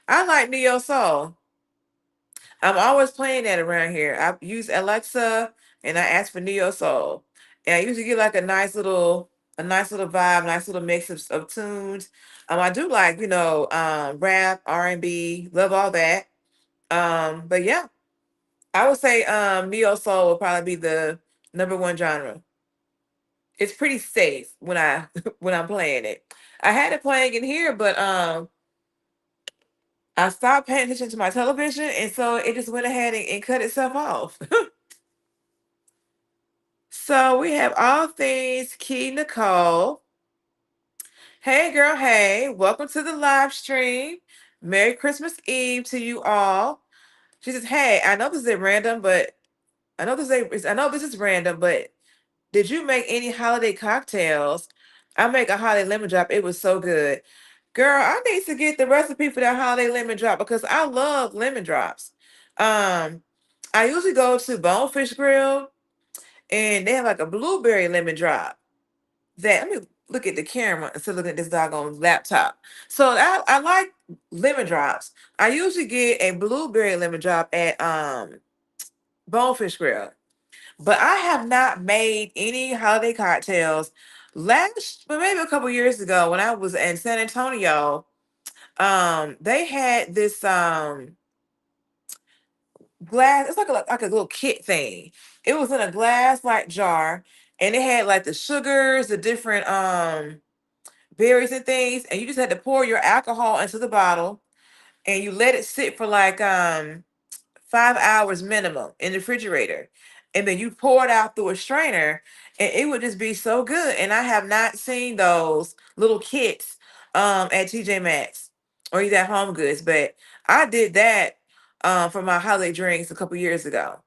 I like neo soul. I'm always playing that around here. I use Alexa and I ask for neo soul. And I usually get like a nice little vibe, nice little mix of tunes. I do like, rap, R&B, love all that. But yeah, I would say neo soul will probably be the number one genre. It's pretty safe when I when I'm playing it. I had it playing in here, but I stopped paying attention to my television, and so it just went ahead and cut itself off. So we have all things Key Nicole. Hey girl, hey, welcome to the live stream. Merry Christmas Eve to you all. She says, "Hey, I know this is random, but I know this is random, but did you make any holiday cocktails? I make a holiday lemon drop. It was so good." Girl, I need to get the recipe for that holiday lemon drop because I love lemon drops. Um, I usually go to Bonefish Grill and they have like a blueberry lemon drop. Let me look at the camera instead of looking at this doggone laptop. So I like lemon drops. I usually get a blueberry lemon drop at Bonefish Grill. But I have not made any holiday cocktails. But maybe a couple years ago when I was in San Antonio, They had this glass. It's like a little kit thing. It was in a glass like jar, and it had like the sugars, the different berries and things, and you just had to pour your alcohol into the bottle, and you let it sit for like 5 hours minimum in the refrigerator, and then you pour it out through a strainer, and it would just be so good. And I have not seen those little kits at TJ Maxx or either at Home Goods, but I did that for my holiday drinks a couple years ago.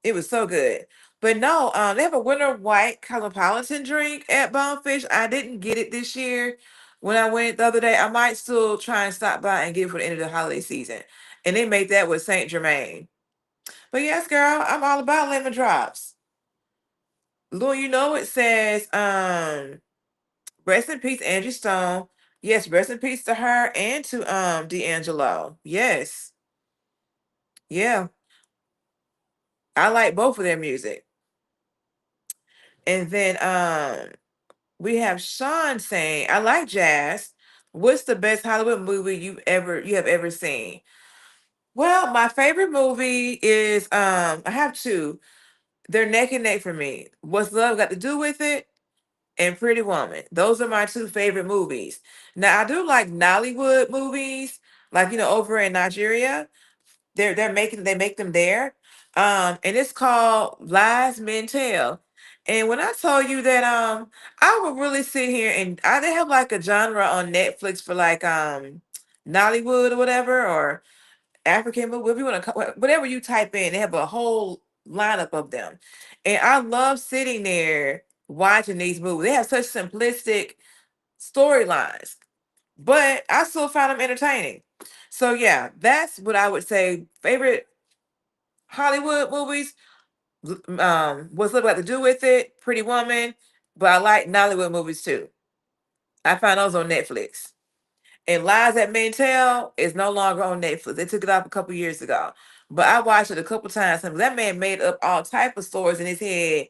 It was so good. But no, they have a winter white cosmopolitan drink at Bonefish. I didn't get it this year when I went the other day. I might still try and stop by and get it for the end of the holiday season. And they make that with Saint Germain. But yes, girl, I'm all about lemon drops. Lou, you know it says, rest in peace, Angie Stone. Yes, rest in peace to her and to D'Angelo. Yes. Yeah. I like both of their music. And then we have Sean saying, I like jazz. What's the best Hollywood movie you have ever seen? Well, my favorite movie is I have two. They're neck and neck for me. What's Love Got to Do with It? And Pretty Woman. Those are my two favorite movies. Now I do like Nollywood movies, like over in Nigeria. They make them there. And it's called Lies Men Tell. And when I told you that I would really sit here and they have like a genre on Netflix for like Nollywood or whatever, or African movie, whatever you want to whatever you type in, they have a whole lineup of them. And I love sitting there watching these movies. They have such simplistic storylines, but I still find them entertaining. So yeah, that's what I would say. Favorite Hollywood movies. What's Love Got to Do with It? Pretty Woman. But I like Nollywood movies too. I find those on Netflix. And Lies That Men Tell is no longer on Netflix. They took it off a couple years ago. But I watched it a couple times. And that man made up all type of stories in his head,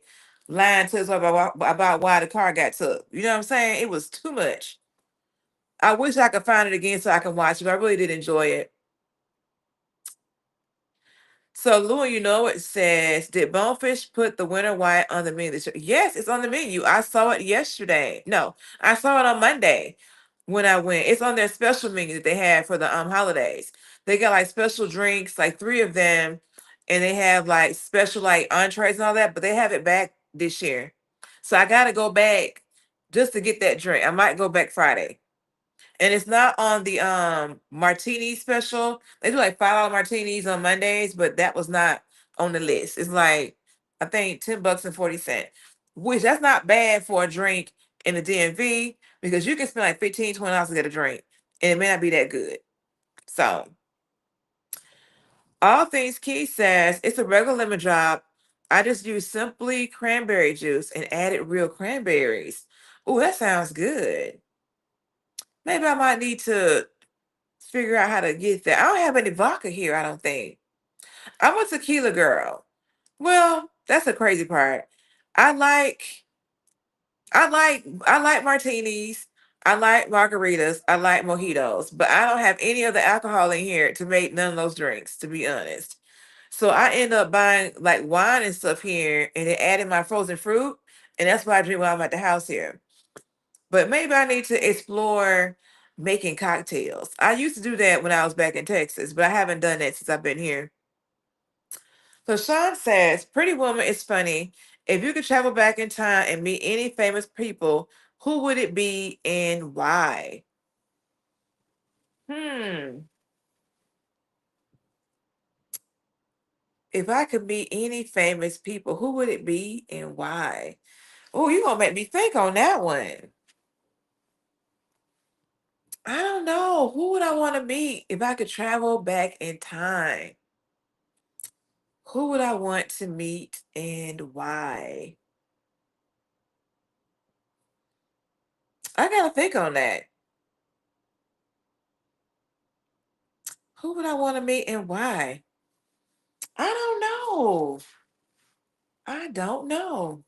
lying to us about why the car got took. You know what I'm saying? It was too much. I wish I could find it again so I can watch it. But I really did enjoy it. So, Lou, it says, did Bonefish put the winter white on the menu this year? Yes, it's on the menu. I saw it yesterday. No, I saw it on Monday when I went. It's on their special menu that they had for the holidays. They got like special drinks, like three of them, and they have like special like entrees and all that, but they have it back this year. So I gotta go back just to get that drink. I might go back Friday. And it's not on the martini special. They do like $5 martinis on Mondays, but that was not on the list. It's like I think $10.40, which that's not bad for a drink in the DMV because you can spend like $15-20 to get a drink, and it may not be that good. So all things Key says it's a regular lemon drop. I just use simply cranberry juice and added real cranberries. Oh, that sounds good. Maybe I might need to figure out how to get that. I don't have any vodka here, I don't think. I'm a tequila girl. Well, that's the crazy part. I like I like martinis. I like margaritas. I like mojitos, but I don't have any of the alcohol in here to make none of those drinks, to be honest. So I end up buying like wine and stuff here and then adding my frozen fruit. And that's what I drink when I'm at the house here. But maybe I need to explore making cocktails. I used to do that when I was back in Texas, but I haven't done that since I've been here. So Sean says, Pretty Woman is funny. If you could travel back in time and meet any famous people, who would it be and why? Hmm. If I could meet any famous people, who would it be and why? Oh, you're gonna make me think on that one. I don't know. Who would I want to meet if I could travel back in time? Who would I want to meet and why? I gotta think on that. Who would I want to meet and why? I don't know. I don't know.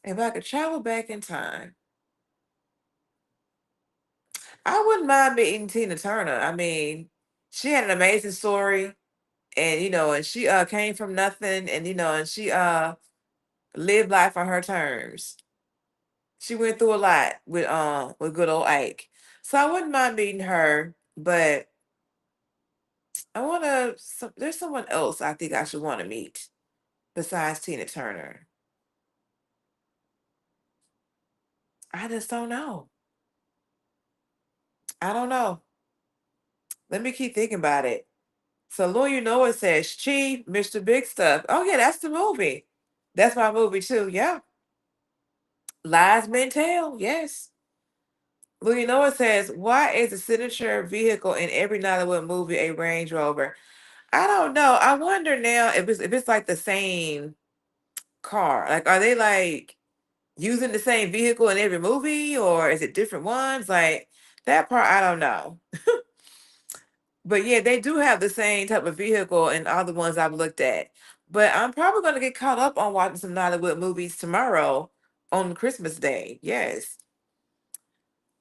If I could travel back in time. I wouldn't mind meeting Tina Turner. I mean, she had an amazing story, and and she came from nothing, and and she lived life on her terms. She went through a lot with good old Ike. So I wouldn't mind meeting her, but I want to. There's someone else I think I should want to meet besides Tina Turner. I just don't know. I don't know. Let me keep thinking about it. So Lou, it says Chief, Mr. Big Stuff. Oh yeah, that's the movie. That's my movie too. Yeah. Lies Men Tell. Yes. Lou, it says, why is the signature vehicle in every Nollywood movie a Range Rover? I don't know. I wonder now if it's like the same car. Like, are they like using the same vehicle in every movie, or is it different ones? Like that part, I don't know. But yeah, they do have the same type of vehicle in all the ones I've looked at. But I'm probably going to get caught up on watching some Nollywood movies tomorrow on Christmas Day. Yes.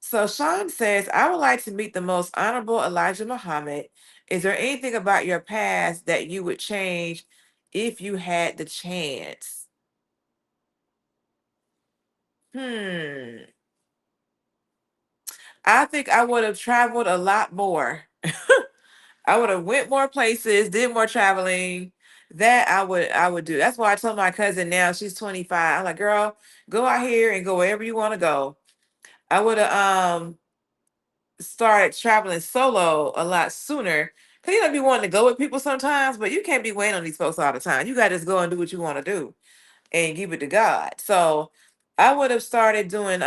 So Sean says, I would like to meet the most honorable Elijah Muhammad. Is there anything about your past that you would change if you had the chance? Hmm. I think I would have traveled a lot more. I would have went more places, did more traveling. That I would do. That's why I told my cousin now, she's 25. I'm like, girl, go out here and go wherever you want to go. I would have started traveling solo a lot sooner. Cause be wanting to go with people sometimes, but you can't be waiting on these folks all the time. You gotta just go and do what you want to do and give it to God. So I would have started doing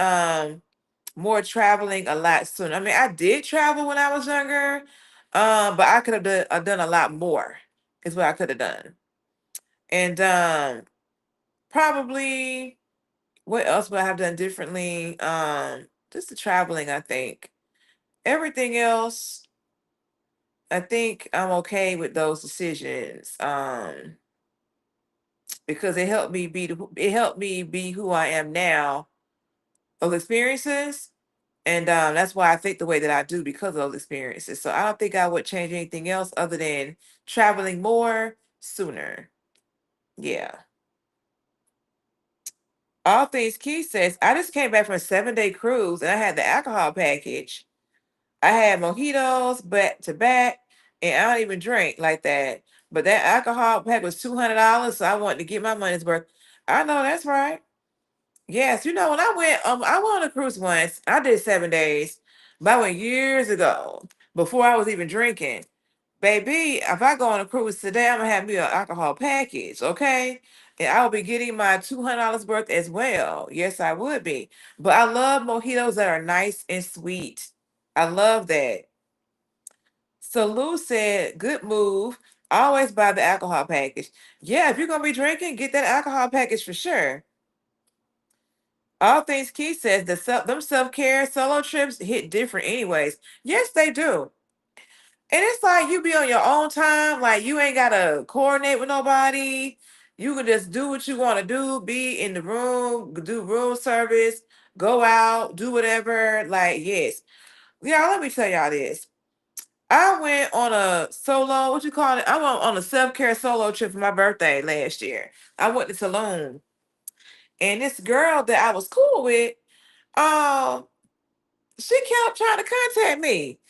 more traveling a lot sooner. I mean, I did travel when I was younger, but I could have done a lot more. Is what I could have done, and probably what else would I have done differently? Just the traveling, I think. Everything else, I think I'm okay with those decisions. Because it helped me be who I am now. Those experiences. And that's why I think the way that I do because of those experiences. So I don't think I would change anything else other than traveling more sooner. Yeah. All Things Key says, I just came back from a 7-day cruise and I had the alcohol package. I had mojitos back to back, and I don't even drink like that. But that alcohol pack was $200, so I wanted to get my money's worth. I know that's right. Yes, when I went on a cruise once. I did 7 days, but I went years ago before I was even drinking. Baby, if I go on a cruise today, I'm gonna have me an alcohol package, okay? And I'll be getting my $200 worth as well. Yes, I would be. But I love mojitos that are nice and sweet. I love that. So Lou said, good move. Always buy the alcohol package. Yeah, if you're gonna be drinking, get that alcohol package for sure. All Things Key says them self-care solo trips hit different anyways. Yes, they do. And it's like you be on your own time, like you ain't gotta coordinate with nobody. You can just do what you want to do, be in the room, do room service, go out, do whatever. Like, yes. Yeah, let me tell y'all this. I went on a solo, what you call it? I went on a self-care solo trip for my birthday last year. I went to Tulum. And this girl that I was cool with, um, she kept trying to contact me,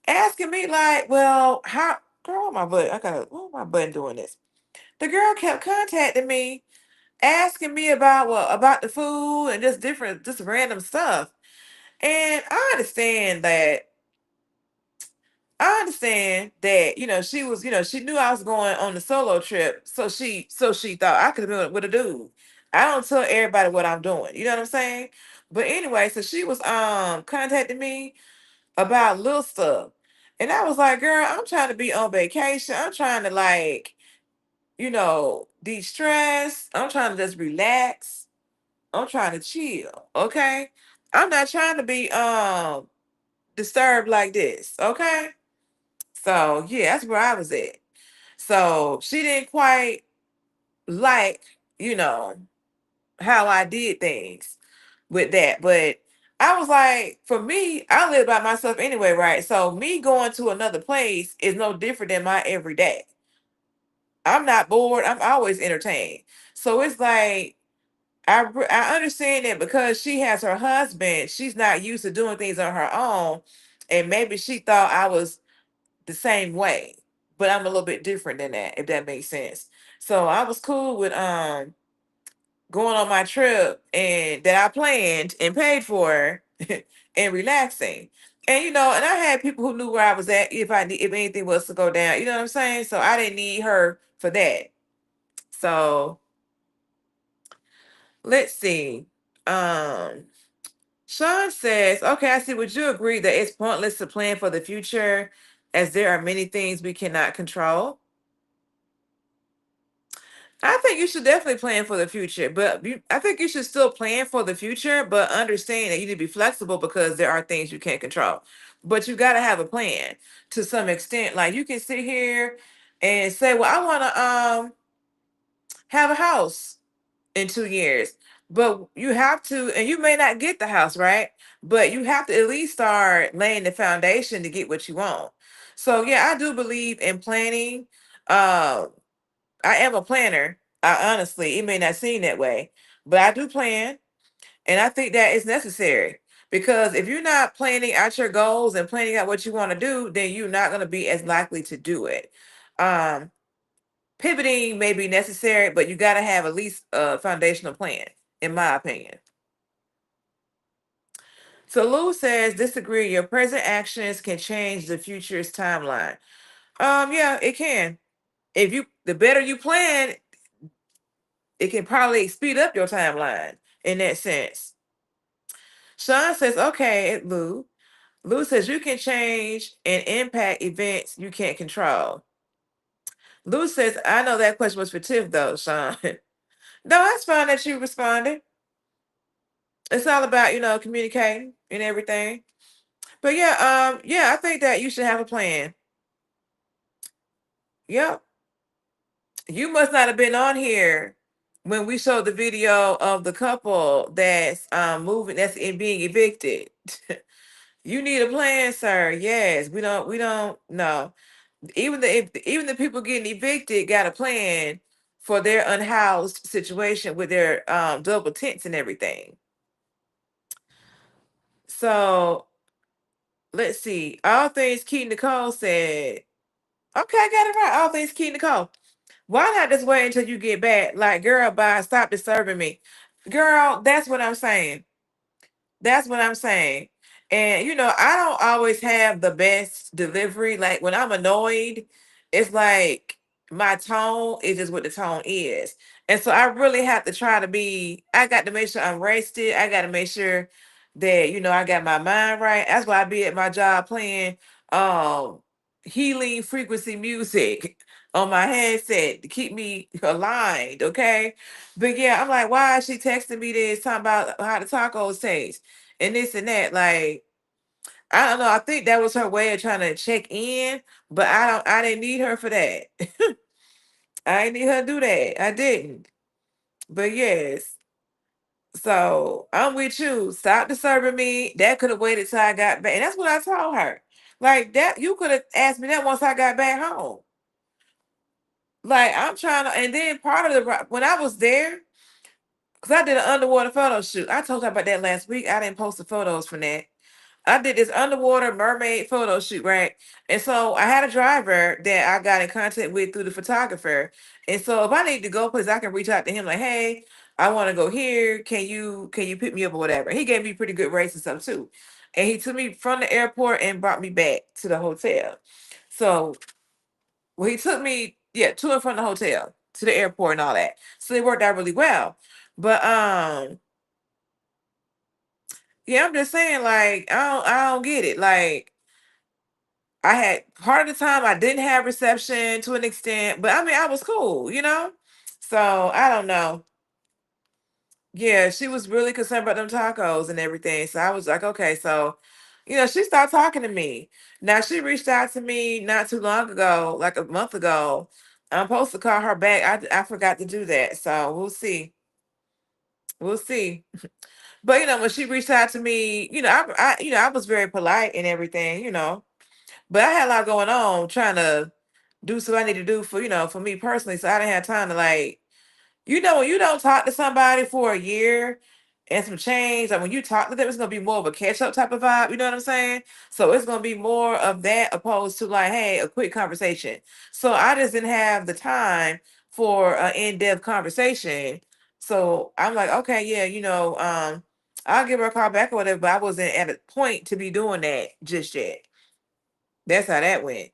asking me like, well, how girl, my butt, what my button doing this? The girl kept contacting me, asking me about the food and just random stuff. And I understand that, she knew I was going on the solo trip, so she thought I could have been with a dude. I don't tell everybody what I'm doing. You know what I'm saying? But anyway, so she was contacting me about little stuff. And I was like, girl, I'm trying to be on vacation. I'm trying to de-stress. I'm trying to just relax. I'm trying to chill. Okay. I'm not trying to be disturbed like this. Okay. So yeah, that's where I was at. So she didn't quite like, how I did things with that. But I was like, for me, I live by myself anyway, right? So me going to another place is no different than my everyday. I'm not bored. I'm always entertained. So it's like I understand that because she has her husband, she's not used to doing things on her own, and maybe she thought I was the same way, but I'm a little bit different than that, if that makes sense. So I was cool with going on my trip and that I planned and paid for and relaxing. And and I had people who knew where I was at if anything was to go down. You know what I'm saying? So I didn't need her for that. So let's see. Um Sean says, okay, I see. Would you agree that it's pointless to plan for the future as there are many things we cannot control? I think you should definitely plan for the future, but I think you should still plan for the future, but understand that you need to be flexible because there are things you can't control. But you got to have a plan to some extent. Like you can sit here and say, "Well, I want to have a house in 2 years," but you have to, and you may not get the house, right? But you have to at least start laying the foundation to get what you want. So yeah, I do believe in planning. Uh, I am a planner. I honestly, it may not seem that way, but I do plan, and I think that is necessary because if you're not planning out your goals and planning out what you want to do, then you're not going to be as likely to do it. Um, Pivoting may be necessary, but you got to have at least a foundational plan, in my opinion. So Lou says, disagree. Your present actions can change the future's timeline. Yeah, it can. If you, the better you plan, it can probably speed up your timeline in that sense. Sean says, okay, Lou. Lou says you can change and impact events you can't control. Lou says, I know that question was for Tiff though, Sean. No, that's fine that you responded. It's all about, communicating and everything. But yeah, I think that you should have a plan. Yep. You must not have been on here when we showed the video of the couple that's moving, that's being evicted. You need a plan, sir. Yes, we don't no. Even the people getting evicted got a plan for their unhoused situation with their double tents and everything. So let's see. All things Key Nicole said. Okay, I got it right. All things Key Nicole. Why not just wait until you get back? Like, girl, bye, stop disturbing me. Girl, that's what I'm saying. That's what I'm saying. And I don't always have the best delivery. Like when I'm annoyed, it's like my tone is just what the tone is. And so I really have to try to I got to make sure I'm rested. I got to make sure that, I got my mind right. That's why I be at my job playing um healing frequency music on my headset to keep me aligned. Okay. But yeah, I'm like, why is she texting me this talking about how the tacos taste and this and that? Like, I don't know. I think that was her way of trying to check in, but I didn't need her for that. I didn't need her to do that. I didn't. But yes. So I'm with you. Stop disturbing me. That could have waited till I got back. And that's what I told her. Like that, you could have asked me that once I got back home. Like I'm trying to, and then part of when I was there, because I did an underwater photo shoot. I told her about that last week. I didn't post the photos from that. I did this underwater mermaid photo shoot, right? And so I had a driver that I got in contact with through the photographer. And so if I need to go place, I can reach out to him like, hey, I want to go here. Can you pick me up or whatever? He gave me pretty good rates and stuff too. And he took me from the airport and brought me back to the hotel. So he took me, yeah, to and from the hotel to the airport and all that. So it worked out really well. But yeah, I'm just saying, like, I don't get it. Like, I had part of the time I didn't have reception to an extent, but I mean, I was cool. So I don't know. Yeah, she was really concerned about them tacos and everything. So I was like, okay, so she started talking to me. Now she reached out to me not too long ago, like a month ago. I'm supposed to call her back. I forgot to do that. So we'll see. We'll see. But when she reached out to me, I was very polite and everything, but I had a lot going on trying to do what I need to do for, for me personally. So I didn't have time to when you don't talk to somebody for a year and some change, like when you talk to them, it's gonna be more of a catch up type of vibe. You know what I'm saying? So it's gonna be more of that opposed to like, hey, a quick conversation. So I just didn't have the time for an in-depth conversation. So I'm like, okay, yeah, I'll give her a call back or whatever, but I wasn't at a point to be doing that just yet. That's how that went.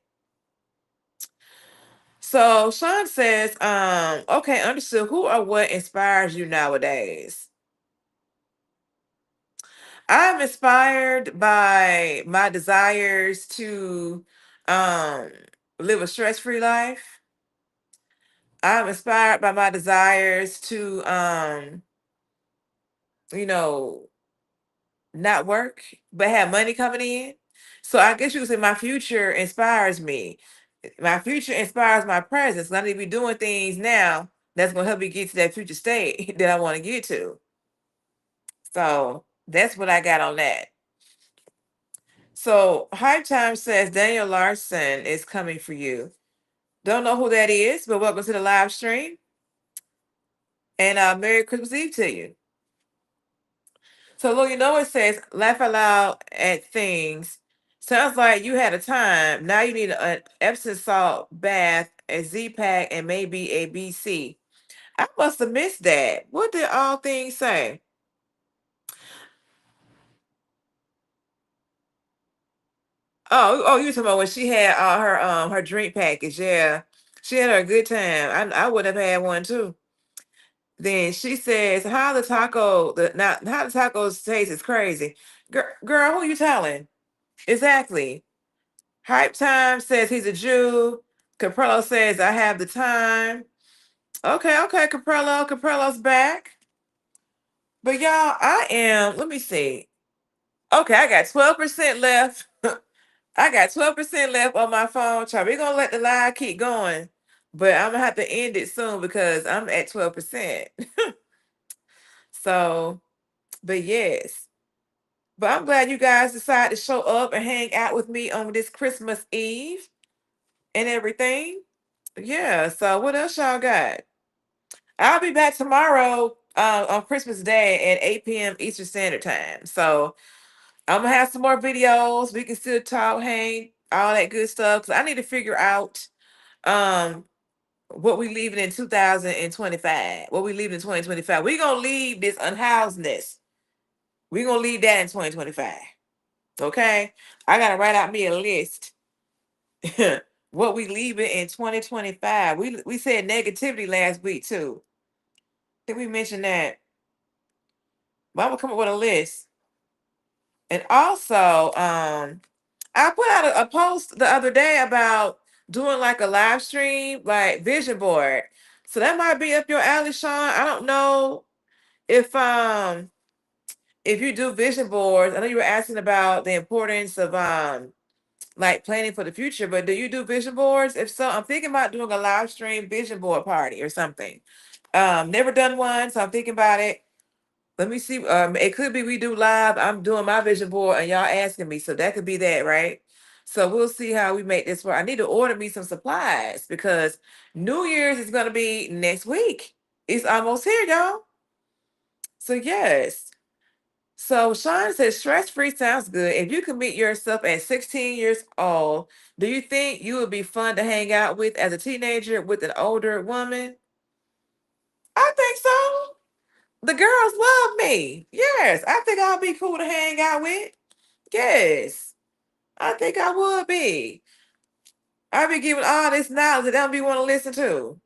So Sean says, okay, understood. Who or what inspires you nowadays? I'm inspired by my desires to um live a stress-free life. I'm inspired by my desires to you know, not work but have money coming in. So I guess you could say my future inspires me. My future inspires my presence. I need to be doing things now that's gonna help me get to that future state that I want to get to. So that's what I got on that. So Hype Time says Daniel Larson is coming for you. Don't know who that is, but welcome to the live stream. And Merry Christmas Eve to you. So look, it says laugh aloud at things. Sounds like you had a time. Now you need an Epsom salt bath, a Z pack, and maybe a BC. I must have missed that. What did all things say? Oh, you talking about when she had her drink package? Yeah, she had a good time. I would have had one too. Then she says, "How the taco the now how the tacos taste is crazy." Girl, who you telling? Exactly. Hype Time says he's a Jew. Caprello says I have the time. Okay, Caprello. Caprello's back. But y'all, I am. Let me see. Okay, I got 12% left. I got 12% left on my phone. Child, we're gonna let the live keep going, but I'm gonna have to end it soon because I'm at 12%. So, but yes. But I'm glad you guys decided to show up and hang out with me on this Christmas Eve and everything. Yeah. So what else y'all got? I'll be back tomorrow on Christmas Day at 8 p.m. Eastern Standard Time. So I'm gonna have some more videos. We can still talk, hang, all that good stuff. 'Cause I need to figure out um what we leaving in 2025. What we leaving in 2025. We're gonna leave this unhousedness. We're gonna leave that in 2025. Okay. I gotta write out me a list. What we leaving in 2025. We said negativity last week too. I think we mentioned that. But I'm gonna come up with a list. And also, I put out a post the other day about doing like a live stream, like vision board. So that might be up your alley, Sean. I don't know if you do vision boards. I know you were asking about the importance of like planning for the future, but do you do vision boards? If so, I'm thinking about doing a live stream vision board party or something. Never done one, so I'm thinking about it. Let me see. It could be we do live. I'm doing my vision board and y'all asking me, so that could be that, right? So we'll see how we make this work. I need to order me some supplies because New Year's is gonna be next week. It's almost here, y'all. So yes. So Sean says stress free sounds good. If you could meet yourself at 16 years old, do you think you would be fun to hang out with as a teenager with an older woman? I think so. The girls love me. Yes, I think I'll be cool to hang out with. Yes, I think I would be. I'll be giving all this knowledge that they'll be want to listen to.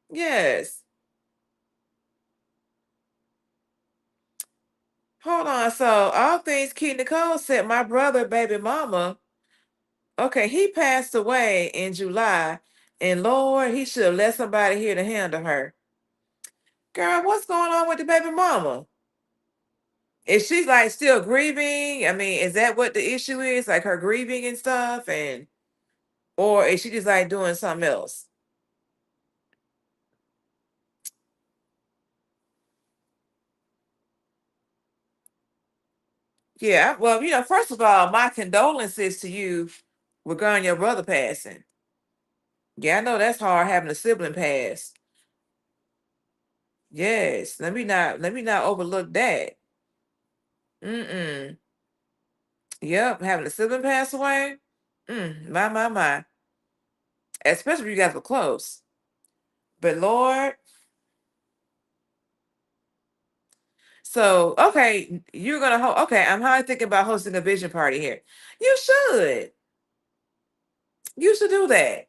Yes. Hold on. So all things Key Nicole said, my brother, baby mama. Okay, he passed away in July, and Lord, he should have let somebody here to handle her. Girl, what's going on with the baby mama? Is she like still grieving? I mean, is that what the issue is? Like her grieving and stuff, and or is she just like doing something else? Yeah, well, first of all, my condolences to you regarding your brother passing. Yeah, I know that's hard having a sibling pass. Yes, let me not overlook that. Mm-mm. Yep, having a sibling pass away. My. Especially if you guys were close. But Lord, so okay, you're gonna okay, I'm hardly thinking about hosting a vision party here. You should. You should do that.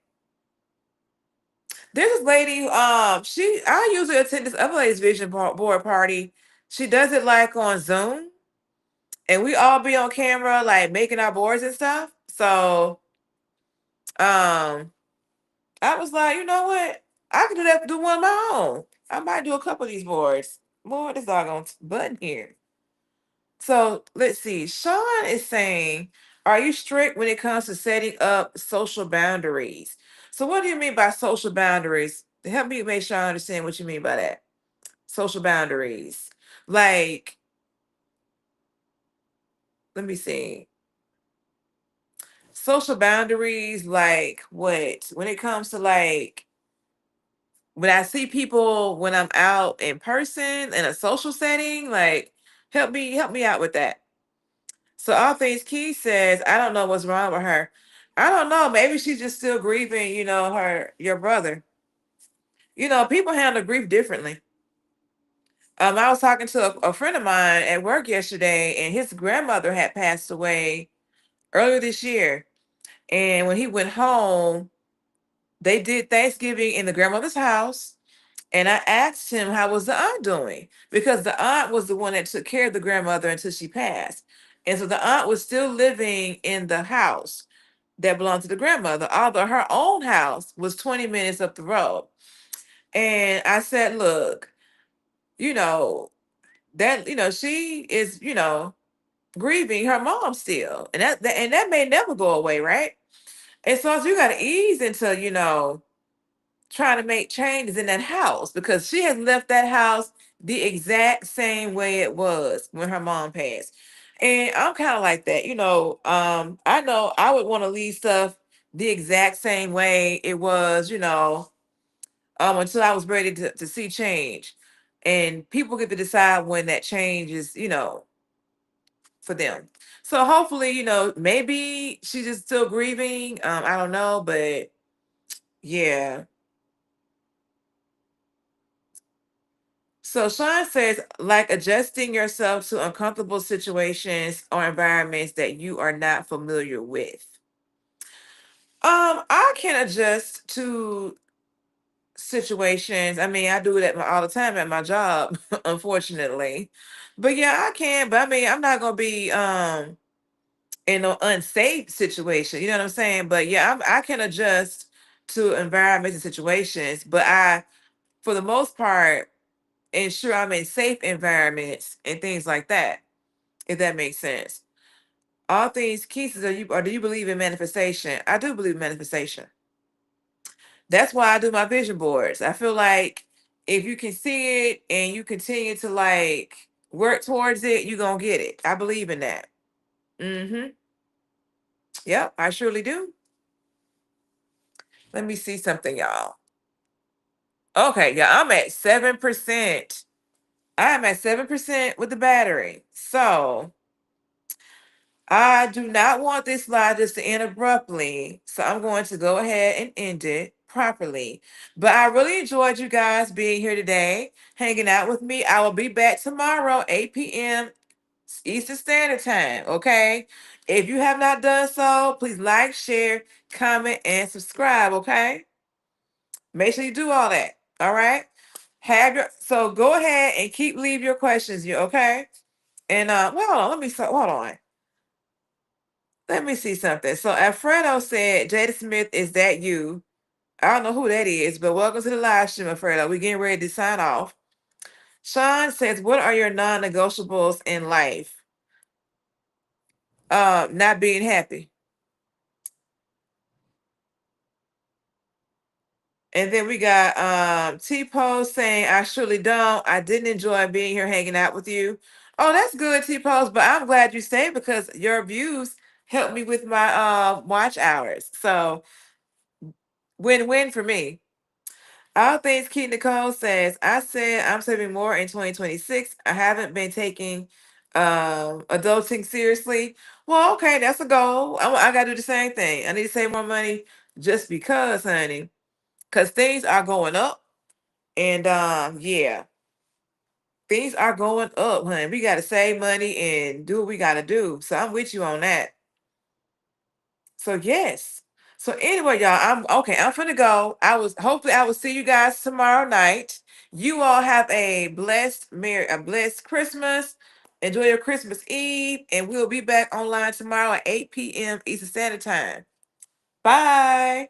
There's this lady, I usually attend this other lady's board party. She does it like on Zoom, and we all be on camera, like making our boards and stuff. So, um, I was like, you know what? I could do one of my own. I might do a couple of these boards. Boy, this doggone button here. So let's see. Sean is saying, are you strict when it comes to setting up social boundaries? So what do you mean by social boundaries? Help me make sure I understand what you mean by that. Social boundaries. Like, let me see. Social boundaries, like what? When it comes to like when I see people when I'm out in person in a social setting, like help me out with that. So all things Key says, I don't know what's wrong with her. I don't know. Maybe she's just still grieving, your brother. People handle grief differently. I was talking to a friend of mine at work yesterday, and his grandmother had passed away earlier this year. And when he went home, they did Thanksgiving in the grandmother's house. And I asked him how was the aunt doing? Because the aunt was the one that took care of the grandmother until she passed. And so the aunt was still living in the house that belonged to the grandmother, although her own house was 20 minutes up the road. And I said, look, you know, she is, grieving her mom still. And that may never go away, right? And so you gotta ease into, trying to make changes in that house because she has left that house the exact same way it was when her mom passed. And I'm kind of like that, I know I would want to leave stuff the exact same way it was, until I was ready to see change. And people get to decide when that change is, for them. So hopefully, maybe she's just still grieving. I don't know, but yeah. So Sean says, like adjusting yourself to uncomfortable situations or environments that you are not familiar with. I can adjust to situations. I mean, I do it all the time at my job, unfortunately. But yeah, I can. But I mean, I'm not gonna be in an unsafe situation. You know what I'm saying? But yeah, I can adjust to environments and situations. But for the most part, ensure I'm in safe environments and things like that, if that makes sense. All things keys or do you believe in manifestation? I do believe in manifestation. That's why I do my vision boards. I feel like if you can see it and you continue to like work towards it, you're gonna get it. I believe in that. Mm-hmm. Yep, I surely do. Let me see something, y'all. Okay, yeah, I'm at 7%. I'm at 7% with the battery. So I do not want this live just to end abruptly, so I'm going to go ahead and end it properly. But I really enjoyed you guys being here today, hanging out with me. I will be back tomorrow, 8 p.m. Eastern Standard Time, okay? If you have not done so, please like, share, comment, and subscribe, okay? Make sure you do all that, all right? So go ahead and leave your questions, okay? And well, hold on, hold on. Let me see something. So Alfredo said, Jada Smith, is that you? I don't know who that is, but welcome to the live stream, Alfredo. We're getting ready to sign off. Sean says, what are your non-negotiables in life? Not being happy. And then we got T-Pose saying, I surely don't. I didn't enjoy being here hanging out with you. Oh, that's good, T-Pose, but I'm glad you stayed because your views help me with my watch hours. So win-win for me. All things Keith Nicole says, I said I'm saving more in 2026. I haven't been taking adulting seriously. Well, okay, that's a goal. I gotta do the same thing. I need to save more money just because, honey. Because things are going up. And yeah, things are going up, honey. We gotta save money and do what we gotta do. So I'm with you on that. So yes. So anyway, y'all, I'm okay. I'm finna go. Hopefully I will see you guys tomorrow night. You all have a blessed Christmas. Enjoy your Christmas Eve, and we'll be back online tomorrow at 8 p.m. Eastern Standard Time. Bye.